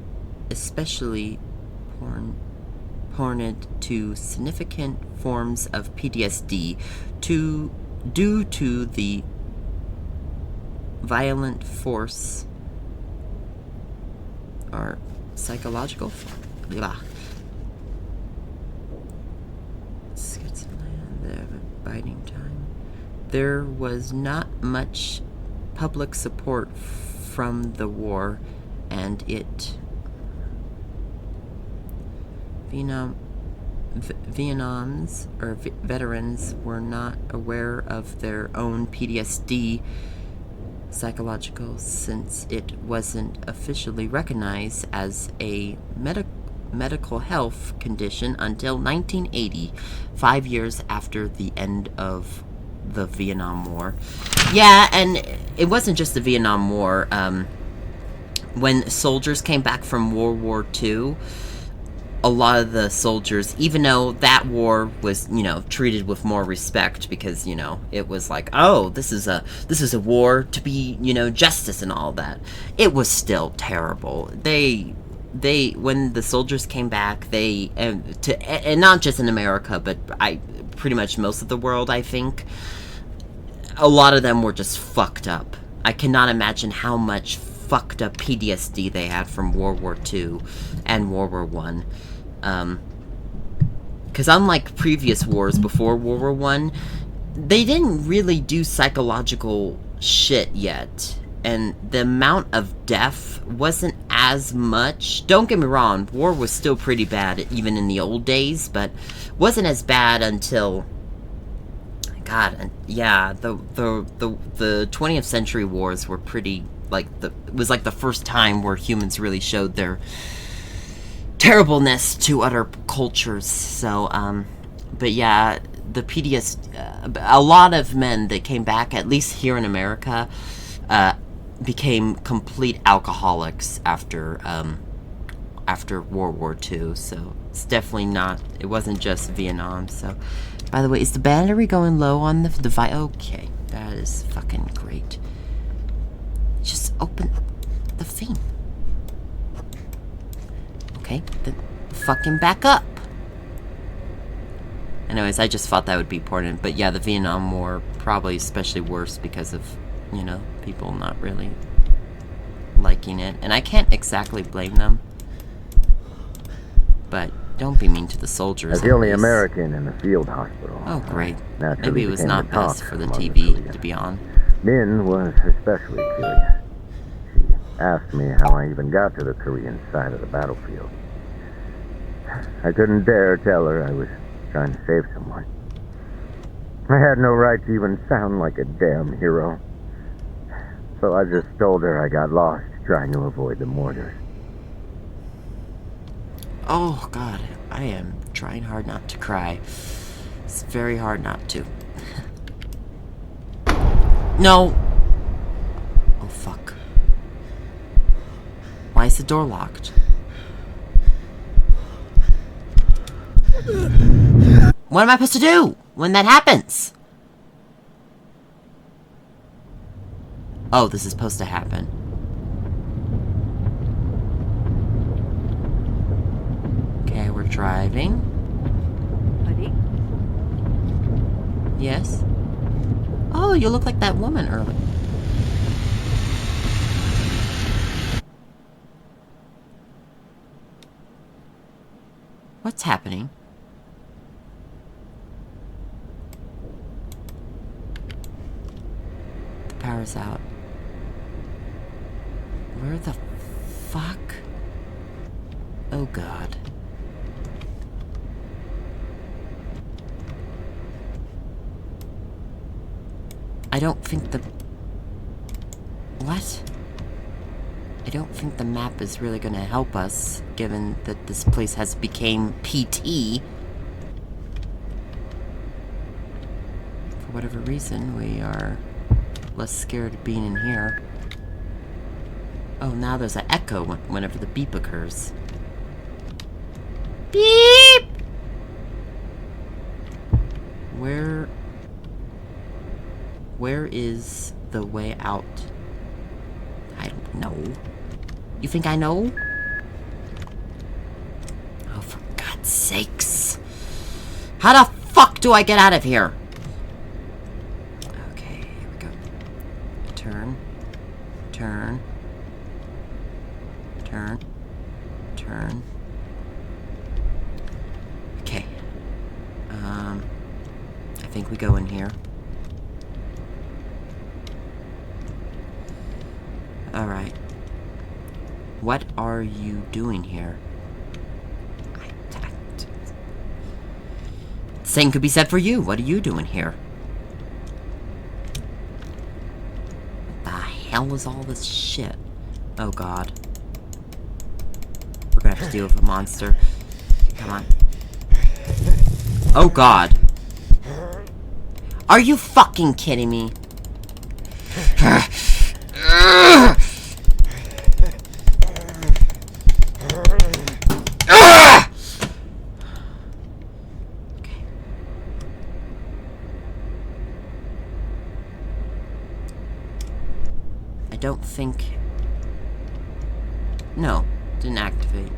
especially prone to significant forms of PTSD due to the violent force or psychological the biting time. There was not much public support from the war, and veterans were not aware of their own PTSD psychological, since it wasn't officially recognized as a medical health condition until 1980, 5 years after the end of the Vietnam War. Yeah, and it wasn't just the Vietnam War. When soldiers came back from World War II, a lot of the soldiers, even though that war was, you know, treated with more respect because, you know, it was like, oh, this is a war to be, you know, justice and all that. It was still terrible. They when the soldiers came back, and not just in America, but pretty much most of the world, I think, a lot of them were just fucked up. I cannot imagine how much fucked up PTSD they had from World War II and World War One. Because unlike previous wars before World War One, they didn't really do psychological shit yet. And the amount of death wasn't as much. Don't get me wrong, war was still pretty bad even in the old days, but wasn't as bad until... God, yeah, the 20th century wars were pretty, like, it was like the first time where humans really showed their terribleness to other cultures. So, but yeah, the PTSD, a lot of men that came back, at least here in America, became complete alcoholics after World War II. So it's definitely not, it wasn't just Vietnam. So, by the way, is the battery going low on the device? Okay, that is fucking great. Just open the thing. Okay, then fucking back up. Anyways, I just thought that would be important. But yeah, the Vietnam War probably especially worse because of, you know, people not really liking it. And I can't exactly blame them. But don't be mean to the soldiers. As the only American in the field hospital. Oh, great. Naturally Maybe it was became not the talk best for the among TV Koreans. to be on. Min was especially curious. She asked me how I even got to the Korean side of the battlefield. I couldn't dare tell her I was trying to save someone. I had no right to even sound like a damn hero. So I just told her I got lost trying to avoid the mortars. Oh, God. I am trying hard not to cry. It's very hard not to. No! Oh, fuck. Why is the door locked? What am I supposed to do when that happens? Oh, this is supposed to happen. Okay, we're driving. Honey? Yes? Oh, you look like that woman earlier. What's happening? The power's out. Where the fuck? Oh, God. I don't think the... What? I don't think the map is really gonna help us, given that this place has become PT. For whatever reason, we are less scared of being in here. Oh, now there's an echo whenever the beep occurs. Beep! Where is the way out? I don't know. You think I know? Oh, for God's sakes. How the fuck do I get out of here? Okay, here we go. Turn. Turn. Turn. Turn. Okay. I think we go in here. Alright. What are you doing here? Same could be said for you. What are you doing here? What the hell is all this shit? Oh, God. We're gonna have to deal with a monster. Come on. Oh, God. Are you fucking kidding me? I don't think... No, didn't activate.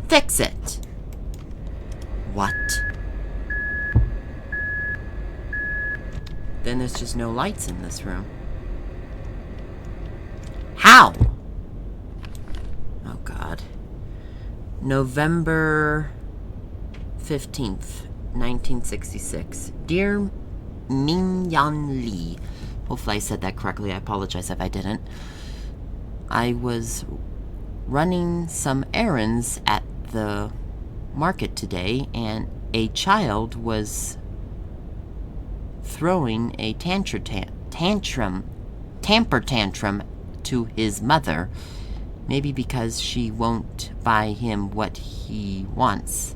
Fix it! What? Then there's just no lights in this room. How? Oh god. November 15th, 1966. Dear Min Yan Lee. Hopefully I said that correctly. I apologize if I didn't. I was running some errands at the market today, and a child was throwing a temper tantrum to his mother. Maybe because she won't buy him what he wants.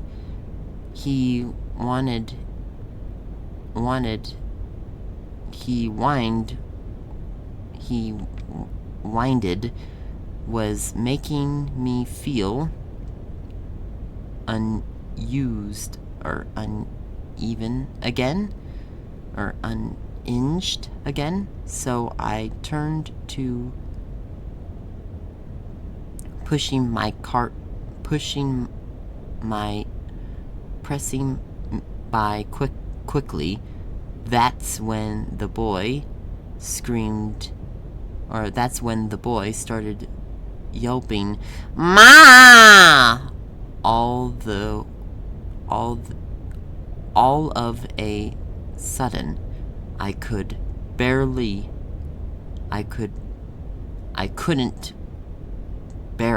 He winded was making me feel unused or uneven again, or unhinged again, so I turned to pressing by quickly. That's when the boy screamed, or that's when the boy started yelping, "Ma!" All of a sudden, I couldn't bear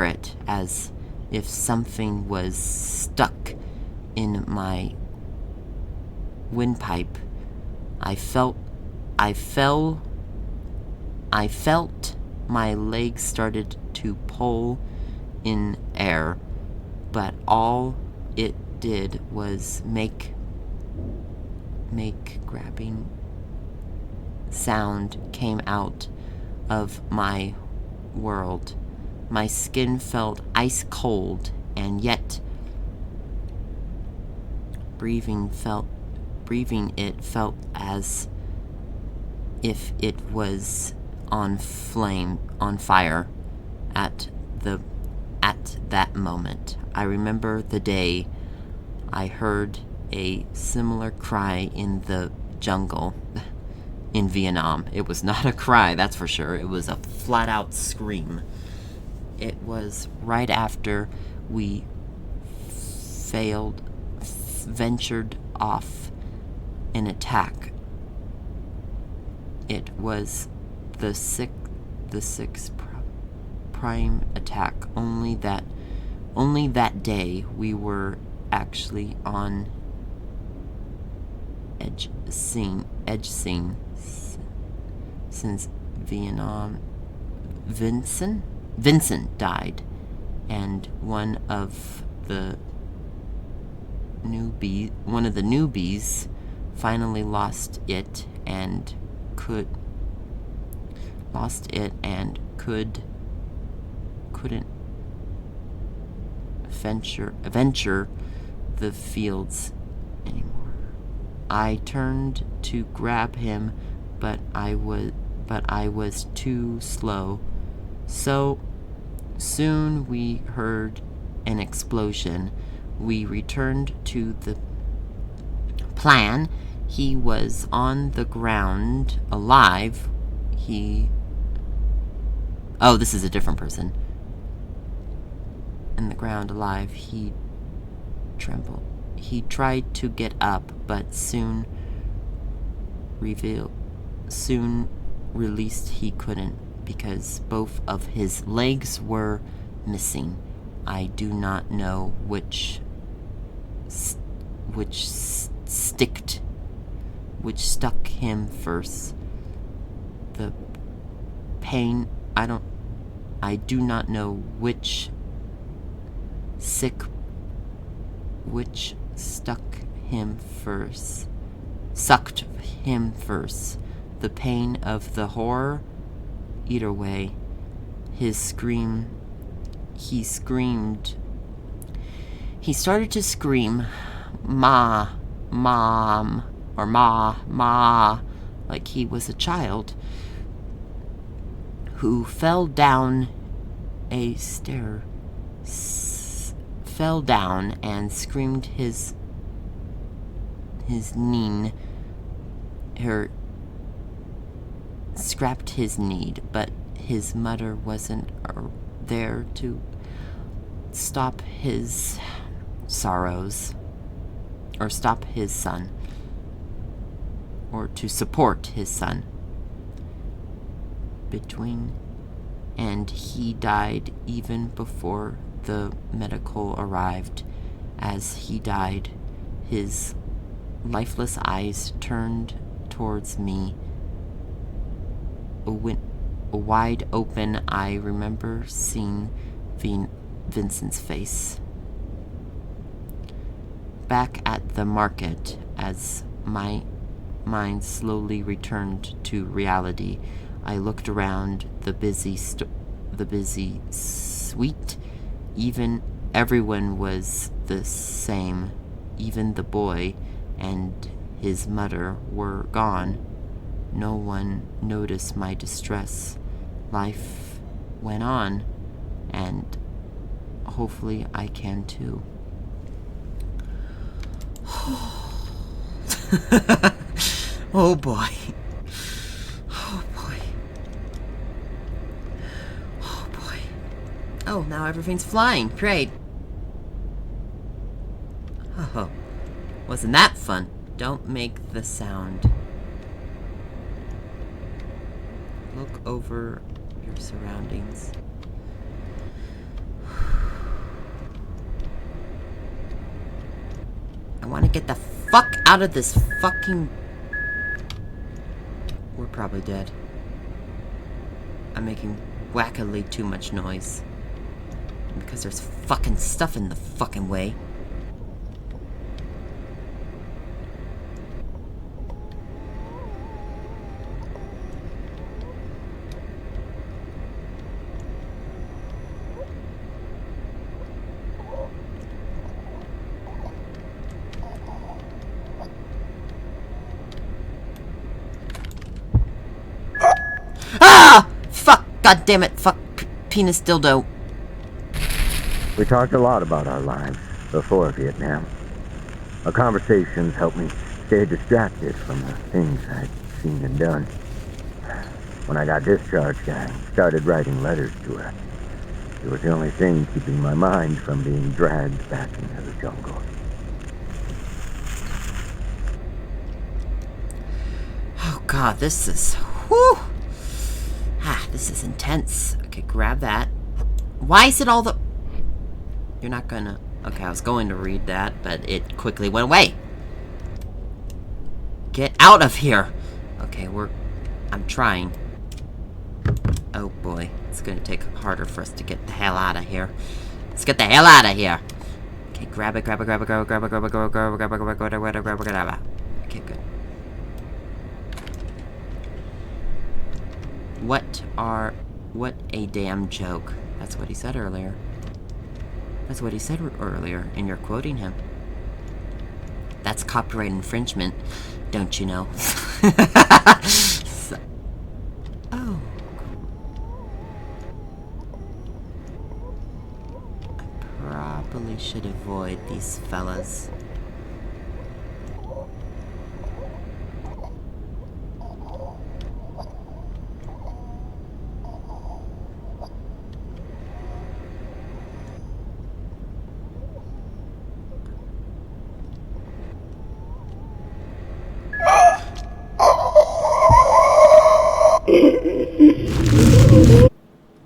it, as if something was stuck in my windpipe. I felt my legs started to pull in air, but all it did was make grabbing sound came out of my world. My skin felt ice cold, and yet breathing it felt as if it was on fire at that moment. I remember the day I heard a similar cry in the jungle in Vietnam. It was not a cry, that's for sure. It was a flat-out scream. It was right after we ventured off an attack. It was the sixth prime attack. Only that day we were actually on edge scene since Vietnam. Vincent died, and one of the newbies finally lost it and couldn't venture the fields anymore. I turned to grab him, but I was too slow. So soon we heard an explosion. We returned to the plan. He was on the ground, alive. Oh, this is a different person. In the ground, alive. He trembled. He tried to get up, but soon released he couldn't, because both of his legs were missing. I do not know which stuck him first. The pain, I do not know which sick which sucked him first. The pain of the horror eat away. He screamed. He started to scream, "Ma, Mom," or Ma, like he was a child who fell down a stair, fell down and screamed his knee, scrapped his knee, but his mother wasn't there to stop his sorrows, or stop his son, or to support his son. And he died even before the medical arrived. As he died, his lifeless eyes turned towards me, a wide open. I remember seeing Vincent's face. Back at the market, as my mind slowly returned to reality, I looked around the busy suite. Even everyone was the same. Even the boy and his mother were gone. No one noticed my distress. Life went on, and hopefully I can too. Oh boy. Oh boy. Oh boy. Oh, now everything's flying. Great. Oh, wasn't that fun? Don't make the sound. Look over your surroundings. I want to get the fuck out of this fucking... We're probably dead. I'm making wackily too much noise. Because there's fucking stuff in the fucking way. Ah! Fuck! God damn it! Fuck! Penis dildo. We talked a lot about our lives before Vietnam. Our conversations helped me stay distracted from the things I'd seen and done. When I got discharged, I started writing letters to her. It was the only thing keeping my mind from being dragged back into the jungle. Oh god, this is... Whew! Ah, this is intense. Okay, grab that. Why is it all the... You're not gonna... Okay, I was going to read that, but it quickly went away. Get out of here! Okay, I'm trying. Oh boy, it's gonna take harder for us to get the hell out of here. Let's get the hell out of here! Okay, grab it. Okay, good. What a damn joke. That's what he said earlier. That's what he said earlier, and you're quoting him. That's copyright infringement, don't you know? Oh. I probably should avoid these fellas.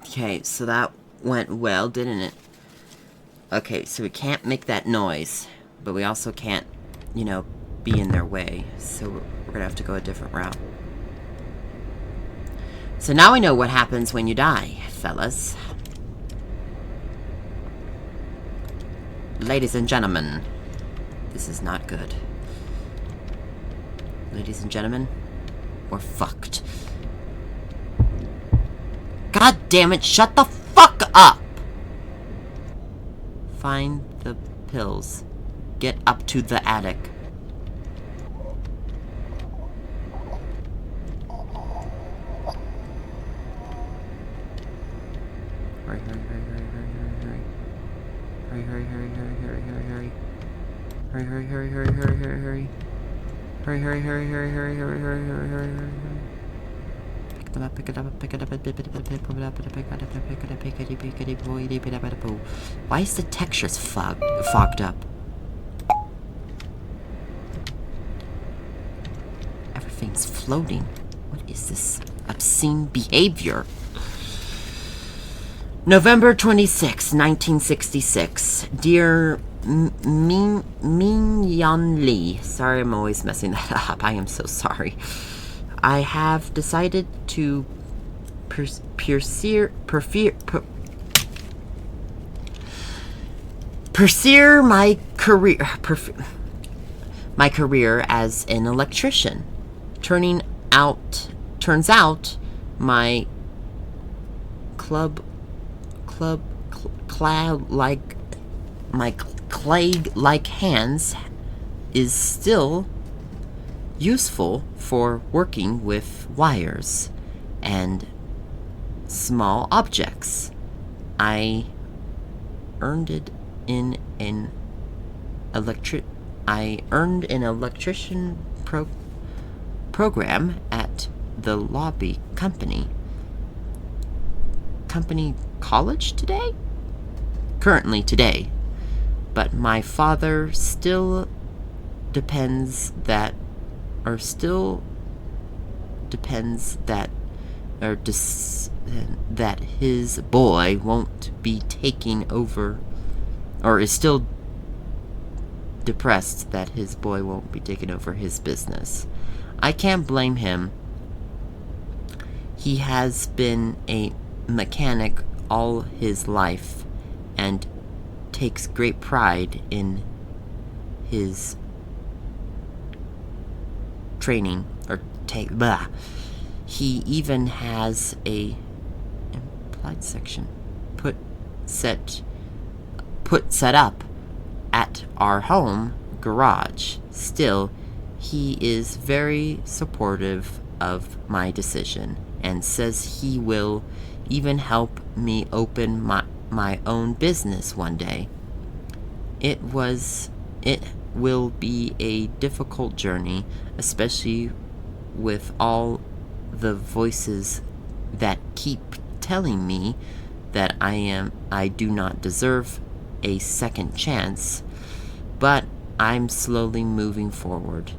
Okay, so that went well, didn't it? Okay, so we can't make that noise, but we also can't, you know, be in their way. So we're gonna have to go a different route. So now we know what happens when you die, fellas. Ladies and gentlemen, this is not good. Ladies and gentlemen, we're fucked. God damn it, shut the fuck up! Find the pills. Get up to the attic. Hurry, hurry, hurry, hurry, hurry, hurry, hurry. Hurry, hurry, hurry, hurry, hurry, hurry. Hurry, hurry, hurry, hurry, hurry. Hurry, hurry, hurry, hurry, hurry, hurry, hurry, hurry, hurry, hurry. Pick them up, pick it up, pick it up, pick it up, pick it up, pick it up, pick it up, pick it up, pick it up, pick it up, pick it up. Why is the textures fogged up? Everything's floating. What is this obscene behavior? November 26, 1966. Dear Min Yan Lee. Sorry, I'm always messing that up. I am so sorry. I have decided to pursue my career as an electrician. Turns out my clay-like hands is still useful for working with wires and small objects. I earned an electrician program at the lobby company college today? Currently today. But my father still depends that his boy won't be taking over, or is still depressed that his boy won't be taking over his business. I can't blame him. He has been a mechanic all his life and takes great pride in his training, he even has a implied section set up at our home garage. Still, he is very supportive of my decision and says he will even help me open my own business one day. It will be a difficult journey, especially with all the voices that keep telling me that I do not deserve a second chance, but I'm slowly moving forward.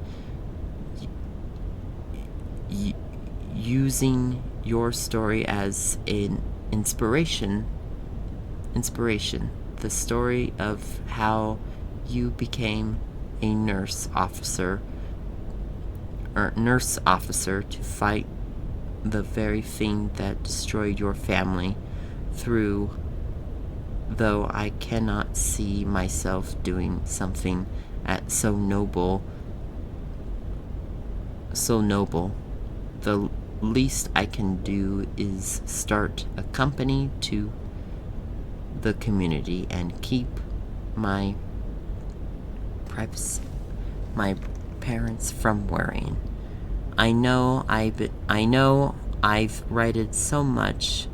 Using your story as an inspiration, the story of how you became a nurse officer to fight the very thing that destroyed your family though I cannot see myself doing something so noble. The least I can do is start a company to the community and keep my parents from worrying. I know I've written so much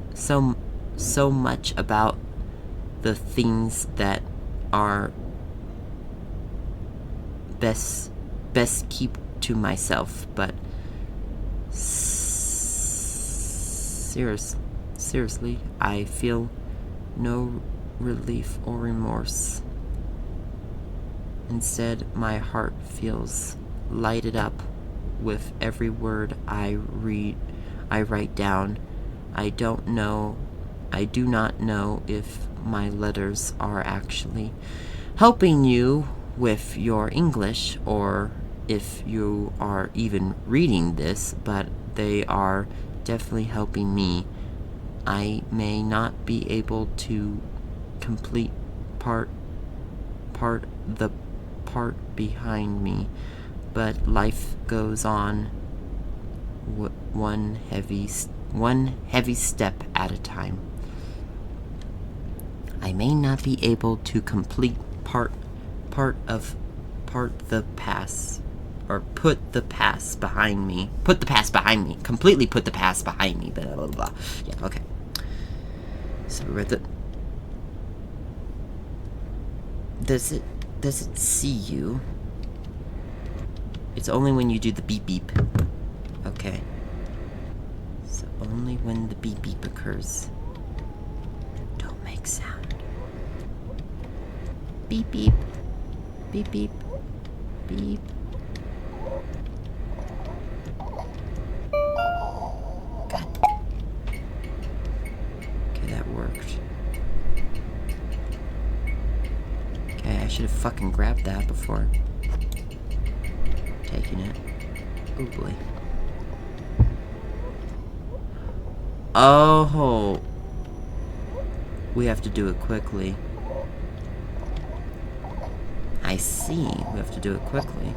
about the things that are best keep to myself, but seriously, I feel no relief or remorse. Instead, my heart feels lighted up with every word I write down. I do not know if my letters are actually helping you with your English, or if you are even reading this, but they are definitely helping me. I may not be able to complete part the part behind me, but life goes on one heavy step at a time. I may not be able to complete part the past, or put the past behind me. Completely put the past behind me. Blah, blah, blah. Yeah, okay. So we read the... Does it see you? It's only when you do the beep beep. Okay. So only when the beep beep occurs. Don't make sound. Beep beep. Beep beep. Beep. God. Okay, that worked. Okay, I should have fucking grabbed that before taking it. Oh boy. Oh. We have to do it quickly. I see. We have to do it quickly.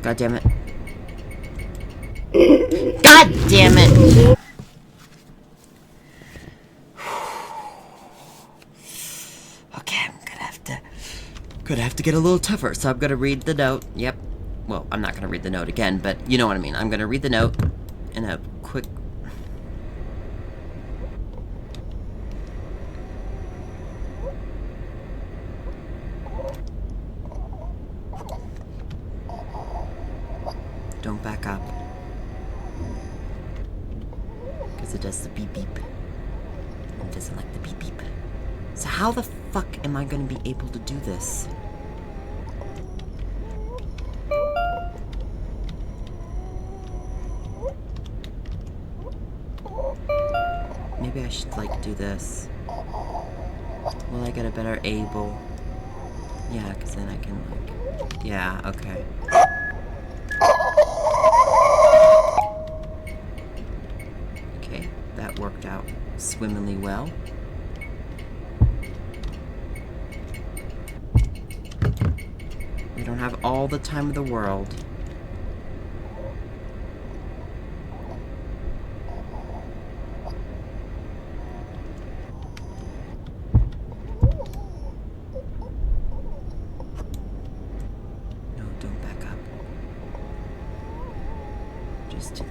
God damn it. God damn it! Okay, I'm gonna have to get a little tougher, so I'm gonna read the note. Yep. Well, I'm not gonna read the note again, but you know what I mean. I'm gonna read the note in a quick... Don't back up. Because it does the beep beep. It doesn't like the beep beep. So how the fuck am I gonna be able to do this? Maybe I should, like, do this. Will I get a better able? Yeah, because then I can, like... Yeah, okay. Okay, that worked out swimmingly well. We don't have all the time of the world. No, don't back up. Just do that.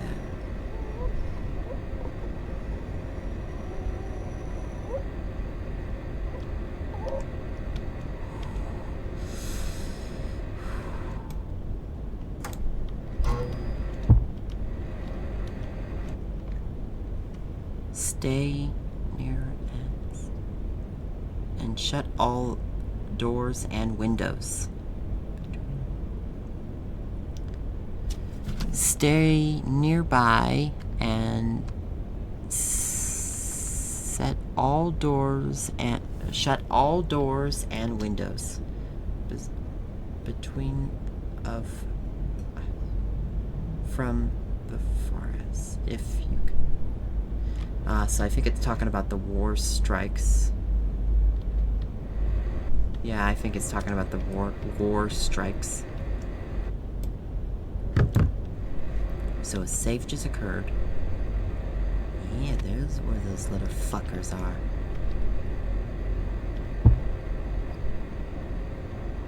Stay near ends and shut all doors and windows. Stay nearby and shut all doors and windows from the forest, if you can. So I think it's talking about the war strikes. Yeah, I think it's talking about the war strikes. So a safe just occurred. Yeah, there's where those little fuckers are.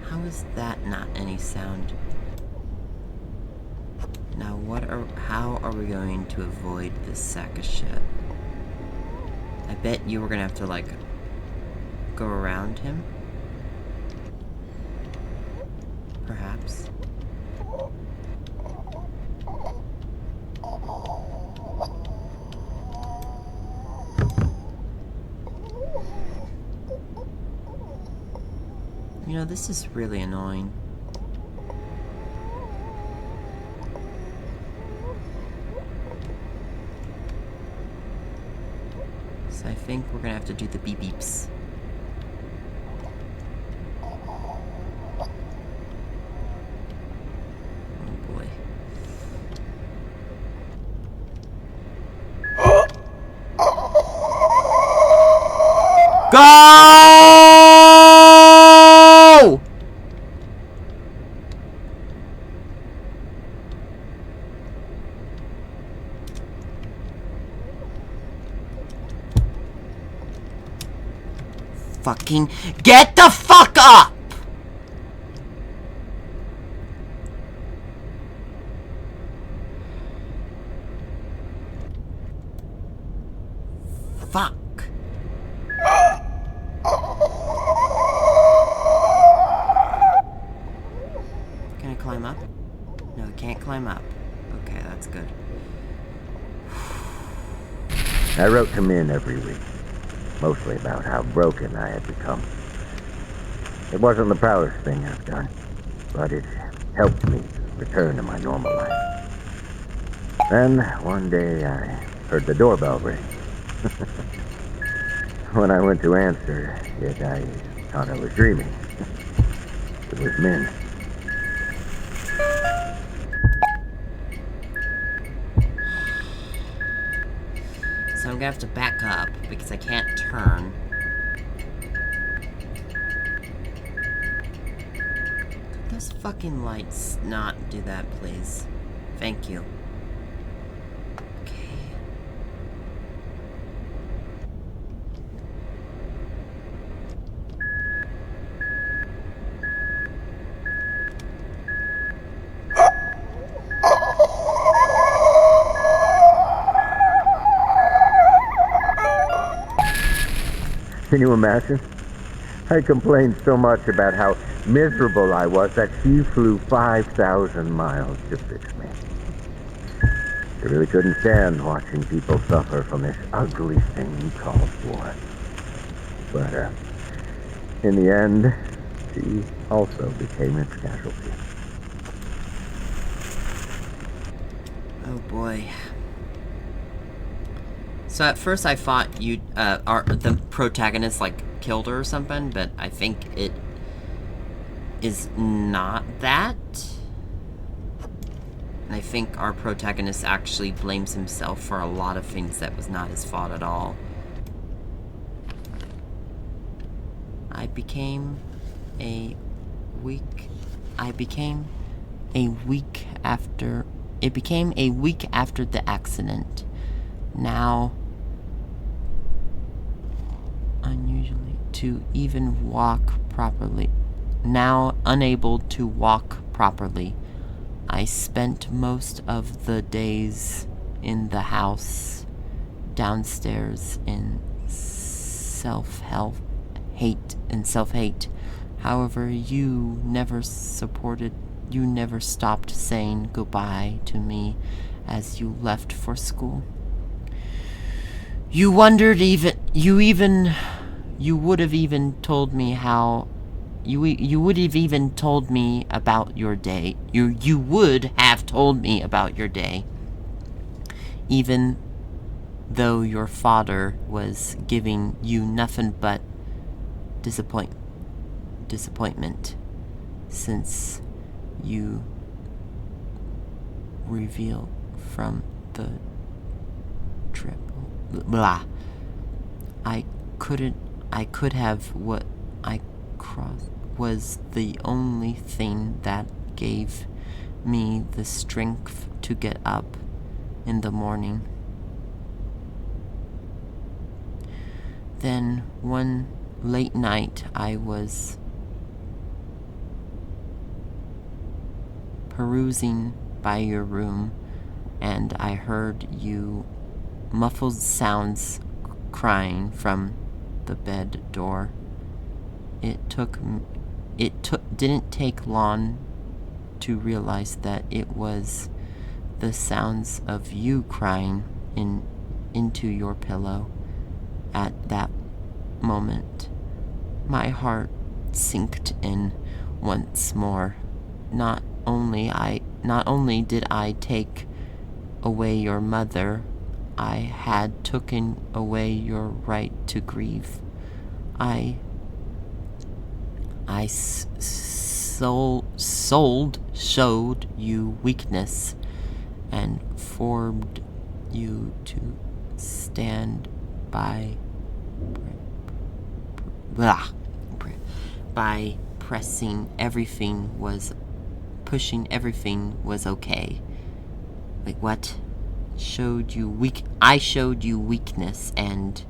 How is that not any sound? Now how are we going to avoid this sack of shit? I bet you were gonna have to, like, go around him. Perhaps. You know, this is really annoying. So I think we're gonna have to do the beep beeps. Oh boy. Go! Fucking get the fuck up! Fuck. Can I climb up? No, I can't climb up. Okay, that's good. I wrote him in every week, mostly about how broken I had become. It wasn't the proudest thing I've done, but it helped me return to my normal life. Then, one day, I heard the doorbell ring. When I went to answer it, I thought I was dreaming. It was Min. So I'm gonna have to back up because I can't turn. Could those fucking lights not do that, please? Thank you. Okay. Can you imagine? I complained so much about how miserable I was that she flew 5,000 miles to fix me. She really couldn't stand watching people suffer from this ugly thing called war. But, in the end, she also became its casualty. Oh boy. So at first I thought the protagonist like killed her or something, but I think it is not that. And I think our protagonist actually blames himself for a lot of things that was not his fault at all. It became a week after the accident. Now, unusually to even walk properly. Now unable to walk properly. I spent most of the days in the house downstairs in self-hate. However, you never stopped saying goodbye to me as you left for school. You would have even told me how you would have even told me about your day. You would have told me about your day. Even though your father was giving you nothing but disappointment since you revealed from the trip. Blah. I could have what I crossed was the only thing that gave me the strength to get up in the morning. Then one late night I was perusing by your room and I heard you muffled sounds crying from the bed door. It didn't take long to realize that it was the sounds of you crying into your pillow. At that moment, my heart sinked in once more. Not only did I take away your mother, I had taken away your right to grieve. I showed you weakness and forced you to stand by by pushing everything was okay. Like what? I showed you weakness, and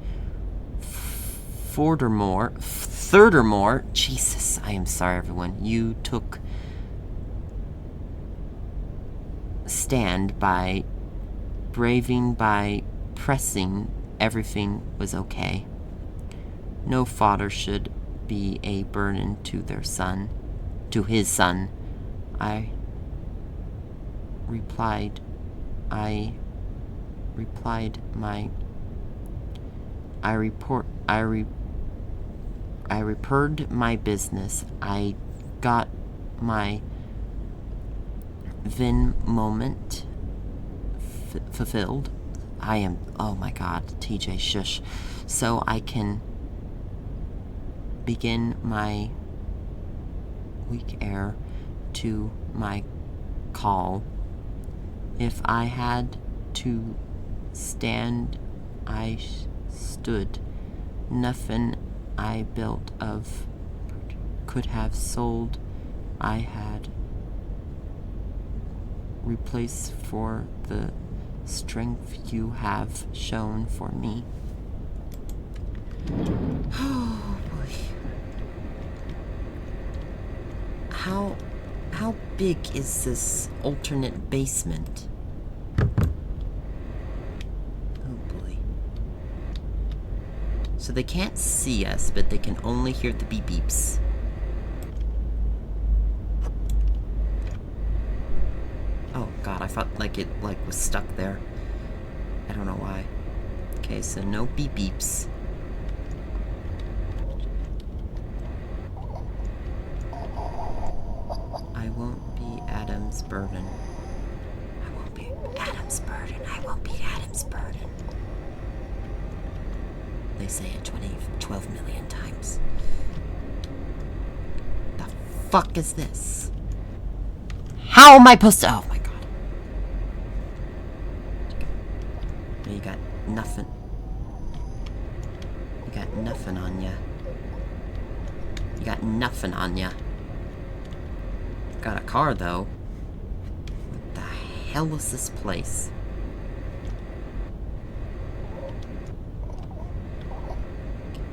furthermore, Jesus, I am sorry everyone, you took stand by pressing everything was okay. No father should be a burden to his son. I replied my business. I got my Vin moment fulfilled. Oh my god, TJ, shush. So I can begin my weak heir to my call. If I had to stand, I stood. Nothing I built of could have sold. I had replaced for the strength you have shown for me. Oh boy. How big is this alternate basement? Oh boy. So they can't see us, but they can only hear the beep beeps. Oh god, I thought it was stuck there. I don't know why. Okay, so no beep beeps. I won't be Adam's burden. I won't be Adam's burden. I won't be Adam's burden. They say it 12 million times. The fuck is this? How am I supposed to? Oh my god. You got nothing. You got nothing on ya. You got nothing on ya. Got a car though. What the hell is this place?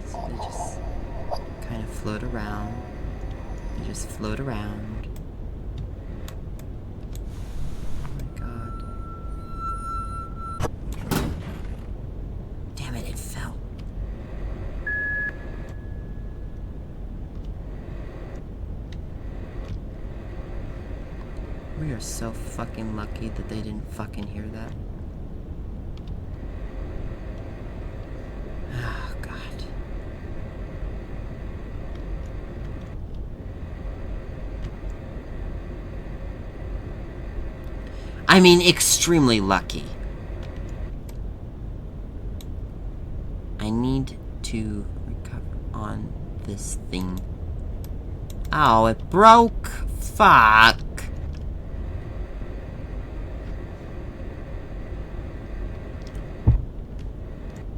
So they just kind of float around. They just float around. Oh my god. Damn it, it fell. We are so fucking lucky that they didn't fucking hear that. Oh, God. I mean, extremely lucky. I need to recover on this thing. Oh, it broke. Fuck.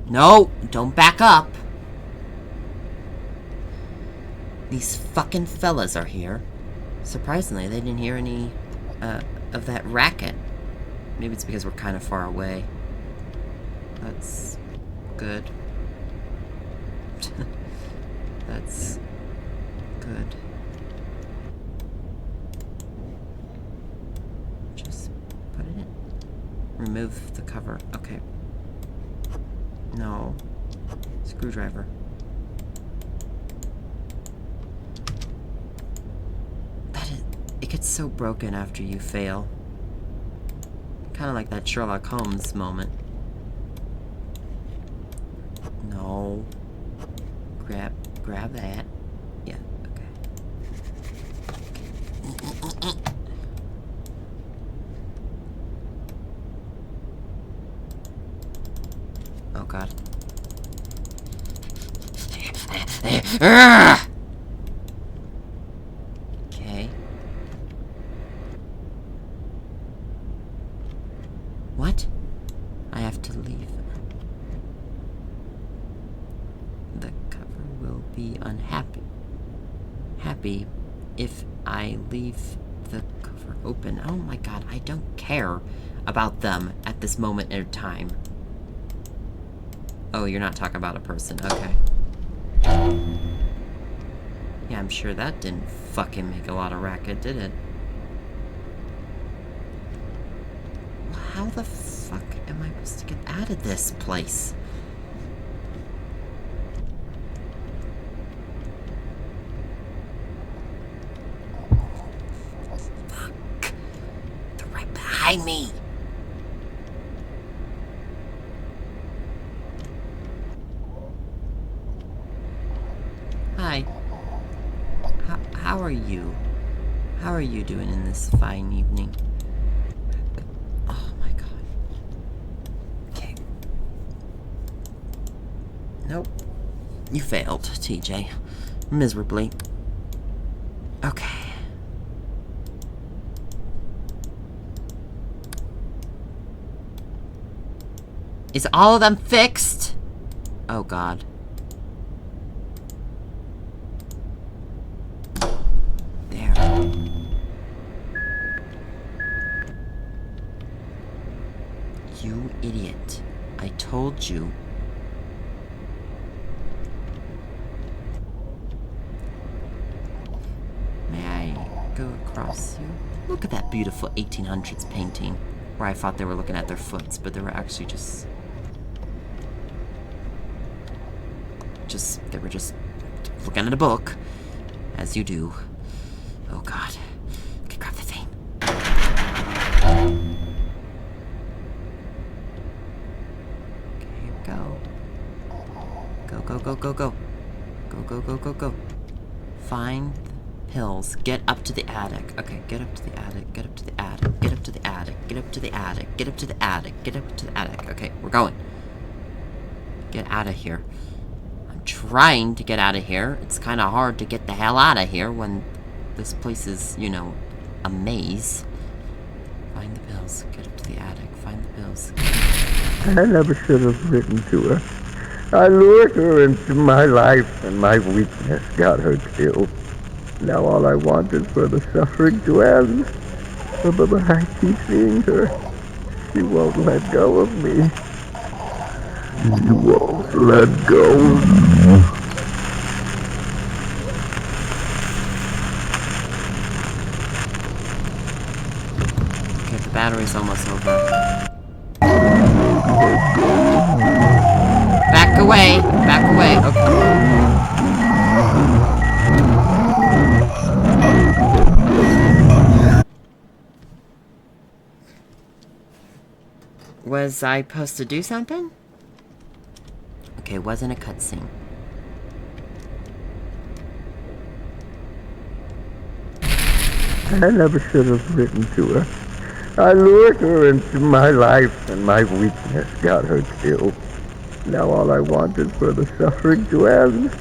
No, don't back up. These fucking fellas are here. Surprisingly, they didn't hear any of that racket. Maybe it's because we're kind of far away. That's good. That's good. Just put it in. Remove the cover. Okay. No. Screwdriver. It gets so broken after you fail. Kind of like that Sherlock Holmes moment. No. Grab that. Yeah, okay. Oh god. Okay. What? I have to leave. The cover will be happy if I leave the cover open. Oh my god, I don't care about them at this moment in time. Oh, you're not talking about a person. Okay. Yeah, I'm sure that didn't fucking make a lot of racket, did it? Well, how the fuck am I supposed to get out of this place? Fuck. They're right behind me. Hi. How are you? How are you doing in this fine evening? Oh my god. Okay. Nope. You failed, TJ. Miserably. Okay. Is all of them fixed? Oh god. You idiot. I told you. May I go across you? Look at that beautiful 1800s painting, where I thought they were looking at their foots, but they were actually just they were just looking at a book, as you do. Oh god. Okay, grab the thing. Go. Go, go, go, go, go. Go, go, go, go, go. Find the pills. Get up to the attic. Okay, get up to the attic. Get up to the attic. Get up to the attic. Get up to the attic. Get up to the attic. Get up to the attic. Okay, we're going. Get out of here. I'm trying to get out of here. It's kind of hard to get the hell out of here when this place is, you know, a maze. Find the pills. Get up to the attic. Find the pills. I never should have written to her. I lured her into my life, and my weakness got her killed. Now all I want is for the suffering to end. But I keep seeing her. She won't let go of me. She won't let go. Okay, the battery's almost over. Back away! Back away! Okay. Was I supposed to do something? Okay, wasn't a cutscene. I never should have written to her. I lured her into my life, and my weakness got her killed. Now all I want is for the suffering to end.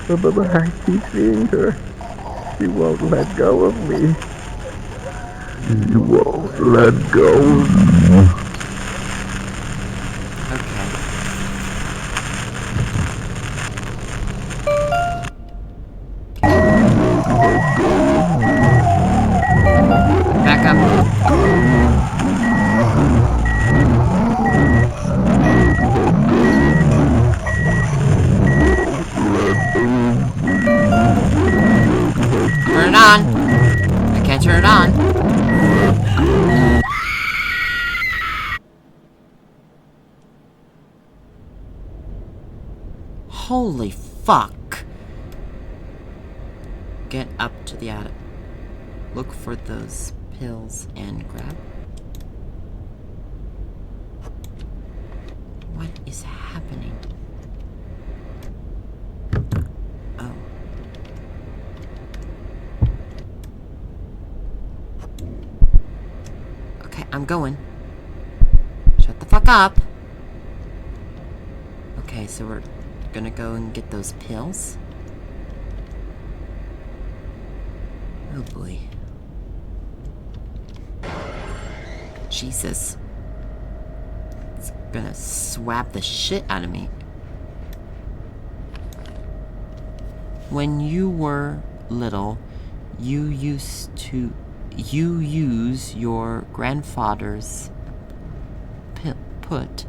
But I keep seeing her. She won't let go of me. She won't let go. Okay. Back up. Turn it on. I can't turn it on. Holy fuck. Get up to the attic. Look for those pills and grab. What is happening? Oh. Okay, I'm going. Shut the fuck up. Okay, so we're gonna go and get those pills. Oh boy. Jesus. It's gonna swab the shit out of me. When you were little, you use your grandfather's put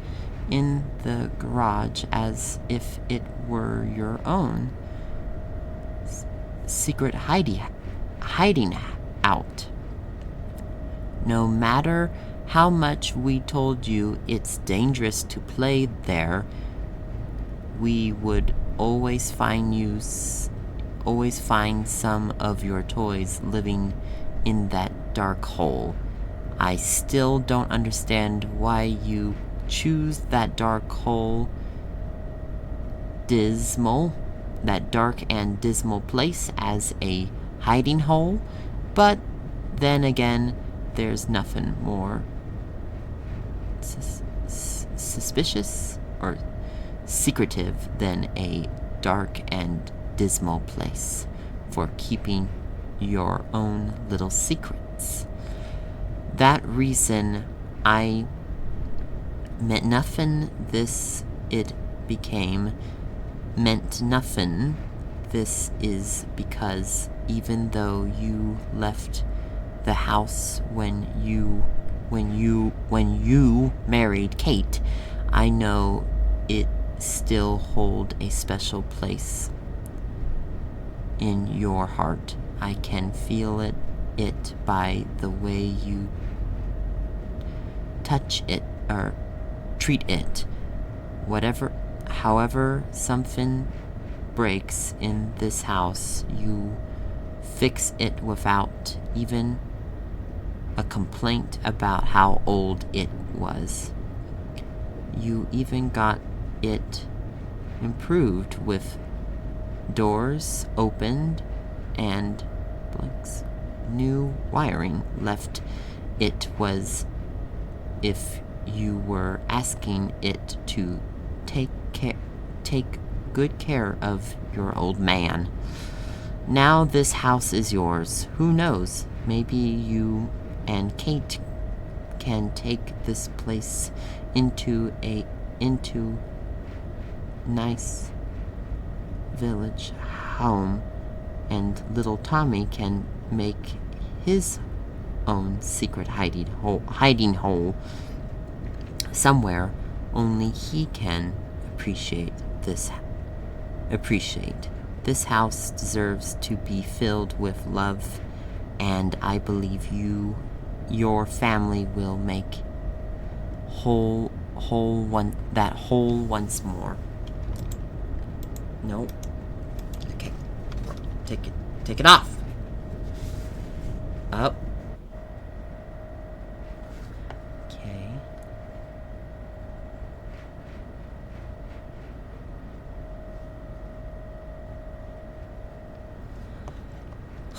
in the garage as if it were your own secret hiding out. No matter how much we told you it's dangerous to play there, we would always find some of your toys living in that dark hole. I still don't understand why you choose that dark and dismal place as a hiding hole, but then again, there's nothing more suspicious or secretive than a dark and dismal place for keeping your own little secrets. That reason I meant nothing this it became meant nothing. This is because even though you left the house when you married Kate, I know it still hold a special place in your heart. I can feel it by the way you touch it or treat it. However something breaks in this house, you fix it without even a complaint about how old it was. You even got it improved with doors opened and new wiring left. It was if you were asking it to take good care of your old man. Now this house is yours. Who knows? Maybe you and Kate can take this place into nice village home, and little Tommy can make his own secret hiding hole somewhere only he can appreciate. This house deserves to be filled with love, and I believe your family will make that whole once more. Nope. Okay. Take it off. Up. Okay.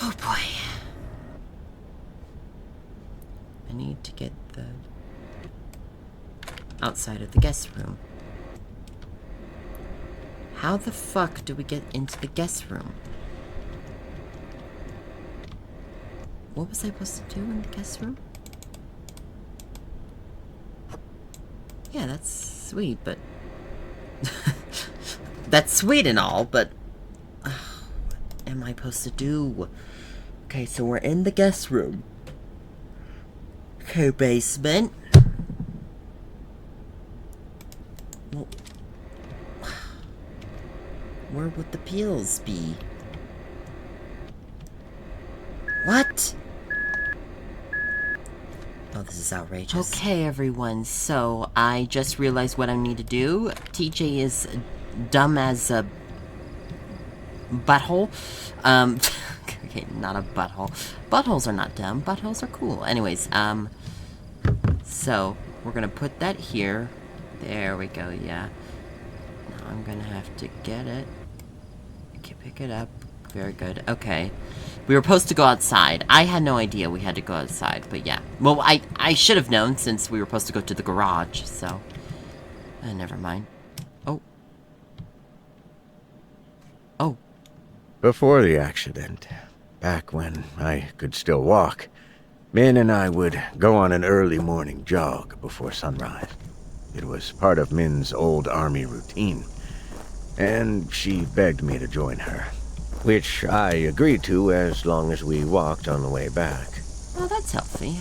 Oh boy. I need to get the outside of the guest room. How the fuck do we get into the guest room? What was I supposed to do in the guest room? Yeah, that's sweet, but... that's sweet and all, but... what am I supposed to do? Okay, so we're in the guest room. Okay, basement. Well, where would the pills be? What? Oh, this is outrageous. Okay, everyone, so I just realized what I need to do. TJ is dumb as a butthole. Okay, not a butthole. Buttholes are not dumb. Buttholes are cool. Anyways, so we're gonna put that here. There we go, yeah. Now I'm gonna have to get it. Okay, pick it up. Very good. Okay. We were supposed to go outside. I had no idea we had to go outside, but yeah. Well, I should have known since we were supposed to go to the garage, so... never mind. Oh. Oh. Before the accident, back when I could still walk, Min and I would go on an early morning jog before sunrise. It was part of Min's old army routine, and she begged me to join her. which I agreed to as long as we walked on the way back. Oh, that's healthy.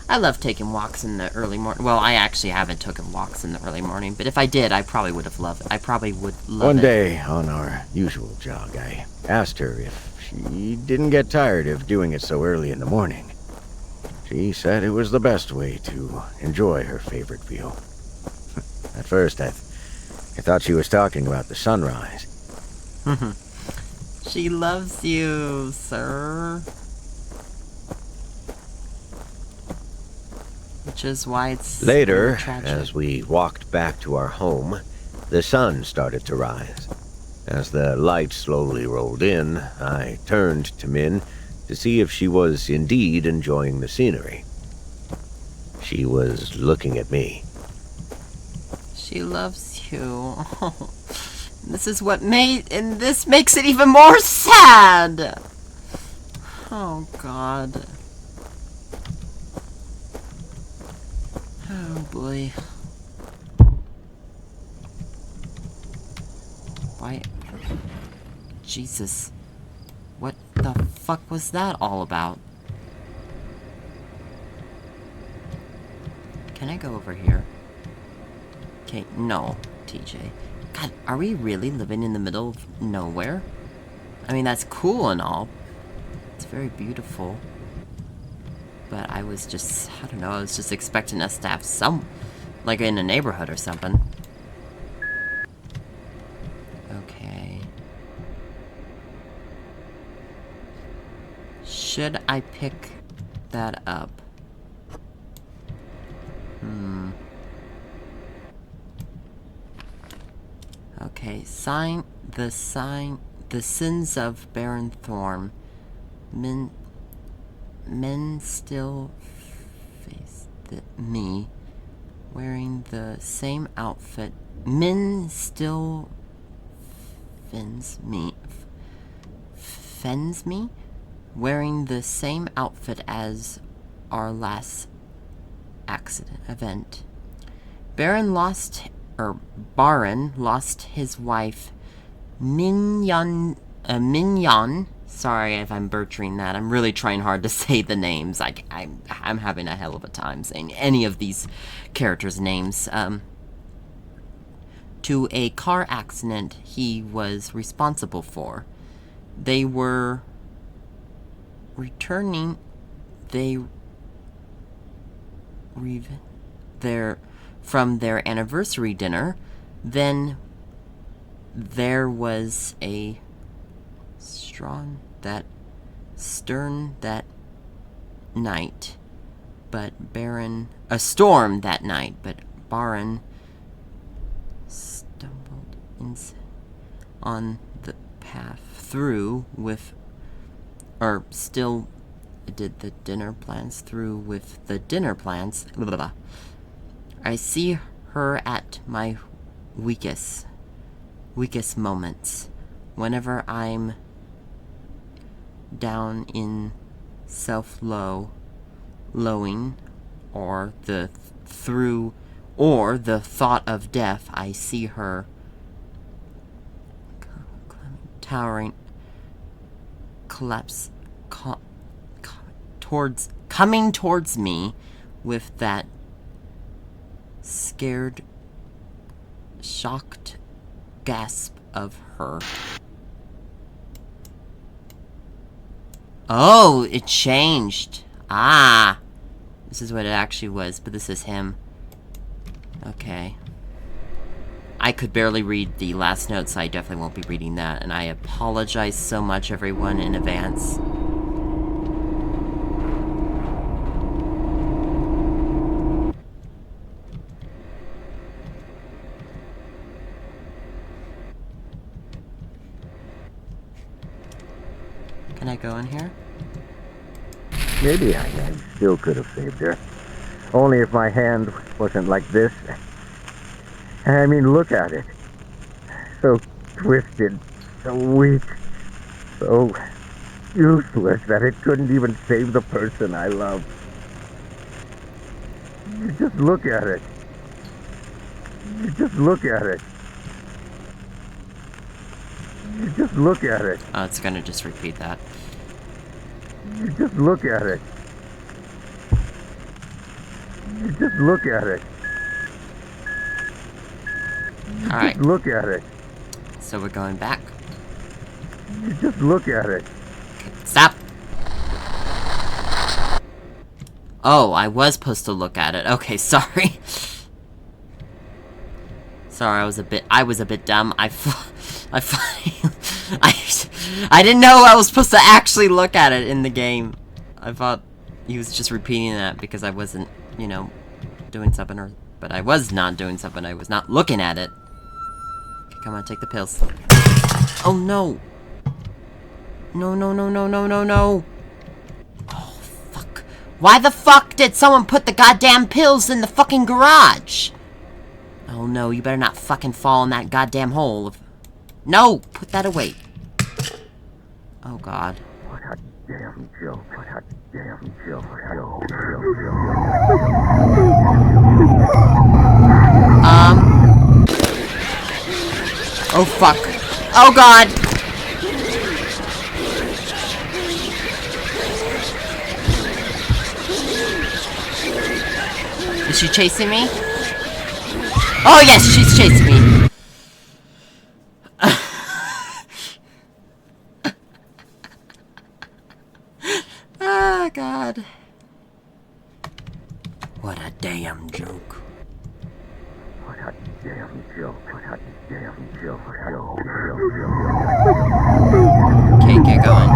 I love taking walks in the early morning. Well, I actually haven't taken walks in the early morning, but if I did, I probably would have loved it. I probably would love One it. day, on our usual jog, I asked her if she didn't get tired of doing it so early in the morning. She said it was the best way to enjoy her favorite view. At first, I thought she was talking about the sunrise. She loves you, sir. Which is why it's Later, really tragic. as we walked back to our home, the sun started to rise. As the light slowly rolled in, I turned to Min to see if she was indeed enjoying the scenery. She was looking at me. She loves you. This makes it even more sad. Oh, God. Oh, boy. Why? Jesus. What the fuck was that all about? Can I go over here? Okay, no, TJ. God, are we really living in the middle of nowhere? I mean, that's cool and all. It's very beautiful. But I was just, I don't know, I was just expecting us to have some, like in a neighborhood or something. Okay. Should I pick that up? Okay, the sins of Baron Thorne. Men still face me, wearing the same outfit. Men still fends me, wearing the same outfit as our last event. Baron lost his wife, Mignon. Sorry if I'm butchering that. I'm really trying hard to say the names. I'm having a hell of a time saying any of these characters' names. To a car accident he was responsible for. They were returning. From their anniversary dinner. Then there was a stern that night, but Baron stumbled on the path through with the dinner plans. Blah, blah, blah. I see her at my weakest moments. Whenever I'm down in self-loathing or the thought of death, I see her towering coming towards me with that scared, shocked gasp of her. Oh, it changed. Ah, this is what it actually was, but this is him. Okay. I could barely read the last note, so I definitely won't be reading that, and I apologize so much, everyone, in advance. Can I go in here? Maybe I still could have saved her. Only if my hand wasn't like this. I mean, look at it. So twisted, so weak, so useless that it couldn't even save the person I love. You just look at it. You just look at it. You Just look at it. Oh, it's gonna just repeat that. Just look at it. Just look at it. Alright. Just look at it. So we're going back. Just look at it. Stop! Oh, I was supposed to look at it. Okay, sorry. Sorry, I was a bit dumb. I didn't know I was supposed to actually look at it in the game. I thought he was just repeating that because I wasn't, you know, doing something but I was not doing something. I was not looking at it. Okay, come on, take the pills. Oh no. No, no, no, no, no, no, no. Oh, fuck. Why the fuck did someone put the goddamn pills in the fucking garage? Oh no, you better not fucking fall in that goddamn hole. No! Put that away. Oh god. What a damn joke. What a damn joke. Oh fuck. Oh god! Is she chasing me? Oh yes, she's chasing me. Ah, God. What a damn joke. What a damn joke. What a damn joke. Okay, get going.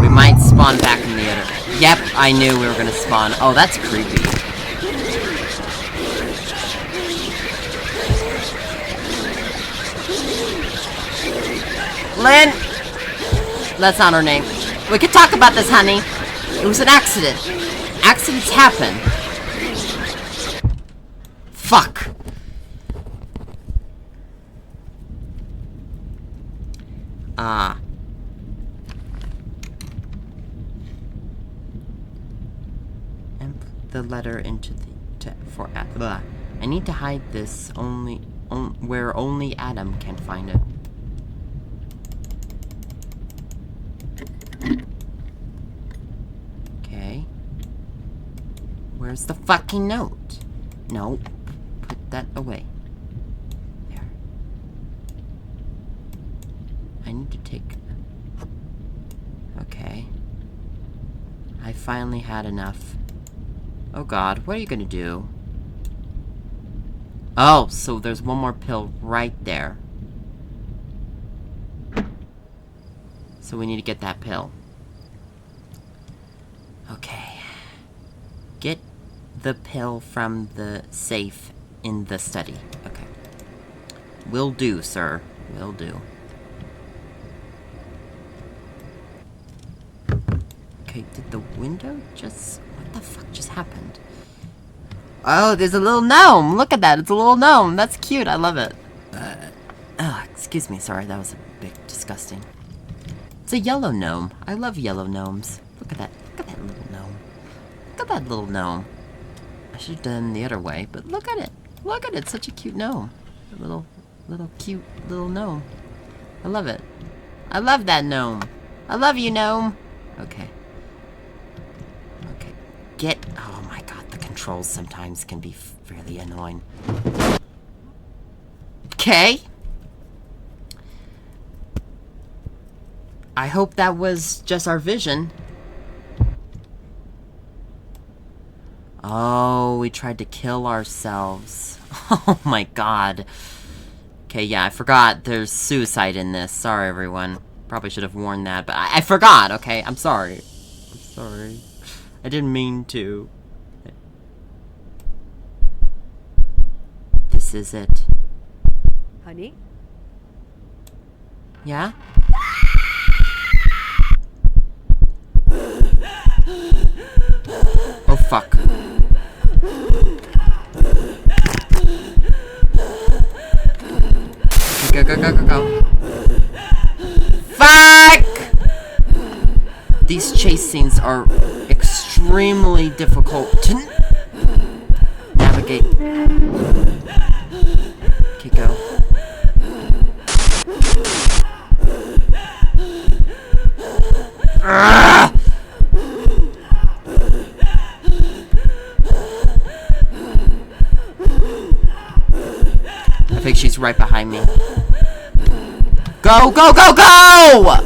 We might spawn back in the other. Yep, I knew we were gonna spawn. Oh, that's creepy. Lynn! That's not her name. We could talk about this, honey. It was an accident. Accidents happen. Fuck. And put the letter into the... blah. I need to hide this where only Adam can find it. Okay. Where's the fucking note? No. Put that away. There. I need to take... Okay. I finally had enough. Oh god, what are you gonna do? Oh, so there's one more pill right there. So we need to get that pill. Okay. Get the pill from the safe in the study. Okay. Will do, sir. Will do. Okay, did the window just... What the fuck just happened? Oh, there's a little gnome! Look at that, it's a little gnome! That's cute, I love it. Oh, excuse me, sorry, that was a bit disgusting. It's a yellow gnome. I love yellow gnomes. Look at that. Look at that little gnome. Look at that little gnome. I should have done the other way, but look at it. Look at it, such a cute gnome. A little cute little gnome. I love it. I love that gnome. I love you, gnome. Okay. Okay. Get... Oh my god, the controls sometimes can be fairly annoying. Okay. I hope that was just our vision. Oh, we tried to kill ourselves. Oh my god. Okay, yeah, I forgot there's suicide in this. Sorry, everyone. Probably should have warned that, but I forgot, okay? I'm sorry. I'm sorry. I didn't mean to. This is it. Honey? Yeah? Oh, fuck. Go, go, go, go, go. Fuck! These chase scenes are extremely difficult to navigate. Okay, go. think she's right behind me. Go, go, go, go!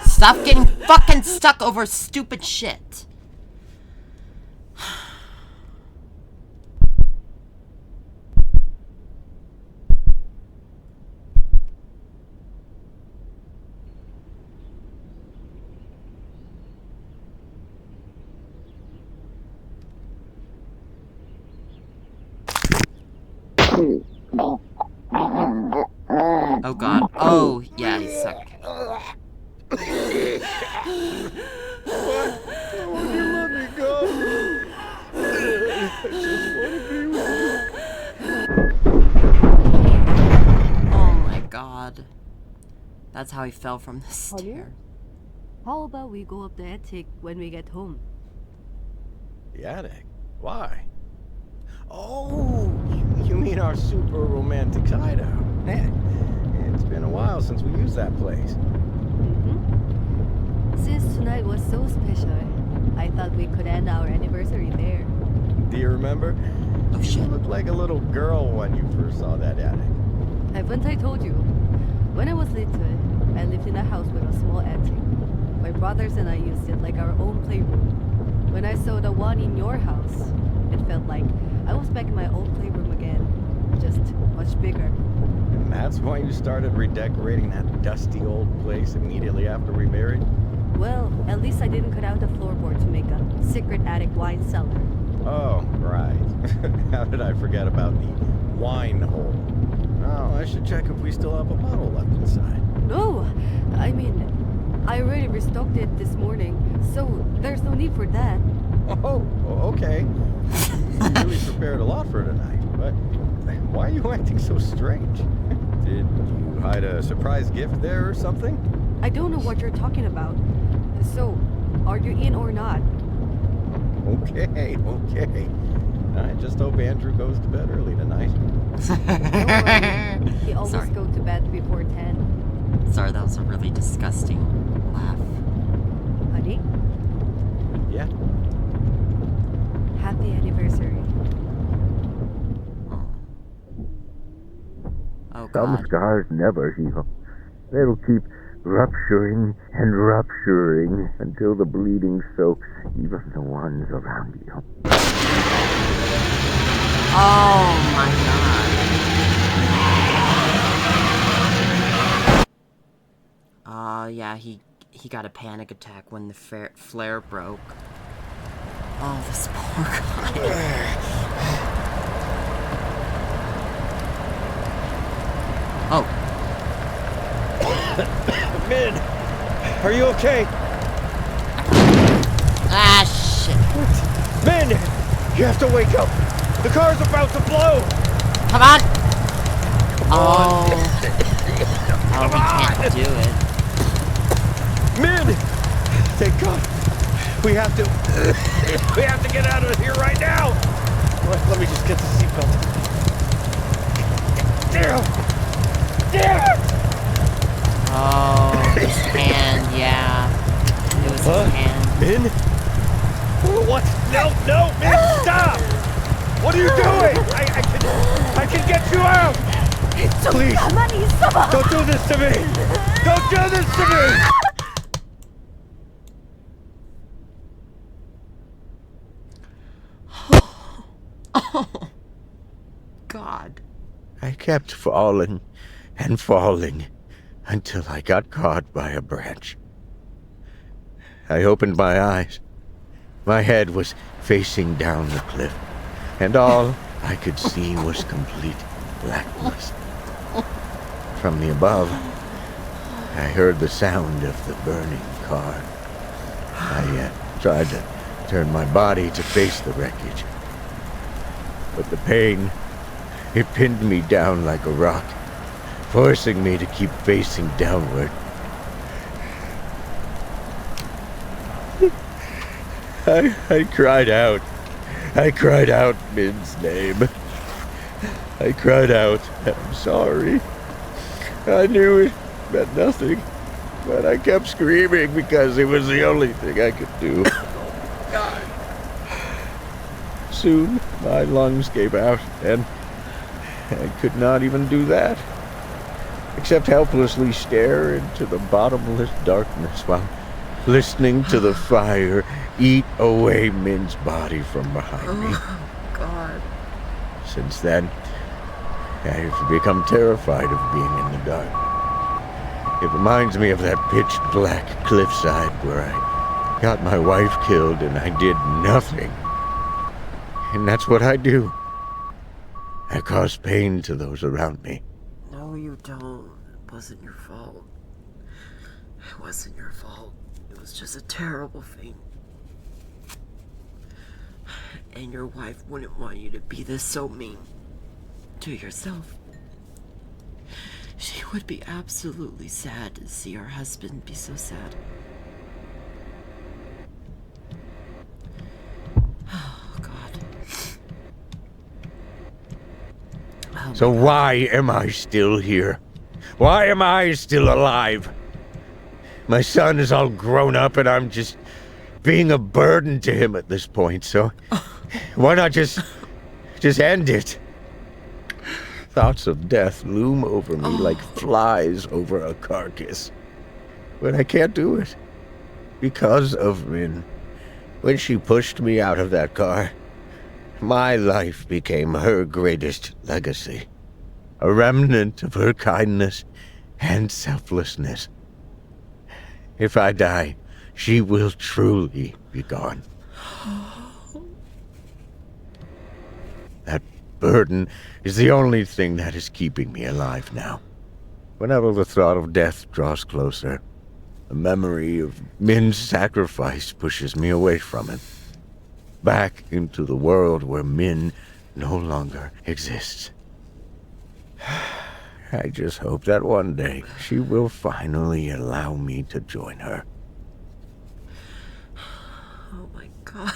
Stop getting fucking stuck over stupid shit. Oh god. Oh, yeah, he sucked. What? Why won't you let me go? I just want to be with you. Oh my god. That's how he fell from the stairs. How about we go up the attic when we get home? The attic? Why? Oh, you mean our super romantic hideout. Man, it's been a while since we used that place. Since tonight was so special, I thought we could end our anniversary there. Do you remember? Oh You shit. looked like a little girl when you first saw that attic. Haven't I told you? When I was little, I lived in a house with a small attic. My brothers and I used it like our own playroom. When I saw the one in your house, it felt like I was back in my old playroom again, just much bigger. And that's why you started redecorating that dusty old place immediately after we married? Well, at least I didn't cut out the floorboard to make a secret attic wine cellar. Oh, right. How did I forget about the wine hole? Oh, I should check if we still have a bottle left inside. No! I mean, I already restocked it this morning, so there's no need for that. Oh, okay. You really prepared a lot for tonight, but why are you acting so strange? Did you hide a surprise gift there or something? I don't know what you're talking about. So, are you in or not? Okay. I just hope Andrew goes to bed early tonight. Don't worry. He always Sorry. goes to bed before 10. Sorry, that was a really disgusting laugh. Honey, Yeah? happy anniversary. Oh Some god. scars never heal. They'll keep rupturing and rupturing until the bleeding soaks even the ones around you. Oh my god. Yeah, he got a panic attack when the flare broke. Oh, this poor guy. Oh. Min! Are you okay? Ah, shit. Min! You have to wake up! The car's about to blow! Come on! Oh. Oh, we can't do it. Min! Thank God. We have to get out of here right now! Let me just get the seatbelt. There! Oh, his hand, yeah. It was his hand. Min? What? No, Min, stop! What are you doing? I can get you out! Please, don't do this to me! Don't do this to me! Oh, God. I kept falling and falling until I got caught by a branch. I opened my eyes. My head was facing down the cliff, and all I could see was complete blackness. From the above, I heard the sound of the burning car. I tried to turn my body to face the wreckage, but the pain, it pinned me down like a rock, forcing me to keep facing downward. I cried out. I cried out Min's name. I cried out, I'm sorry. I knew it meant nothing, but I kept screaming because it was the only thing I could do. soon my lungs gave out, and I could not even do that, except helplessly stare into the bottomless darkness while listening to the fire eat away Min's body from behind me. Oh, God. Since then, I've become terrified of being in the dark. It reminds me of that pitch-black cliffside where I got my wife killed and I did nothing. And that's what I do. I cause pain to those around me. No, you don't. It wasn't your fault. It wasn't your fault. It was just a terrible thing. And your wife wouldn't want you to be this so mean to yourself. She would be absolutely sad to see her husband be so sad. Oh, God. Oh, So why am I still here? Why am I still alive? My son is all grown up and I'm just being a burden to him at this point, so why not just end it? Thoughts of death loom over me like flies over a carcass. But I can't do it. Because of Min. When she pushed me out of that car, my life became her greatest legacy. A remnant of her kindness and selflessness. If I die, she will truly be gone. That burden is the only thing that is keeping me alive now. Whenever the thought of death draws closer, the memory of Min's sacrifice pushes me away from it. Back into the world where Min no longer exists. I just hope that one day she will finally allow me to join her. Oh my God.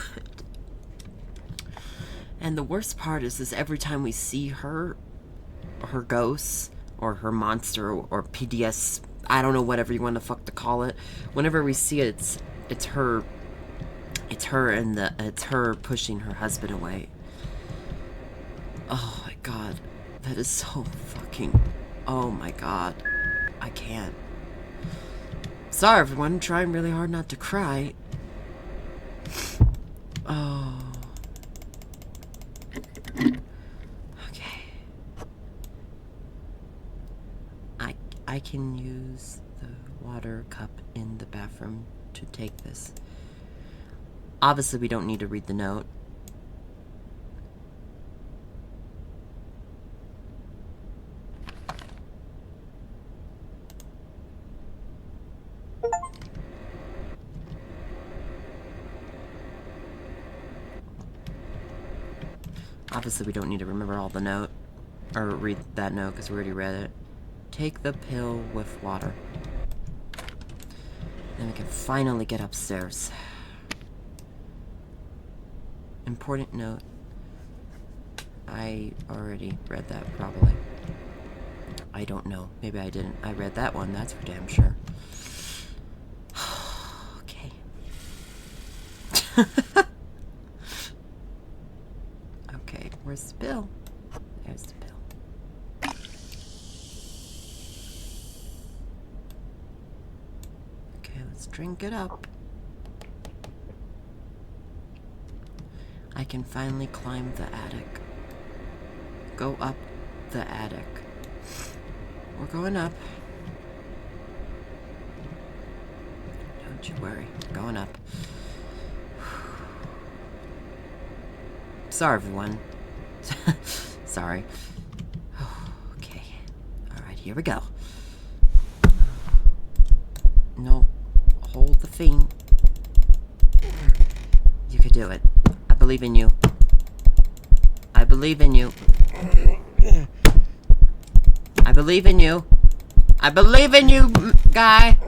And the worst part is every time we see her ghost, or her monster, or PDS, I don't know, whatever you want to fuck to call it. Whenever we see it, it's her pushing her husband away. Oh my God. That is so fucking... Oh my God. I can't. Sorry everyone, I'm trying really hard not to cry. Oh. Okay. I can use the water cup in the bathroom to take this. Obviously we don't need to read the note. Obviously, we don't need to remember all the note, or read that note, because we already read it. Take the pill with water. Then we can finally get upstairs. Important note. I already read that, probably. I don't know. Maybe I didn't. I read that one, that's for damn sure. Okay. Okay, where's the bill? There's the bill. Okay, let's drink it up. I can finally climb the attic. Go up the attic. We're going up. Don't you worry, we're going up. Sorry, everyone. Sorry. Okay. Alright, here we go. No. Hold the thing. You could do it. I believe in you. I believe in you. I believe in you. I believe in you, guy.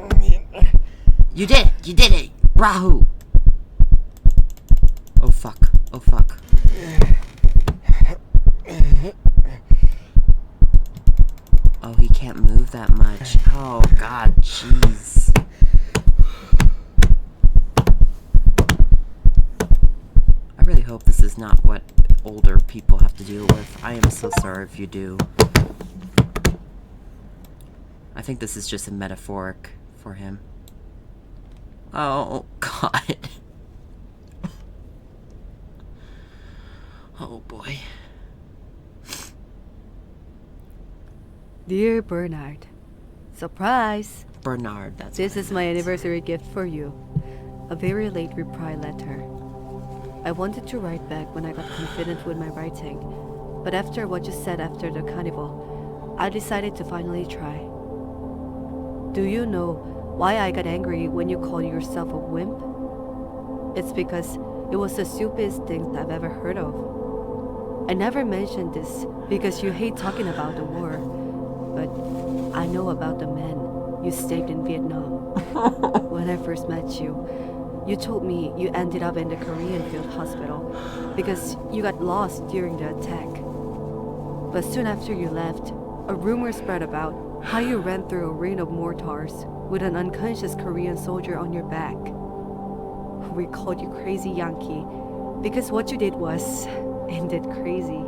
You did it. You did it. Brahoo. Oh, fuck. Oh, fuck. Oh, he can't move that much. Oh, God, jeez. I really hope this is not what older people have to deal with. I am so sorry if you do. I think this is just a metaphoric for him. Oh, God. Oh, boy. Dear Bernard, surprise! Bernard, that's This what is my anniversary gift for you. A very late reply letter. I wanted to write back when I got confident with my writing, but after what you said after the carnival, I decided to finally try. Do you know why I got angry when you called yourself a wimp? It's because it was the stupidest thing I've ever heard of. I never mentioned this because you hate talking about the war, but I know about the men you saved in Vietnam. When I first met you, you told me you ended up in the Korean field hospital because you got lost during the attack. But soon after you left, a rumor spread about how you ran through a rain of mortars with an unconscious Korean soldier on your back. We called you Crazy Yankee because what you did was indeed crazy.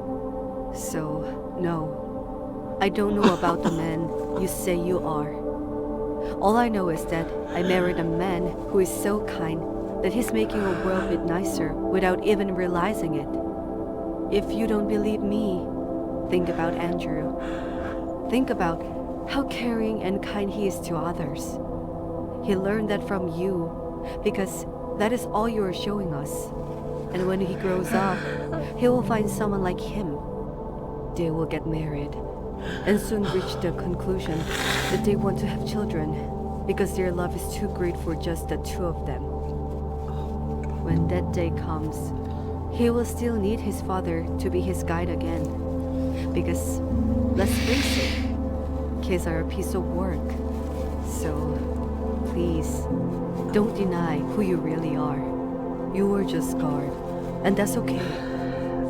So, no, I don't know about the man you say you are. All I know is that I married a man who is so kind that he's making a world a bit nicer without even realizing it. If you don't believe me, think about Andrew. Think about how caring and kind he is to others. He learned that from you because that is all you are showing us. And when he grows up, he will find someone like him. They will get married and soon reach the conclusion that they want to have children because their love is too great for just the two of them. When that day comes, he will still need his father to be his guide again. Because, let's face it, kids are a piece of work. So, please, don't deny who you really are. You were just scarred, and that's okay.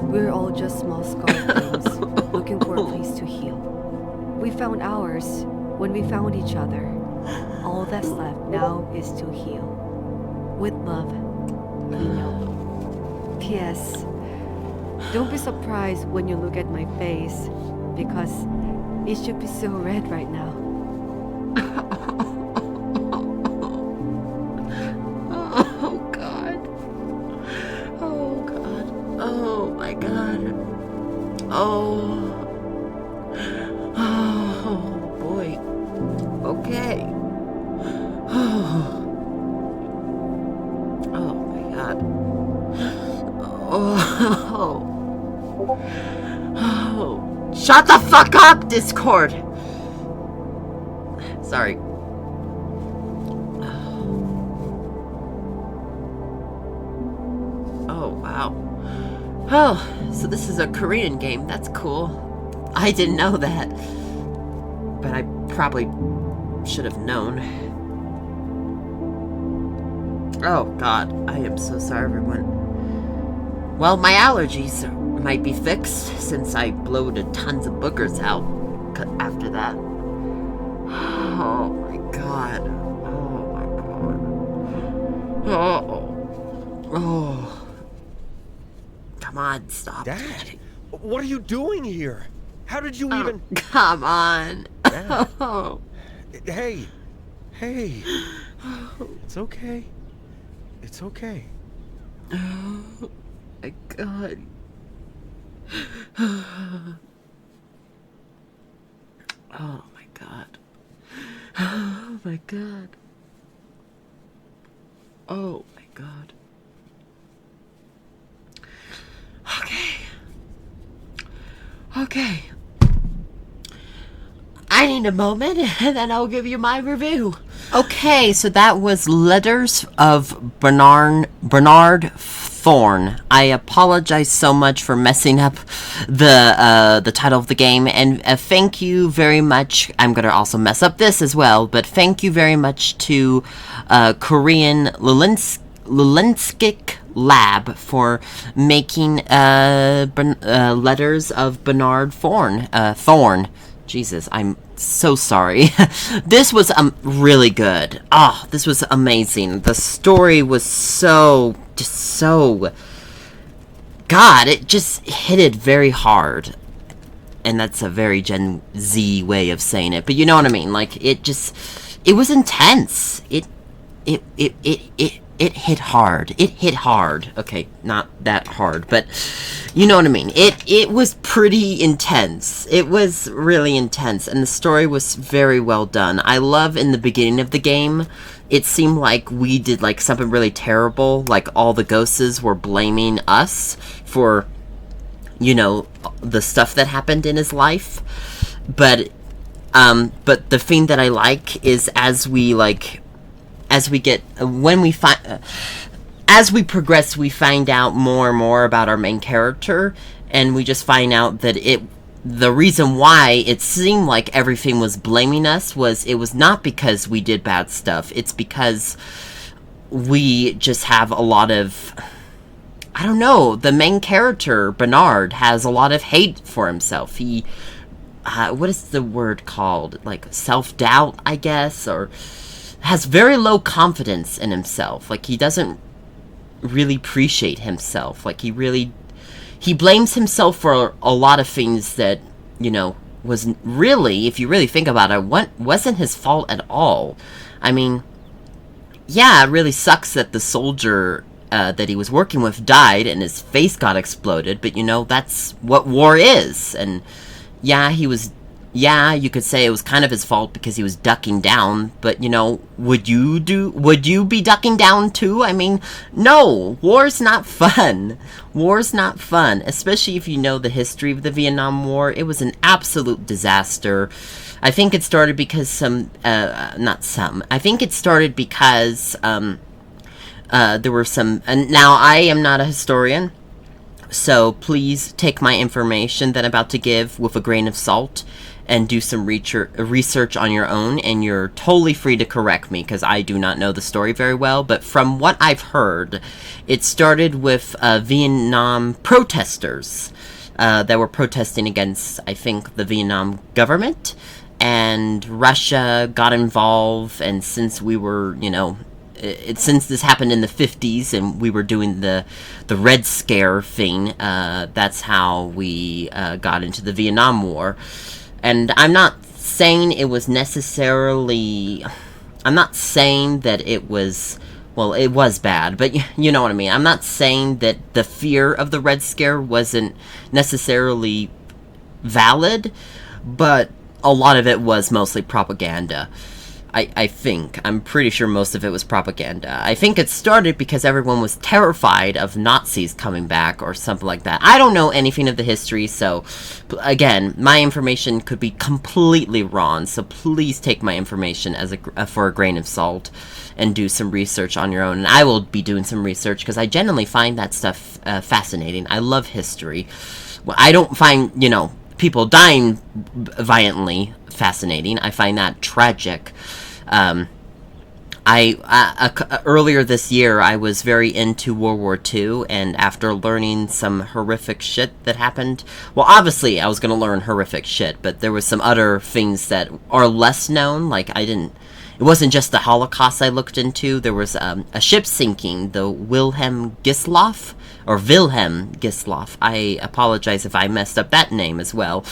We're all just small scarred things looking for a place to heal. We found ours when we found each other. All that's left now is to heal. With love, Nino. P.S. Don't be surprised when you look at my face, because it should be so red right now. Oh, God. Oh, God. Oh, my God. Oh. Oh, boy. Okay. Oh. Oh, my God. Oh. Oh. Shut the fuck up, Discord! Sorry. Oh, wow. Oh, so this is a Korean game. That's cool. I didn't know that. But I probably should have known. Oh, God. I am so sorry, everyone. Well, my allergies might be fixed since I blowed tons of boogers out after that. Oh, my God. Oh, my God. Oh. Oh. Come on, stop. Dad, what are you doing here? How did you even... Come on. Dad. Oh. Hey. Hey. It's okay. It's okay. Oh, my God. Oh, my God. Oh, my God. Oh, my God. Okay. Okay. I need a moment, and then I'll give you my review. Okay, so that was Letters of Bernard Thorne. I apologize so much for messing up the title of the game, and thank you very much. I'm gonna also mess up this as well, but thank you very much to Korean Linguistics Lab for making Letters of Bernard Thorne. Jesus, I'm so sorry. This was really good. Oh, this was amazing. The story was so God, it just hit it very hard. And that's a very Gen Z way of saying it, but you know what I mean. Like, it was intense. It hit hard. It hit hard. Okay, not that hard, but you know what I mean. It was pretty intense. It was really intense, and the story was very well done. I love in the beginning of the game, it seemed like we did like something really terrible. Like all the ghosts were blaming us for, you know, the stuff that happened in his life. But the thing that I like is as we progress, we find out more and more about our main character, and we just find out that the reason why it seemed like everything was blaming us was it was not because we did bad stuff. It's because we just have a lot of, I don't know, the main character, Bernard, has a lot of hate for himself. He, what is the word called? Like, self-doubt, I guess, or has very low confidence in himself. Like, he doesn't really appreciate himself. Like, he blames himself for a lot of things that, you know, was really, if you really think about it, wasn't his fault at all. I mean, yeah, it really sucks that the soldier that he was working with died and his face got exploded, but you know, that's what war is. And yeah, you could say it was kind of his fault because he was ducking down, but you know, would you be ducking down too? I mean, no, war's not fun. War's not fun, especially if you know the history of the Vietnam War. It was an absolute disaster. I think it started because I think it started because, there were some, and now I am not a historian, so please take my information that I'm about to give with a grain of salt and do some research on your own, and you're totally free to correct me because I do not know the story very well, but from what I've heard, it started with Vietnam protesters that were protesting against, I think, the Vietnam government, and Russia got involved, and since we were, you know, since this happened in the 50s and we were doing the Red Scare thing, that's how we got into the Vietnam War. And I'm not saying it was necessarily, I'm not saying that it was, well, it was bad, but you know what I mean. I'm not saying that the fear of the Red Scare wasn't necessarily valid, but a lot of it was mostly propaganda. I'm pretty sure most of it was propaganda. I think it started because everyone was terrified of Nazis coming back or something like that. I don't know anything of the history, so again, my information could be completely wrong, so please take my information as for a grain of salt and do some research on your own. And I will be doing some research because I genuinely find that stuff fascinating. I love history. Well, I don't find, you know, people dying violently fascinating. I find that tragic. Earlier this year, I was very into World War II, and after learning some horrific shit that happened, well, obviously, I was going to learn horrific shit, but there was some other things that are less known, like it wasn't just the Holocaust I looked into. There was a ship sinking, the Wilhelm Gustloff. I apologize if I messed up that name as well.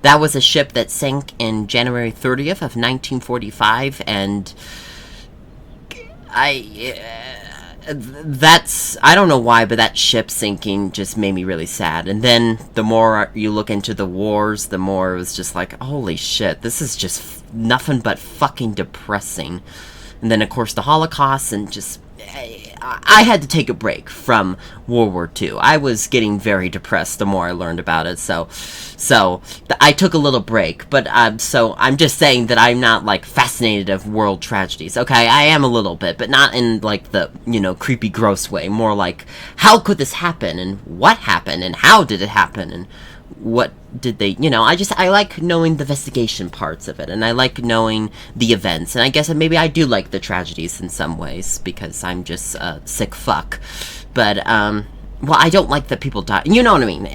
That was a ship that sank in January 30th of 1945, and I don't know why, but that ship sinking just made me really sad. And then the more you look into the wars, the more it was just like, holy shit, this is just nothing but fucking depressing. And then, of course, the Holocaust, and just, I had to take a break from World War II. I was getting very depressed the more I learned about it, so I took a little break, but so I'm just saying that I'm not, like, fascinated of world tragedies. Okay, I am a little bit, but not in, like, the, you know, creepy, gross way. More like, how could this happen, and what happened, and how did it happen, and what did they, you know, I like knowing the investigation parts of it, and I like knowing the events, and I guess maybe I do like the tragedies in some ways, because I'm just a sick fuck, but, well, I don't like that people die, you know what I mean.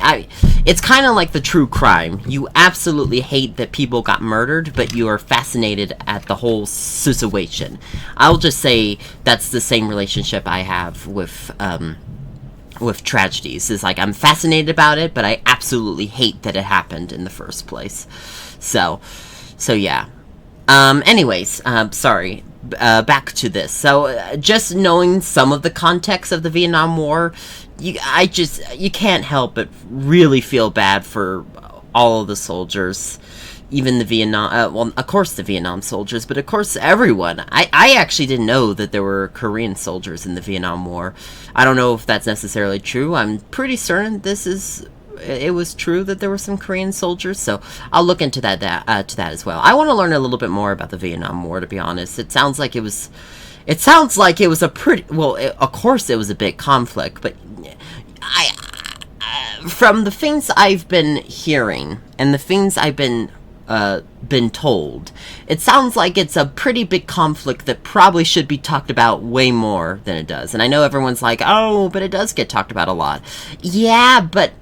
It's kind of like the true crime. You absolutely hate that people got murdered, but you are fascinated at the whole situation. I'll just say that's the same relationship I have with with tragedies. Is like, I'm fascinated about it, but I absolutely hate that it happened in the first place. So yeah. Anyways, sorry. Back to this. So, just knowing some of the context of the Vietnam War, you can't help but really feel bad for all of the soldiers. Even the Vietnam, well, of course the Vietnam soldiers, but of course everyone. I actually didn't know that there were Korean soldiers in the Vietnam War. I don't know if that's necessarily true. I'm pretty certain it was true that there were some Korean soldiers, so I'll look into that as well. I want to learn a little bit more about the Vietnam War, to be honest. It sounds like it was a pretty, well, of course it was a big conflict, but from the things I've been hearing and the things I've been told, it sounds like it's a pretty big conflict that probably should be talked about way more than it does. And I know everyone's like, oh, but it does get talked about a lot. Yeah, but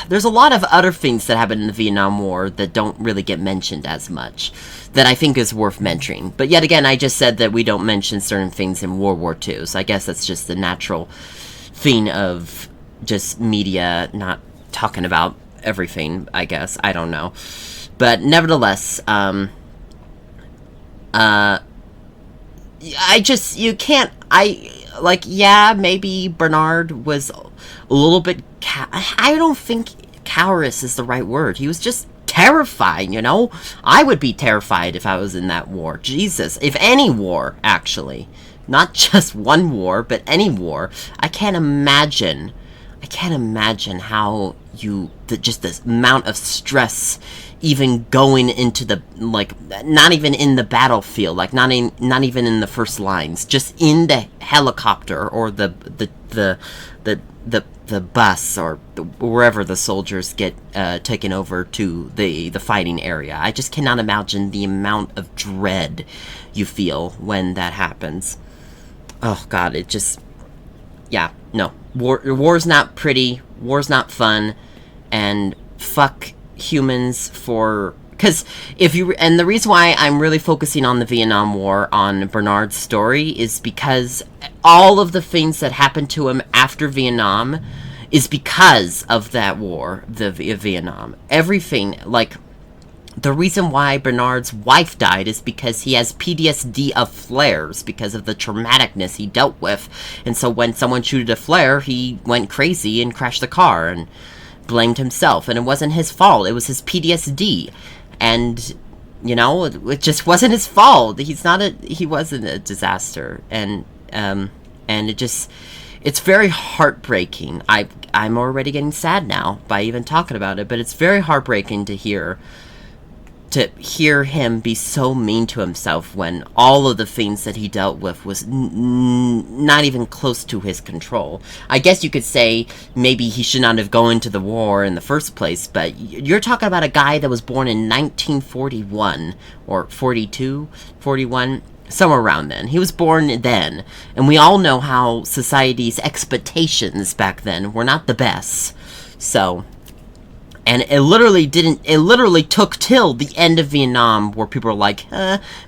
there's a lot of other things that happened in the Vietnam War that don't really get mentioned as much, that I think is worth mentioning. But yet again, I just said that we don't mention certain things in World War II, so I guess that's just the natural thing of just media not talking about everything, I guess. I don't know. But nevertheless, yeah, maybe Bernard was a little bit, I don't think cowardice is the right word. He was just terrified, you know? I would be terrified if I was in that war. Jesus. If any war, actually. Not just one war, but any war. I can't imagine how just this amount of stress even going into the, like, not even in the battlefield, like, not even in the first lines, just in the helicopter or the bus or wherever the soldiers get taken over to the fighting area. I just cannot imagine the amount of dread you feel when that happens. Oh God, it just, yeah, no. War's not pretty, war's not fun, and fuck humans for, because and the reason why I'm really focusing on the Vietnam War, on Bernard's story, is because all of the things that happened to him after Vietnam is because of that war, the Vietnam. Everything, like, the reason why Bernard's wife died is because he has PTSD of flares because of the traumaticness he dealt with. And so when someone shooted a flare, he went crazy and crashed the car and blamed himself. And it wasn't his fault. It was his PTSD. And, you know, it just wasn't his fault. He wasn't a disaster. And it's very heartbreaking. I'm already getting sad now by even talking about it, but it's very heartbreaking to hear him be so mean to himself when all of the things that he dealt with was not even close to his control. I guess you could say maybe he should not have gone into the war in the first place, but you're talking about a guy that was born in 1941 or 42, 41, somewhere around then. He was born then, and we all know how society's expectations back then were not the best. So, and it literally took till the end of Vietnam where people were like,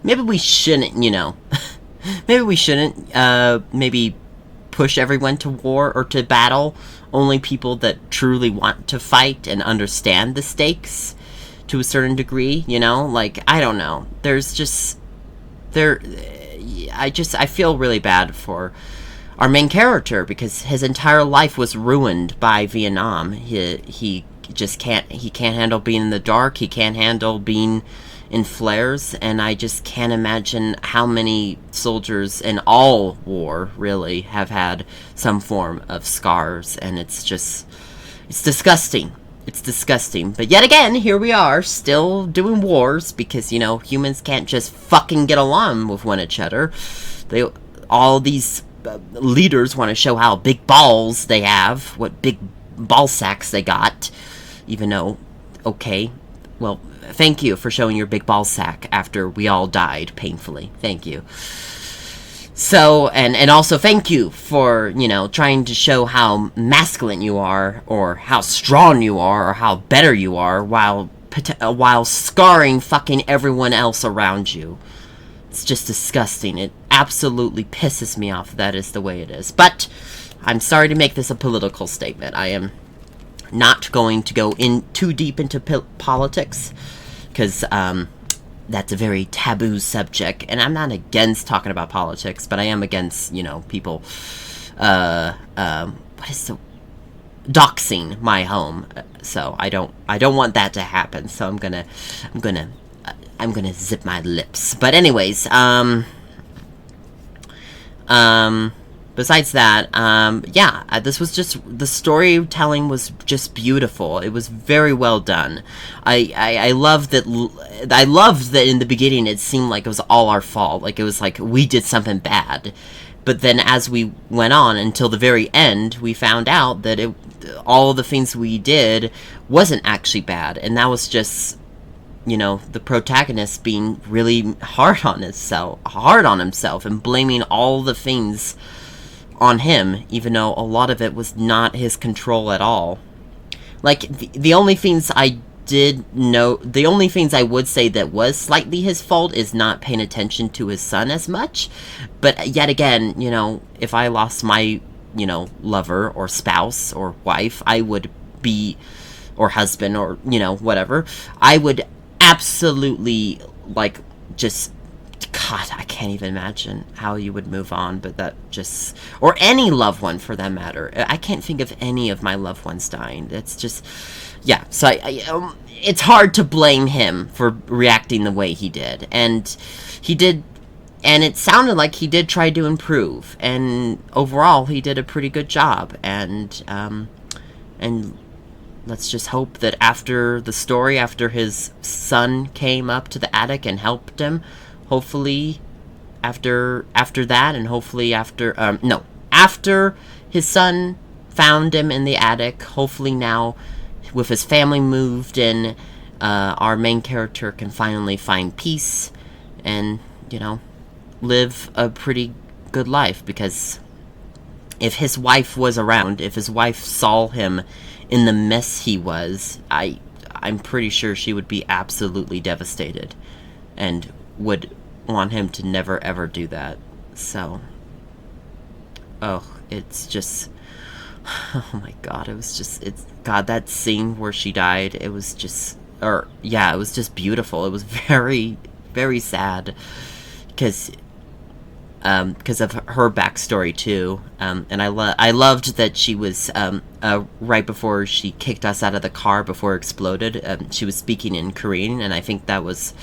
maybe we shouldn't, you know, maybe push everyone to war or to battle. Only people that truly want to fight and understand the stakes to a certain degree, you know, like, I don't know. I feel really bad for our main character because his entire life was ruined by Vietnam. He can't handle being in the dark. He can't handle being in flares, and I just can't imagine how many soldiers in all war really have had some form of scars, and it's disgusting. It's disgusting. But yet again, here we are, still doing wars, because, you know, humans can't just fucking get along with one another. All these leaders want to show how big balls they have, what big ball sacks they got, even though, okay, well, thank you for showing your big ball sack after we all died painfully. Thank you. So, and also thank you for, you know, trying to show how masculine you are, or how strong you are, or how better you are, while scarring fucking everyone else around you. It's just disgusting. It absolutely pisses me off that is the way it is. But I'm sorry to make this a political statement. I am not going to go in too deep into politics, because that's a very taboo subject, and I'm not against talking about politics, but I am against, you know, people what is the doxing my home. So I don't want that to happen. So I'm gonna zip my lips. But anyways, besides that, yeah, this was just, the storytelling was just beautiful. It was very well done. I loved that in the beginning it seemed like it was all our fault. Like, it was like we did something bad. But then as we went on until the very end, we found out that all of the things we did wasn't actually bad. And that was just, you know, the protagonist being really hard on himself and blaming all the things on him, even though a lot of it was not his control at all. Like, the only things I would say that was slightly his fault is not paying attention to his son as much. But yet again, you know, if I lost my, you know, lover or spouse or wife, I would be, or husband, or, you know, whatever, I would absolutely, like, just, God, I can't even imagine how you would move on. But that just, or any loved one for that matter. I can't think of any of my loved ones dying. It's just, yeah, so it's hard to blame him for reacting the way he did. And he did, and it sounded like he did try to improve. And overall, he did a pretty good job. And let's just hope that after the story, after his son came up to the attic and helped him, hopefully after that, and hopefully after his son found him in the attic, hopefully now, with his family moved in, our main character can finally find peace and, you know, live a pretty good life. Because if his wife was around, if his wife saw him in the mess he was, I'm pretty sure she would be absolutely devastated and would want him to never ever do that. So, it's just, oh my God, that scene where she died, it was just beautiful. It was very, very sad, because of her backstory too. And I loved that she was, right before she kicked us out of the car before it exploded, she was speaking in Korean, and I think that was,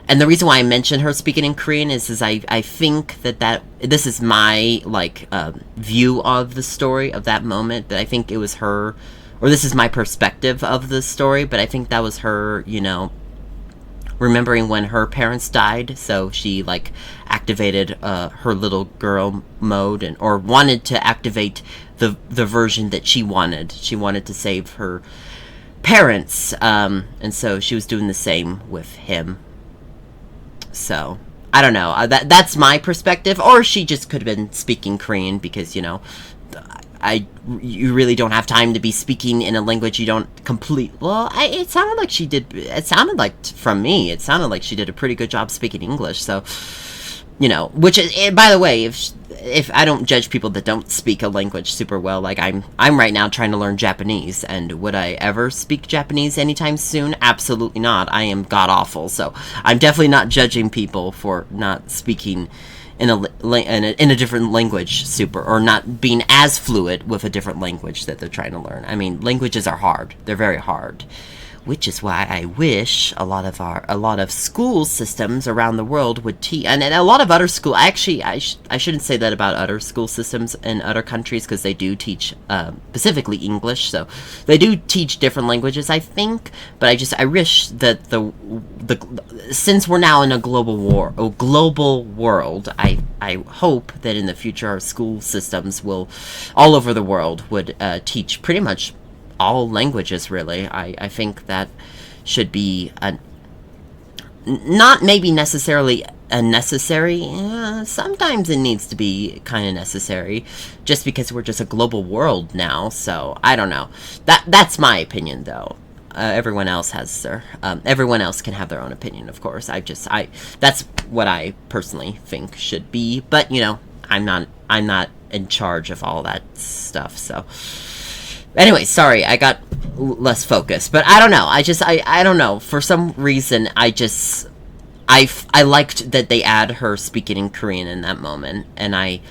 and the reason why I mention her speaking in Korean is I think that this is my, like, view of the story of that moment, but I think it was her, or this is my perspective of the story, but I think that was her, you know, remembering when her parents died, so she, like, activated her little girl mode, or wanted to activate the version that she wanted. She wanted to save her parents, and so she was doing the same with him. So, I don't know. That's my perspective. Or she just could have been speaking Korean because, you know, you really don't have time to be speaking in a language you don't it sounded like she did. From me, it sounded like she did a pretty good job speaking English. So, you know, which is, by the way, if I don't judge people that don't speak a language super well, like I'm right now trying to learn Japanese, and would I ever speak Japanese anytime soon? Absolutely not. I am god awful, so I'm definitely not judging people for not speaking in a different language or not being as fluid with a different language that they're trying to learn. I mean, languages are hard. They're very hard. Which is why I wish a lot of school systems around the world would teach, and a lot of other school. Actually, I shouldn't say that about other school systems in other countries, because they do teach specifically English, so they do teach different languages, I think. But I wish that since we're now in a global world, I hope that in the future our school systems will, all over the world, would teach pretty much all languages, really. I think that should be not maybe necessarily a necessary. Sometimes it needs to be kind of necessary, just because we're just a global world now. So I don't know. That's my opinion, though. everyone else has their, everyone else can have their own opinion, of course. That's what I personally think should be, but, you know, I'm not in charge of all that stuff, so. Anyway, sorry, I got less focused, but I don't know, I don't know, for some reason, I liked that they add her speaking in Korean in that moment, and I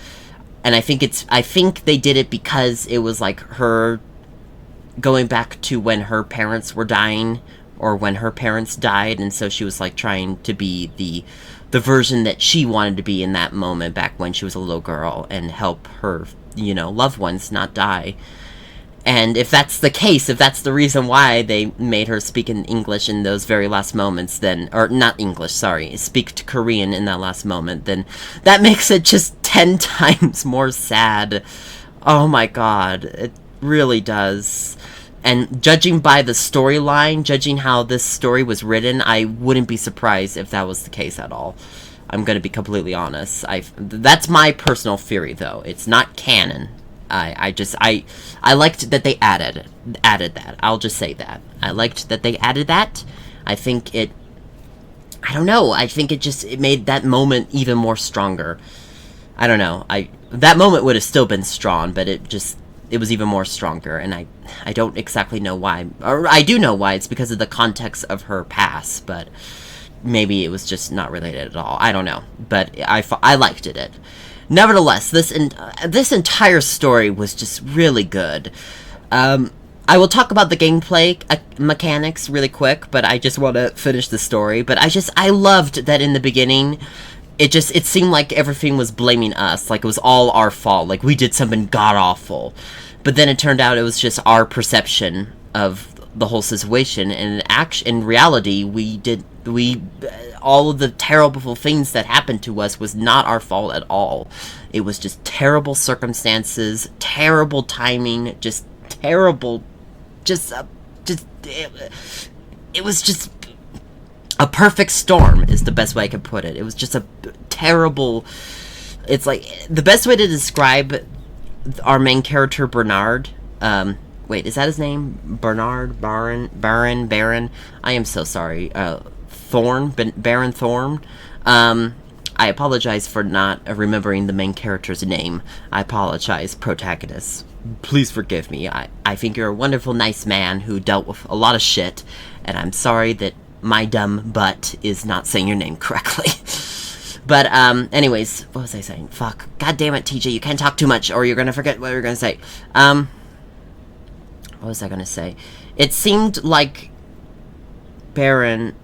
think they did it because it was like her going back to when her parents were dying, or when her parents died, and so she was like trying to be the version that she wanted to be in that moment back when she was a little girl, and help her, you know, loved ones not die. And if that's the case, if that's the reason why they made her speak in English in those very last moments, then, or not English, sorry, speak to Korean in that last moment, then that makes it just 10 times more sad. Oh my god, it really does. And judging by the storyline, judging how this story was written, I wouldn't be surprised if that was the case at all. I'm gonna be completely honest. That's my personal theory, though. It's not canon. I liked that they added that. I'll just say that. I liked that they added that. I think it made that moment even more stronger. I don't know. That moment would have still been strong, but it was even more stronger, and I don't exactly know why. Or I do know why. It's because of the context of her past, but maybe it was just not related at all. I don't know, but I liked it. Nevertheless, this entire story was just really good. I will talk about the gameplay mechanics really quick, but I just want to finish the story. But I loved that in the beginning, it seemed like everything was blaming us, like it was all our fault, like we did something god-awful. But then it turned out it was just our perception of the whole situation, and in reality, all of the terrible things that happened to us was not our fault at all. It was just terrible circumstances, terrible timing, just terrible, it was just a perfect storm is the best way I could put it. It was just a terrible, it's like, the best way to describe our main character, Bernard, wait, is that his name? Bernard? Baron? I am so sorry. Thorne? Baron Thorne? I apologize for not remembering the main character's name. I apologize, protagonist. Please forgive me. I think you're a wonderful, nice man who dealt with a lot of shit, and I'm sorry that my dumb butt is not saying your name correctly. But, anyways, what was I saying? Fuck. God damn it, TJ, you can't talk too much, or you're gonna forget what you're gonna say. What was I gonna say? It seemed like Baron...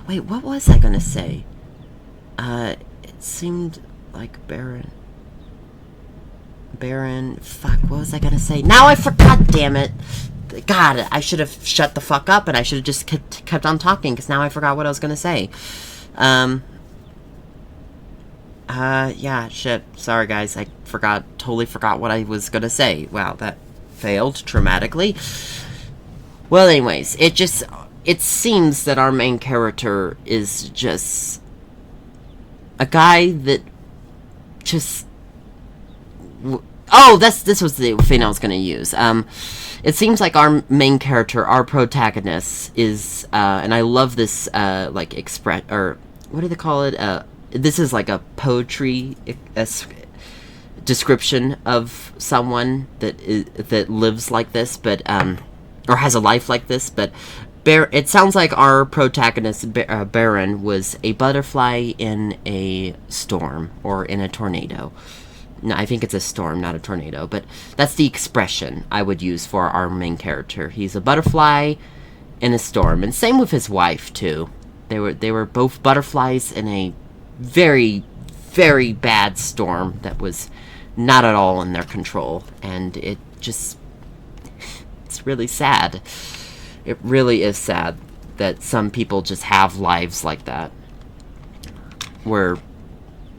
Wait, what was I gonna say? It seemed like Baron... Fuck, what was I gonna say? Now I forgot, damn it! God, I should have shut the fuck up, and I should have just kept on talking, because now I forgot what I was gonna say. Yeah, shit. Sorry, guys. I totally forgot what I was gonna say. Wow, that failed dramatically. Well, anyways, it seems that our main character is just a guy that just... Oh, this was the thing I was gonna use. It seems like our main character, our protagonist, is, and I love this, like, or, what do they call it? This is like a poetry description of someone that lives like this, but, or has a life like this, but it sounds like our protagonist, Baron, was a butterfly in a storm, or in a tornado. No, I think it's a storm, not a tornado, but that's the expression I would use for our main character. He's a butterfly in a storm, and same with his wife, too. They were both butterflies in a very, very bad storm that was not at all in their control, and it's really sad. It really is sad that some people just have lives like that, where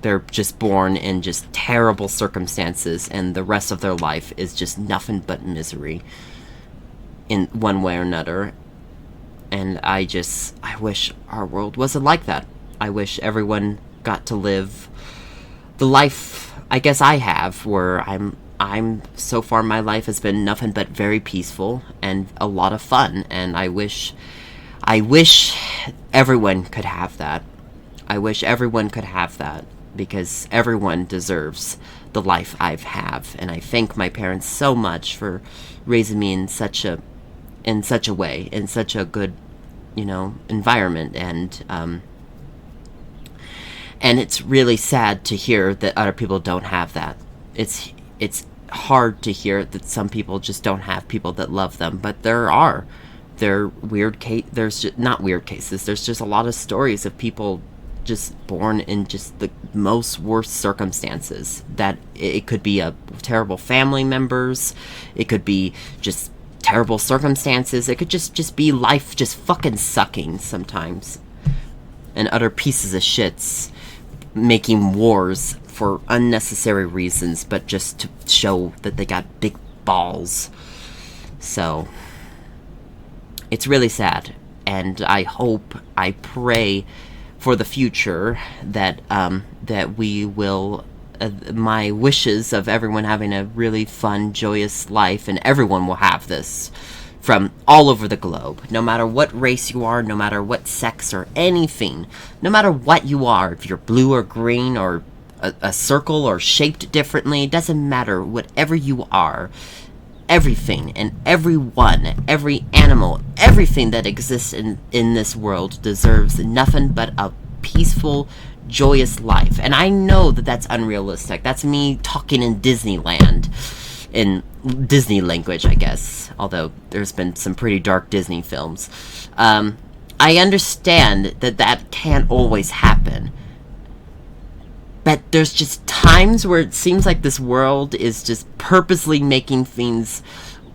they're just born in just terrible circumstances, and the rest of their life is just nothing but misery in one way or another. And I wish our world wasn't like that. I wish everyone got to live the life I guess I have, where I'm so far my life has been nothing but very peaceful and a lot of fun, and I wish everyone could have that. I wish everyone could have that, because everyone deserves the life I've have, and I thank my parents so much for raising me in such a way, in such a good, environment, and it's really sad to hear that other people don't have that. It's hard to hear that some people just don't have people that love them, but there's not weird cases. There's just a lot of stories of people just born in just the most worst circumstances. That it could be a terrible family members, it could be just terrible circumstances, it could just be life just fucking sucking sometimes, and other pieces of shits making wars for unnecessary reasons, but just to show that they got big balls. So it's really sad, and I pray for the future that we will, my wishes of everyone having a really fun, joyous life, and everyone will have this from all over the globe, no matter what race you are, no matter what sex or anything, no matter what you are, if you're blue or green or a circle or shaped differently, it doesn't matter. Whatever you are, everything and everyone, every animal, everything that exists in this world deserves nothing but a peaceful, joyous life. And I know that that's unrealistic. That's me talking in Disneyland, in Disney language, I guess, although there's been some pretty dark Disney films. I understand that can't always happen, but there's just times where it seems like this world is just purposely making things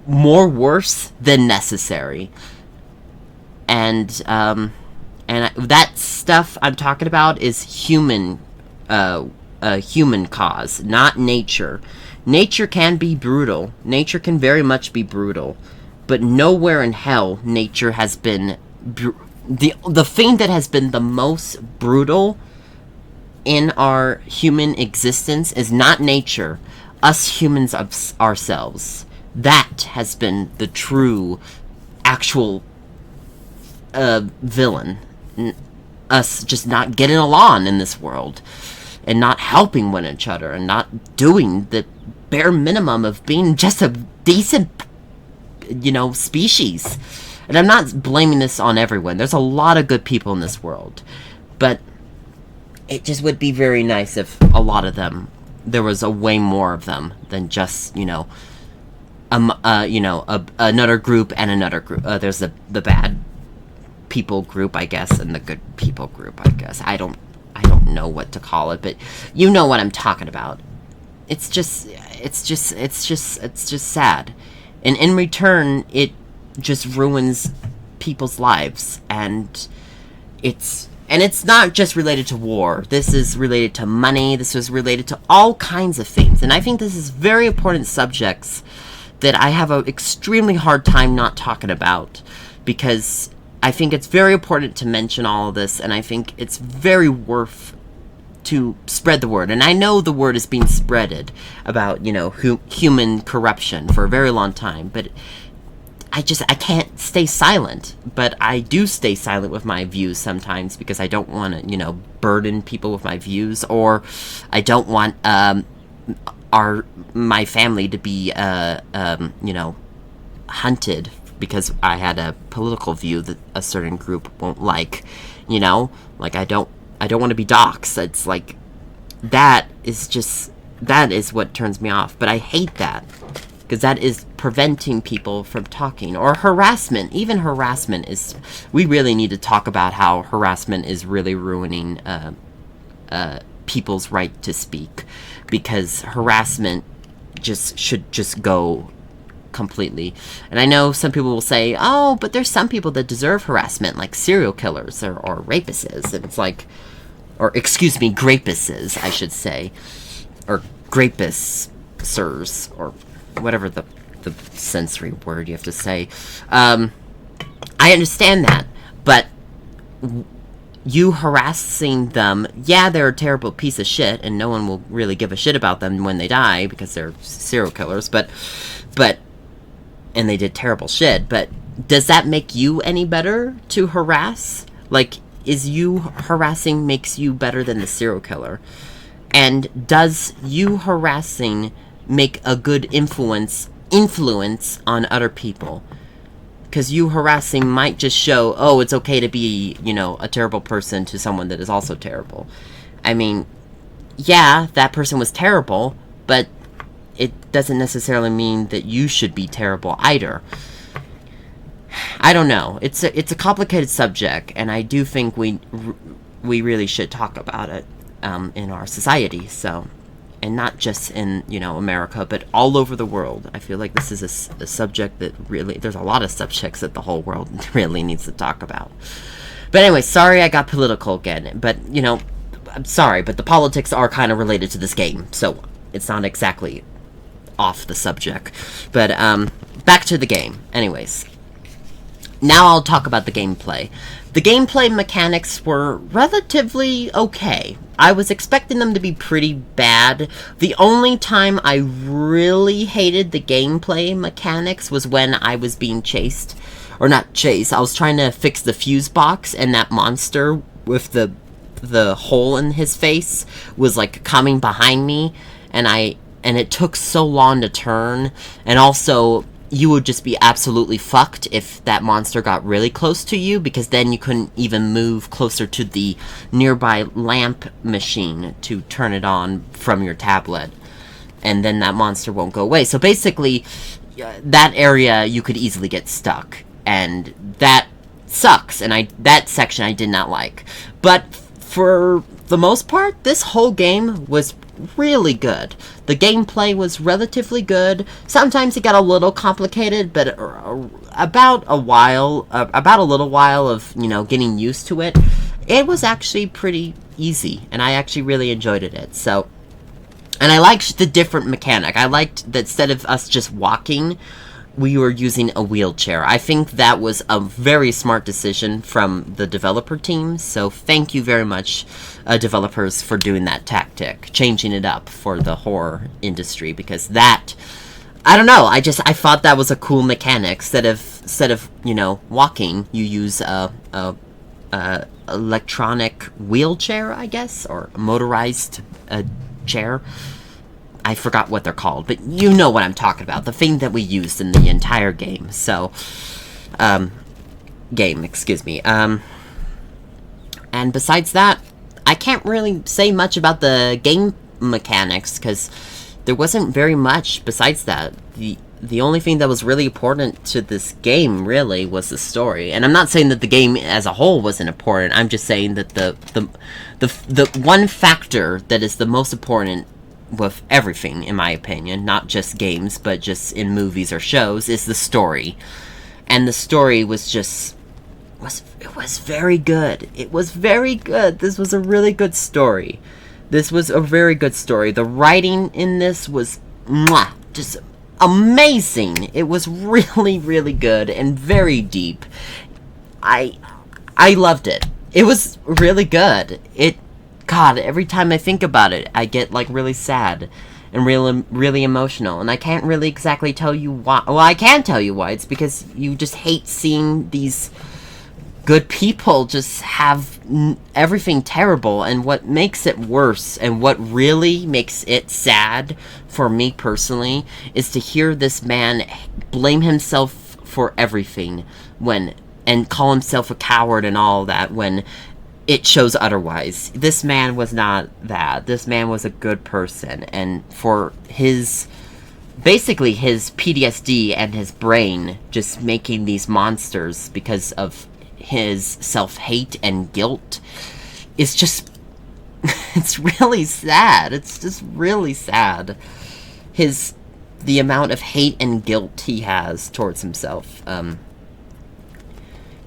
more worse than necessary. And that stuff I'm talking about is human cause, not nature. Nature can be brutal. Nature can very much be brutal, but nowhere in hell nature has been the thing that has been the most brutal in our human existence is not nature, us humans ourselves. That has been the true, actual villain. Us just not getting along in this world, and not helping one each other, and not doing the bare minimum of being just a decent, species. And I'm not blaming this on everyone. There's a lot of good people in this world, but it just would be very nice if a lot of them, there was a way more of them than just, another group and another group. There's the bad people group, I guess, and the good people group, I guess. I don't know what to call it, but you know what I'm talking about. It's just sad. And in return, it just ruins people's lives, and it's not just related to war. This is related to money. This is related to all kinds of things. And I think this is very important subjects that I have an extremely hard time not talking about, because I think it's very important to mention all of this, and I think it's very worth to spread the word. And I know the word is being spreaded about, human corruption for a very long time, but I can't stay silent. But I do stay silent with my views sometimes, because I don't want to, burden people with my views, or I don't want my family to be hunted because I had a political view that a certain group won't like. Like I don't want to be doxxed. It's like that is what turns me off. But I hate that, because that is preventing people from talking. Or harassment. Even harassment is... We really need to talk about how harassment is really ruining people's right to speak. Because harassment should just go completely. And I know some people will say, oh, but there's some people that deserve harassment, like serial killers or rapists. And it's like... Or, excuse me, grapists, I should say. Or grapists, sirs, or whatever the sensory word you have to say. I understand that, but you harassing them, yeah, they're a terrible piece of shit, and no one will really give a shit about them when they die because they're serial killers, but and they did terrible shit, but does that make you any better to harass? Like, is you harassing makes you better than the serial killer? And does you harassing make a good influence on other people? Because you harassing might just show, oh, it's okay to be, you know, a terrible person to someone that is also terrible. I mean, yeah, that person was terrible, but it doesn't necessarily mean that you should be terrible either. I don't know. It's a complicated subject, and I do think we really should talk about it in our society. So, and not just in, you know, America, but all over the world. I feel like this is a subject that really, there's a lot of subjects that the whole world really needs to talk about. But anyway, sorry I got political again. But, you know, I'm sorry, but the politics are kind of related to this game, so it's not exactly off the subject. But back to the game. Anyways, now I'll talk about the gameplay. The gameplay mechanics were relatively okay. I was expecting them to be pretty bad. The only time I really hated the gameplay mechanics was when I was being chased. Or not chased, I was trying to fix the fuse box, and that monster with the hole in his face was like coming behind me, and it took so long to turn, and also you would just be absolutely fucked if that monster got really close to you, because then you couldn't even move closer to the nearby lamp machine to turn it on from your tablet, and then that monster won't go away. So basically, that area you could easily get stuck, and that sucks, and that section I did not like. But for the most part, this whole game was really good. The gameplay was relatively good. Sometimes it got a little complicated, but about a little while of, you know, getting used to it, it was actually pretty easy, and I actually really enjoyed it. So, and I liked the different mechanic. I liked that instead of us just walking, we were using a wheelchair. I think that was a very smart decision from the developer team, so thank you very much, developers, for doing that tactic, changing it up for the horror industry, because that, I don't know, I thought that was a cool mechanic. Instead of, you know, walking, you use a electronic wheelchair, I guess, or motorized chair. I forgot what they're called, but you know what I'm talking about. The thing that we used in the entire game. So, excuse me. And besides that, I can't really say much about the game mechanics, because there wasn't very much besides that. The only thing that was really important to this game, really, was the story. And I'm not saying that the game as a whole wasn't important. I'm just saying that the one factor that is the most important with everything, in my opinion, not just games, but just in movies or shows, is the story. And the story was just, it was very good. It was very good. This was a really good story. This was a very good story. The writing in this was, just amazing. It was really, really good and very deep. I loved it. It was really good. God, every time I think about it, I get, like, really sad and really emotional. And I can't really exactly tell you why. Well, I can tell you why. It's because you just hate seeing these good people just have everything terrible. And what makes it worse, and what really makes it sad for me personally, is to hear this man blame himself for everything and call himself a coward and all that, when it shows otherwise. This man was not that. This man was a good person, and for basically his PTSD and his brain just making these monsters because of his self-hate and guilt, is just, it's really sad. It's just really sad. The amount of hate and guilt he has towards himself.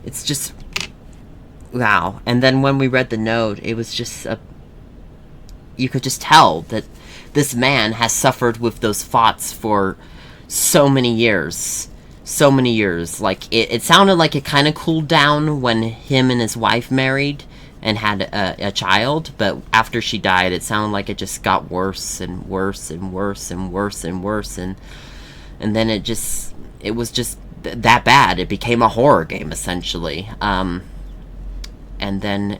It's just, wow. And then when we read the note, it was just you could just tell that this man has suffered with those thoughts for so many years. So many years. Like, it sounded like it kind of cooled down when him and his wife married, and had a child, but after she died, it sounded like it just got worse and worse and worse and worse and worse, and then it was just that bad. It became a horror game, essentially. And then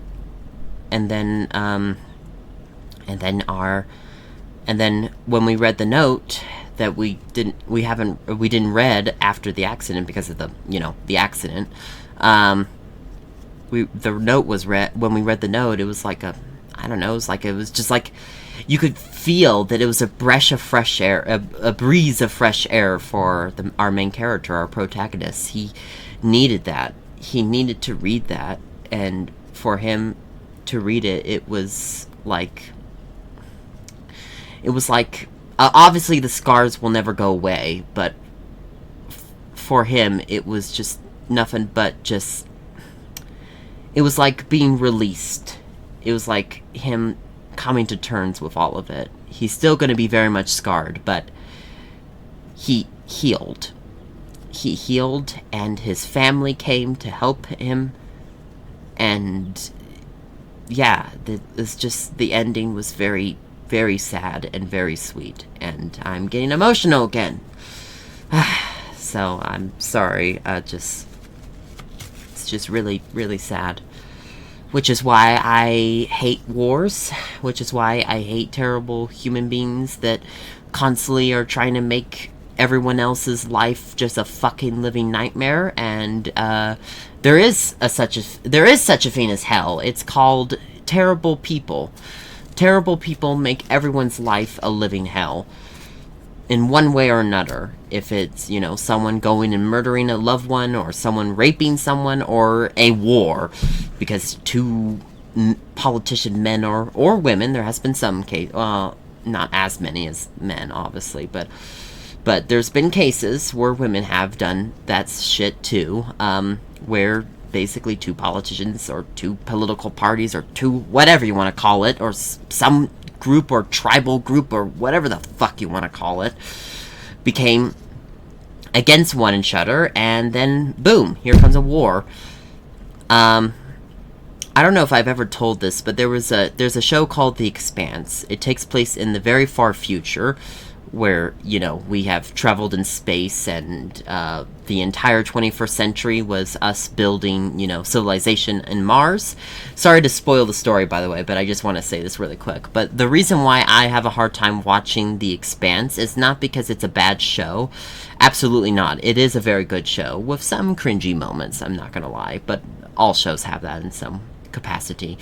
when we read the note that we didn't read after the accident because of the accident, the note was read. When we read the note, it was like it was just like you could feel that it was a breath of fresh air, a breeze of fresh air for our main character, our protagonist. He needed that. He needed to read that, and for him to read it, it was like obviously the scars will never go away, but for him it was just nothing but just, it was like being released. It was like him coming to terms with all of it. He's still going to be very much scarred, but he healed. He healed, and his family came to help him, and yeah, it's just, the ending was very, very sad and very sweet, and I'm getting emotional again. So I'm sorry. It's just really, really sad. Which is why I hate wars. Which is why I hate terrible human beings that constantly are trying to make everyone else's life just a fucking living nightmare. And there is such a thing as hell. It's called terrible people. Terrible people make everyone's life a living hell, in one way or another. If it's, someone going and murdering a loved one, or someone raping someone, or a war, because two politician men or women, there has been some case, not as many as men, obviously, but there's been cases where women have done that shit too, where basically two politicians or two political parties or two whatever you want to call it, or some group or tribal group or whatever the fuck you want to call it, became against one another, and then boom, here comes a war. I don't know if I've ever told this, but there's a show called The Expanse. It takes place in the very far future, where, we have traveled in space, and the entire 21st century was us building, civilization in Mars. Sorry to spoil the story, by the way, but I just want to say this really quick. But the reason why I have a hard time watching The Expanse is not because it's a bad show. Absolutely not. It is a very good show, with some cringy moments, I'm not gonna lie, but all shows have that in some capacity.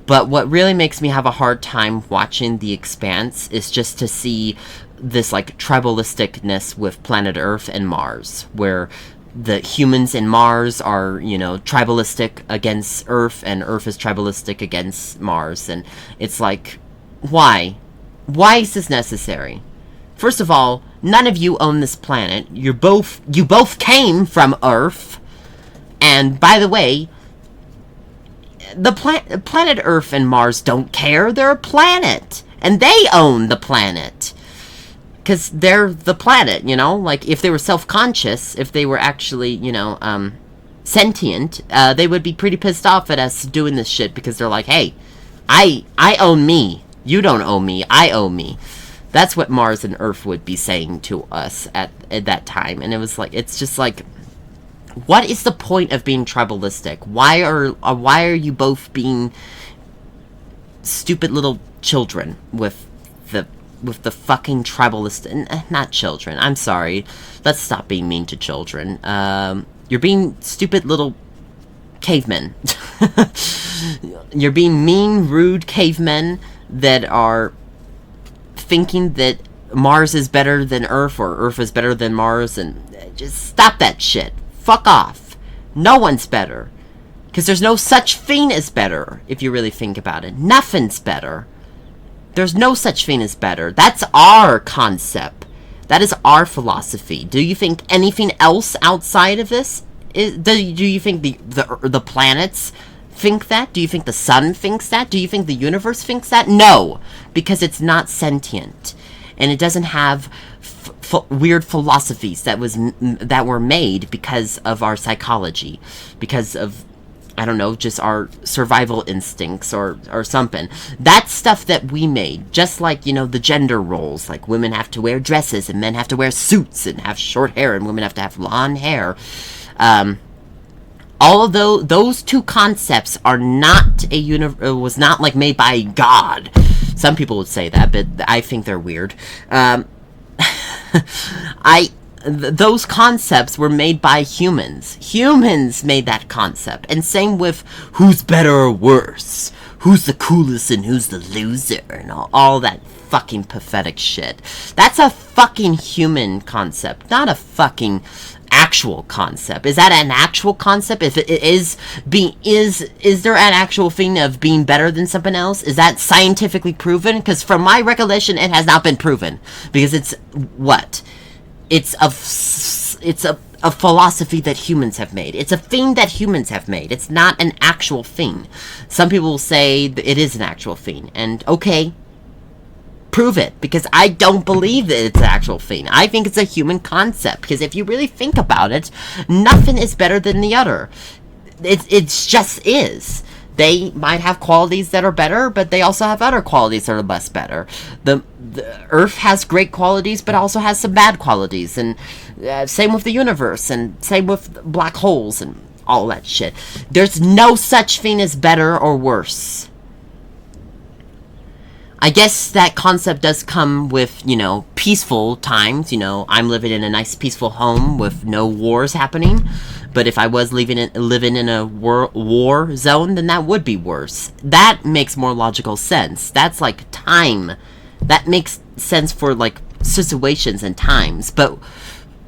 But what really makes me have a hard time watching The Expanse is just to see this tribalisticness with planet Earth and Mars, where the humans in Mars are, tribalistic against Earth, and Earth is tribalistic against Mars. And it's like, why is this necessary? First of all, none of you own this planet. You both came from Earth, and by the way, the planet Earth and Mars don't care. They're a planet, and they own the planet. Because they're the planet, if they were self-conscious, if they were actually, sentient, they would be pretty pissed off at us doing this shit, because they're like, hey, I own me. You don't own me. I own me. That's what Mars and Earth would be saying to us at that time. And it was like, it's just like, what is the point of being tribalistic? Why are you both being stupid little children with the fucking tribalist, not children, I'm sorry, let's stop being mean to children. You're being stupid little cavemen. You're being mean, rude cavemen that are thinking that Mars is better than Earth, or Earth is better than Mars, and just stop that shit. Fuck off. No one's better. Because there's no such thing as better, if you really think about it. Nothing's better. There's no such thing as better. That's our concept. That is our philosophy. Do you think anything else outside of this? Do you think the planets think that? Do you think the sun thinks that? Do you think the universe thinks that? No, because it's not sentient, and it doesn't have weird philosophies that were made because of our psychology, because of I don't know, just our survival instincts or something. That's stuff that we made. Just like, you know, the gender roles. Like, women have to wear dresses and men have to wear suits and have short hair and women have to have long hair. Although those two concepts are not was not, like, made by God. Some people would say that, but I think they're weird. Those concepts were made by humans. Humans made that concept. And same with who's better or worse. Who's the coolest and who's the loser. And all that fucking pathetic shit. That's a fucking human concept. Not a fucking actual concept. Is that an actual concept? If it is there an actual thing of being better than something else? Is that scientifically proven? Because from my recollection, it has not been proven. Because it's what? It's a philosophy that humans have made. It's a thing that humans have made. It's not an actual thing. Some people will say it is an actual thing. And okay, prove it. Because I don't believe that it's an actual thing. I think it's a human concept. Because if you really think about it, nothing is better than the other. It just is. They might have qualities that are better, but they also have other qualities that are less better. The Earth has great qualities, but also has some bad qualities. And same with the universe, and same with black holes, and all that shit. There's no such thing as better or worse. I guess that concept does come with, you know, peaceful times. You know, I'm living in a nice peaceful home with no wars happening. But if I was living in a war zone, then that would be worse. That makes more logical sense. That's like time. That makes sense for like situations and times. But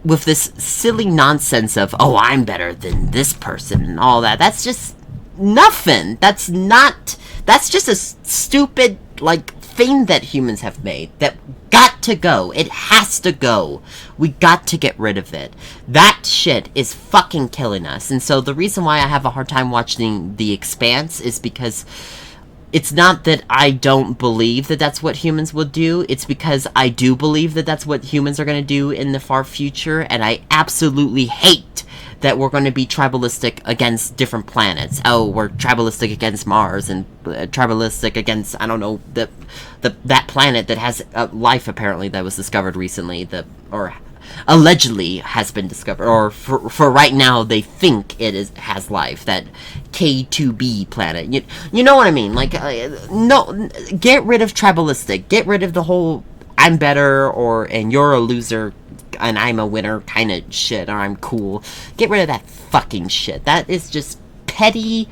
with this silly nonsense of, oh, I'm better than this person and all that, that's just nothing. That's just a stupid, like, thing that humans have made that got to go. It has to go. We got to get rid of it. That shit is fucking killing us. And so the reason why I have a hard time watching The Expanse is because it's not that I don't believe that that's what humans will do. It's because I do believe that that's what humans are going to do in the far future. And I absolutely hate that we're going to be tribalistic against different planets. Oh, we're tribalistic against Mars and tribalistic against, I don't know, that planet that has life apparently that was discovered recently, or allegedly has been discovered, or for right now they think has life, that K2b planet. You know what I mean? Like, no, get rid of tribalistic. Get rid of the whole I'm better and you're a loser and I'm a winner kind of shit, or I'm cool. Get rid of that fucking shit. That is just petty,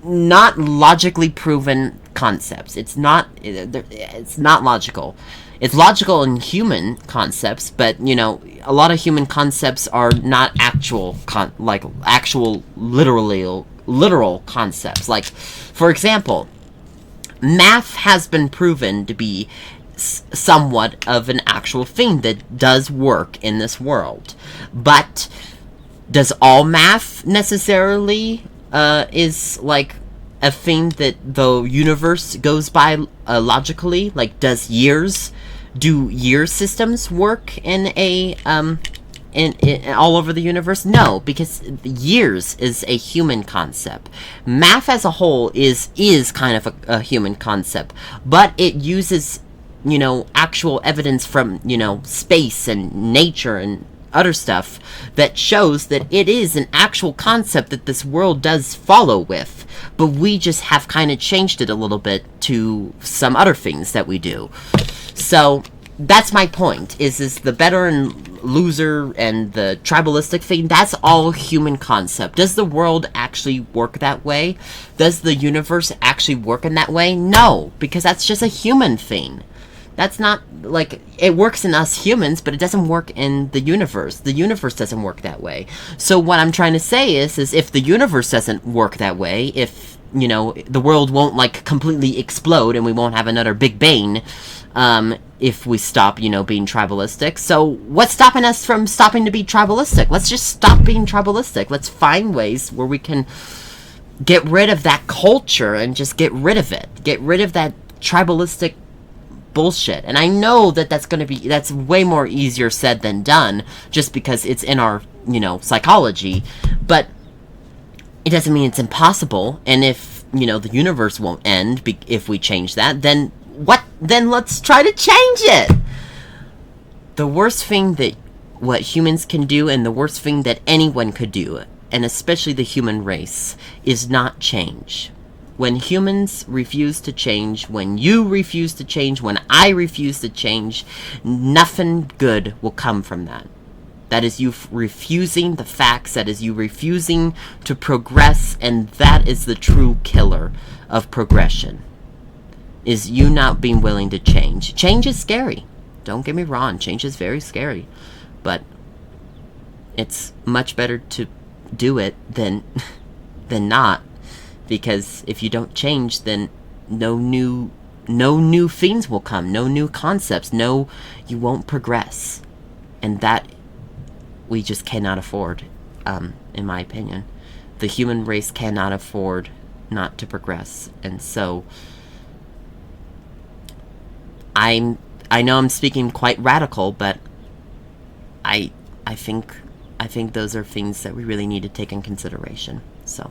not logically proven concepts. It's not logical. It's logical in human concepts, but, you know, a lot of human concepts are not actual literal concepts. Like, for example, math has been proven to be somewhat of an actual thing that does work in this world. But does all math necessarily is like a thing that the universe goes by logically? Like, do year systems work in a in all over the universe? No, because years is a human concept. Math as a whole is kind of a human concept, but it uses, you know, actual evidence from, you know, space and nature and other stuff that shows that it is an actual concept that this world does follow with, but we just have kind of changed it a little bit to some other things that we do. So that's my point, is the better and loser and the tribalistic thing, that's all human concept. Does the world actually work that way? Does the universe actually work in that way? No, because that's just a human thing. That's not, like, it works in us humans, but it doesn't work in the universe. The universe doesn't work that way. So what I'm trying to say is if the universe doesn't work that way, if, you know, the world won't, like, completely explode and we won't have another Big Bang, if we stop, you know, being tribalistic. So what's stopping us from stopping to be tribalistic? Let's just stop being tribalistic. Let's find ways where we can get rid of that culture and just get rid of it. Get rid of that tribalistic bullshit. And I know that that's way more easier said than done, just because it's in our, you know, psychology. But it doesn't mean it's impossible. And if, you know, the universe won't end if we change that, then what? Then let's try to change it. The worst thing that what humans can do, and the worst thing that anyone could do, and especially the human race, is not change. When humans refuse to change, when you refuse to change, when I refuse to change, nothing good will come from that. That is you refusing the facts, that is you refusing to progress, and that is the true killer of progression. Is you not being willing to change. Change is scary. Don't get me wrong, change is very scary. But it's much better to do it than not. Because if you don't change, then no new things will come, no new concepts, you won't progress. And that we just cannot afford, in my opinion. The human race cannot afford not to progress. And so I know I'm speaking quite radical, but I think those are things that we really need to take in consideration. So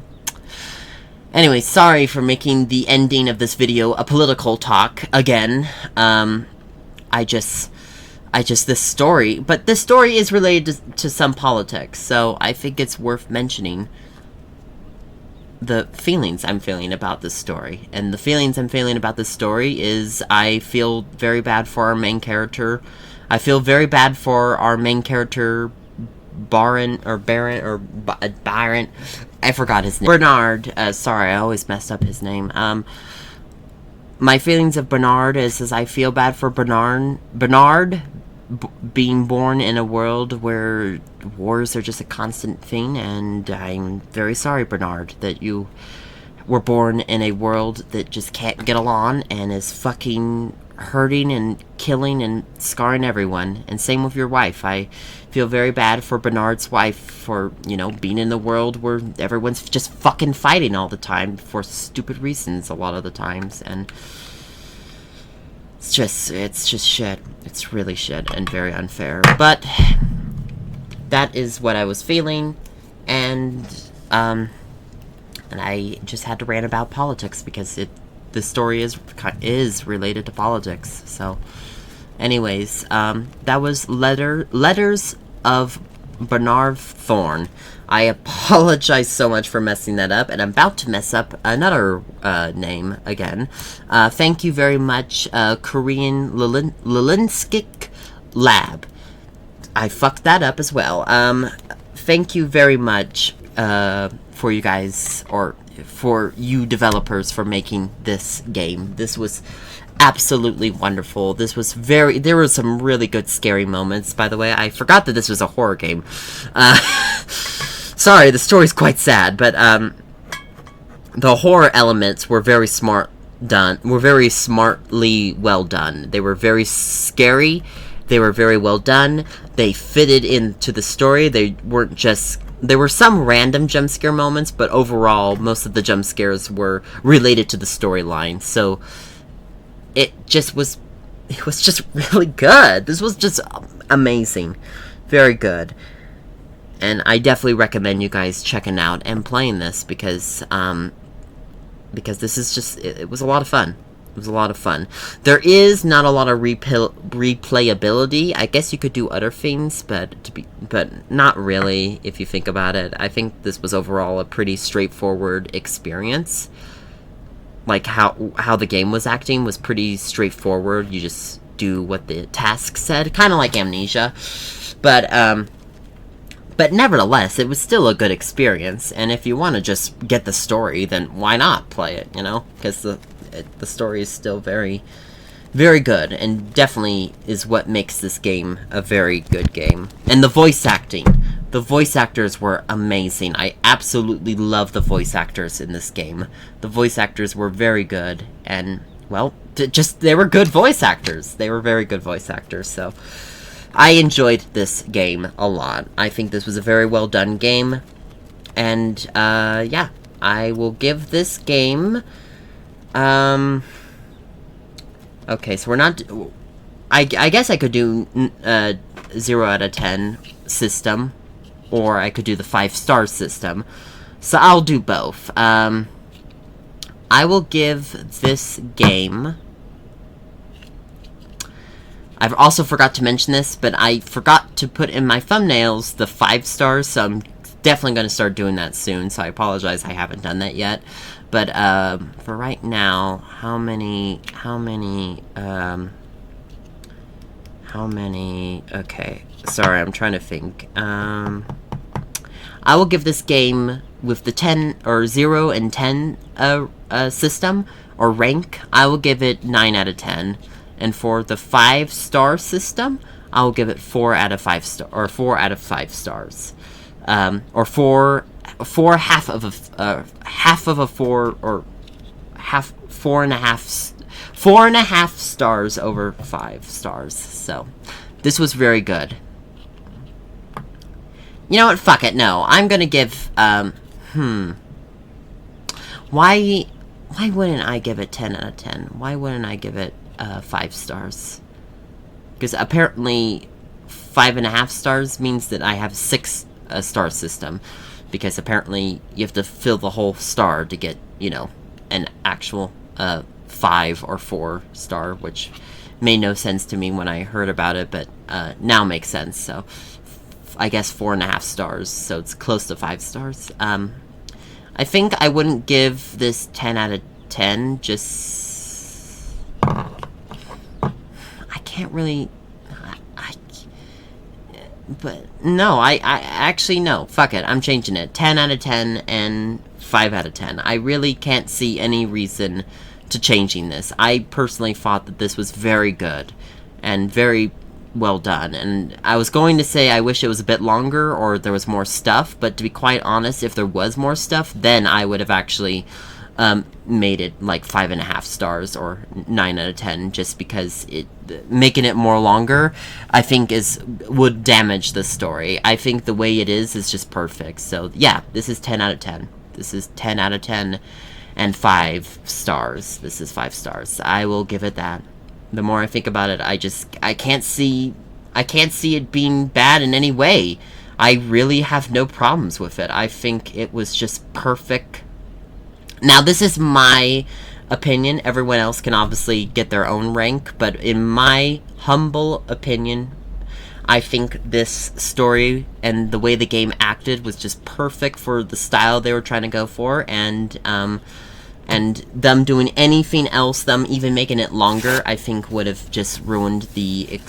anyway, sorry for making the ending of this video a political talk again. This story, but this story is related to some politics, so I think it's worth mentioning the feelings I'm feeling about this story. And the feelings I'm feeling about this story is I feel very bad for our main character. I feel very bad for our main character, Byron. I forgot his name. Bernard. Sorry, I always messed up his name. My feelings of Bernard is I feel bad for Bernard being born in a world where wars are just a constant thing, and I'm very sorry, Bernard, that you were born in a world that just can't get along and is fucking hurting and killing and scarring everyone. And same with your wife. I feel very bad for Bernard's wife for, you know, being in the world where everyone's just fucking fighting all the time for stupid reasons a lot of the times. And it's just shit. It's really shit and very unfair. But that is what I was feeling, and I just had to rant about politics because the story is related to politics. So, anyways, that was Letters of Bernard Thorne. I apologize so much for messing that up, and I'm about to mess up another name again. Thank you very much, Korean Linguistics Lab. I fucked that up as well. Thank you very much for you guys, or for you developers, for making this game. This was absolutely wonderful. There were some really good scary moments, by the way. I forgot that this was a horror game. Sorry, the story's quite sad, but the horror elements were very very smartly well done. They were very scary. They were very well done. They fitted into the story. There were some random jump scare moments, but overall, most of the jump scares were related to the storyline. So it was just really good. This was just amazing. Very good. And I definitely recommend you guys checking out and playing this because this is just, it was a lot of fun. It was a lot of fun. There is not a lot of replayability. I guess you could do other things, but not really if you think about it. I think this was overall a pretty straightforward experience. Like how the game was acting was pretty straightforward. You just do what the task said, kind of like Amnesia. But nevertheless, it was still a good experience. And if you want to just get the story, then why not play it, you know? Because the story is still very, very good, and definitely is what makes this game a very good game. And the voice acting. The voice actors were amazing. I absolutely love the voice actors in this game. The voice actors were very good, and, well, they were good voice actors. They were very good voice actors, so I enjoyed this game a lot. I think this was a very well done game, and, yeah, I will give this game, okay, so we're not, I guess I could do 0 out of 10 system, or I could do the 5-star system, So I'll do both. I will give this game... I've also forgot to mention this, but I forgot to put in my thumbnails the 5 stars, so I'm definitely going to start doing that soon, so I apologize I haven't done that yet. But, for right now, how many, okay, sorry, I'm trying to think. I will give this game, with the 10, or 0 and 10, system, or rank, I will give it 9 out of 10. And for the 5-star system, I will give it 4 out of 5 star, or 4 out of 5 stars. Or 4 half of a 4, or 4.5 stars over 5 stars. So, this was very good. You know what? Fuck it. No, I'm gonna give. Why wouldn't I give it 10 out of 10? Why wouldn't I give it 5 stars? Because apparently 5.5 stars means that I have 6 star system. Because apparently you have to fill the whole star to get, you know, an actual 5 or 4 star, which made no sense to me when I heard about it, but now makes sense. So I guess 4.5 stars, so it's close to 5 stars. I think I wouldn't give this 10 out of 10, just... I can't really... But, no, I actually, no. Fuck it, I'm changing it. 10 out of 10 and 5 out of 10. I really can't see any reason to changing this. I personally thought that this was very good and very well done. And I was going to say I wish it was a bit longer or there was more stuff, but to be quite honest, if there was more stuff, then I would have actually made it like 5.5 stars or 9 out of 10, just because making it more longer, I think would damage the story. I think the way it is just perfect. So yeah, this is 10 out of 10. This is 10 out of 10 and 5 stars. This is 5 stars. I will give it that. The more I think about it, I can't see it being bad in any way. I really have no problems with it. I think it was just perfect. Now, this is my opinion. Everyone else can obviously get their own rank, but in my humble opinion, I think this story and the way the game acted was just perfect for the style they were trying to go for, and them doing anything else, them even making it longer, I think would have just ruined the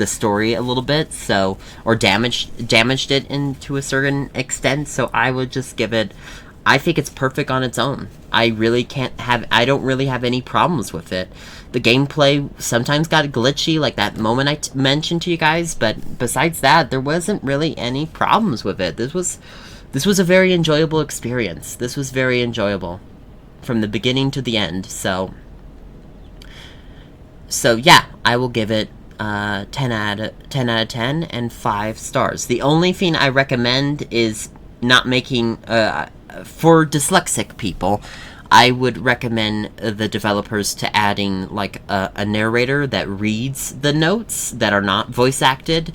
story a little bit, so, or damaged it to a certain extent. So I would just give it, I think it's perfect on its own. I don't really have any problems with it. The gameplay sometimes got glitchy, like that moment I mentioned to you guys, but besides that, there wasn't really any problems with it. This was a very enjoyable experience. This was very enjoyable from the beginning to the end. So yeah, I will give it 10 out of 10 and 5 stars. The only thing I recommend is not making for dyslexic people, I would recommend the developers to adding like a narrator that reads the notes that are not voice acted.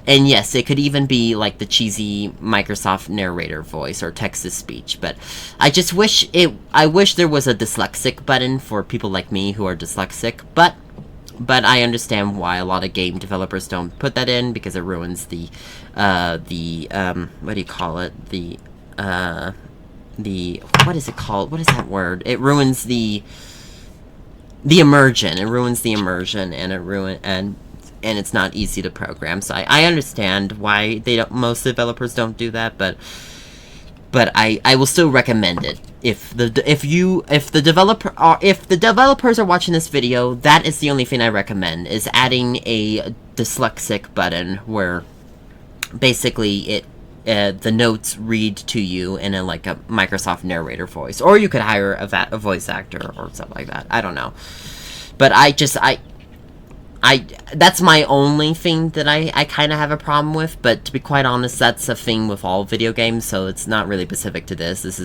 And yes, it could even be like the cheesy Microsoft narrator voice or text-to-speech, but I just wish I wish there was a dyslexic button for people like me who are dyslexic, but I understand why a lot of game developers don't put that in, because it ruins the what do you call it? What is it called? What is that word? It ruins the immersion. It ruins the immersion, and it's not easy to program. So I understand why most developers don't do that, but I will still recommend it. If the developers are watching this video, that is the only thing I recommend, is adding a dyslexic button where basically the notes read to you in a Microsoft narrator voice, or you could hire a voice actor or something like that. I don't know, but that's my only thing that I kind of have a problem with. But to be quite honest, that's a thing with all video games, so it's not really specific to this. This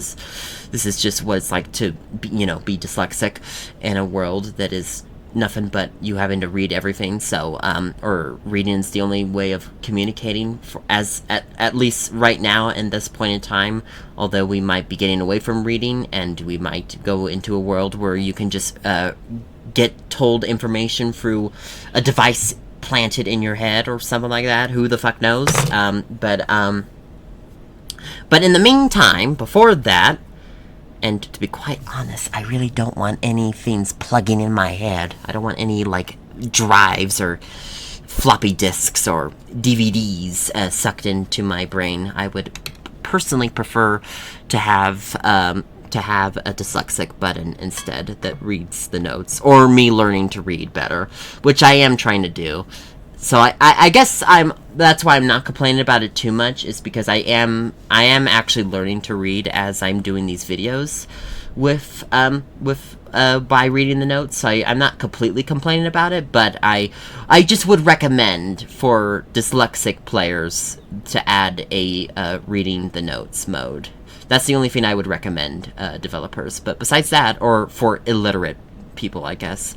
is just what it's like to be dyslexic in a world that is nothing but you having to read everything. So, or reading is the only way of communicating, at least right now in this point in time. Although we might be getting away from reading, and we might go into a world where you can just get told information through a device planted in your head or something like that. Who the fuck knows? But in the meantime, before that, and to be quite honest, I really don't want any things plugging in my head. I don't want any, like, drives or floppy disks or DVDs sucked into my brain. I would personally prefer to have a dyslexic button instead that reads the notes, or me learning to read better, which I am trying to do. So I guess that's why I'm not complaining about it too much, is because I am actually learning to read as I'm doing these videos by reading the notes. So I'm not completely complaining about it, but I just would recommend for dyslexic players to add a reading the notes mode. That's the only thing I would recommend developers. But besides that, or for illiterate people, I guess,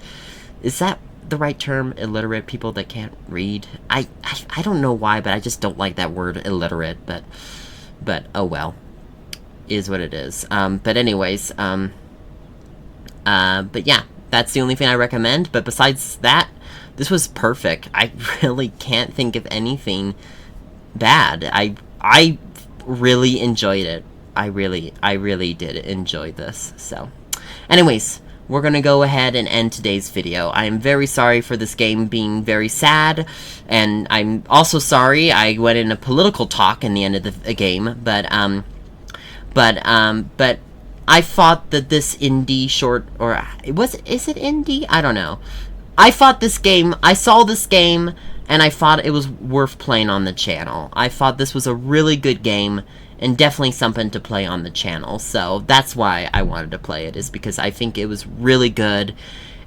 is that the right term? Illiterate people that can't read? I don't know why, but I just don't like that word illiterate. But oh well, is what it is. But anyways, but yeah, that's the only thing I recommend. But besides that, this was perfect. I really can't think of anything bad. I really enjoyed it. I really did enjoy this. So anyways, we're gonna go ahead and end today's video. I am very sorry for this game being very sad, and I'm also sorry I went in a political talk in the end of the game, but I thought that this indie short, or is it indie? I don't know. I saw this game, and I thought it was worth playing on the channel. I thought this was a really good game, and definitely something to play on the channel. So that's why I wanted to play it, is because I think it was really good.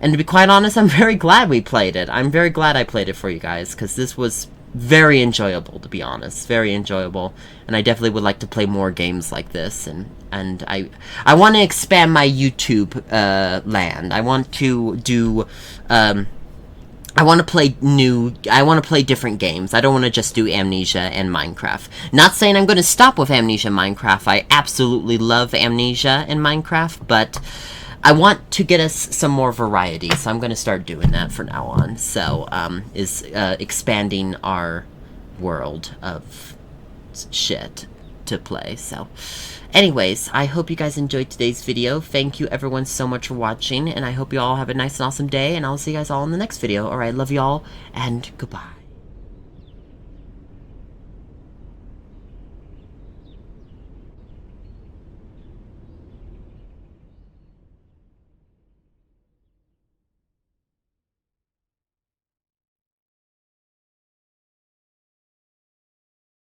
And to be quite honest, I'm very glad we played it. I'm very glad I played it for you guys, because this was very enjoyable, to be honest. Very enjoyable. And I definitely would like to play more games like this. And I want to expand my YouTube land. I want to do... I want to play different games. I don't want to just do Amnesia and Minecraft. Not saying I'm going to stop with Amnesia and Minecraft. I absolutely love Amnesia and Minecraft, but I want to get us some more variety, so I'm going to start doing that from now on. So, expanding our world of shit to play. So, anyways, I hope you guys enjoyed today's video. Thank you everyone so much for watching, and I hope you all have a nice and awesome day, and I'll see you guys all in the next video. Alright, love you all, and goodbye.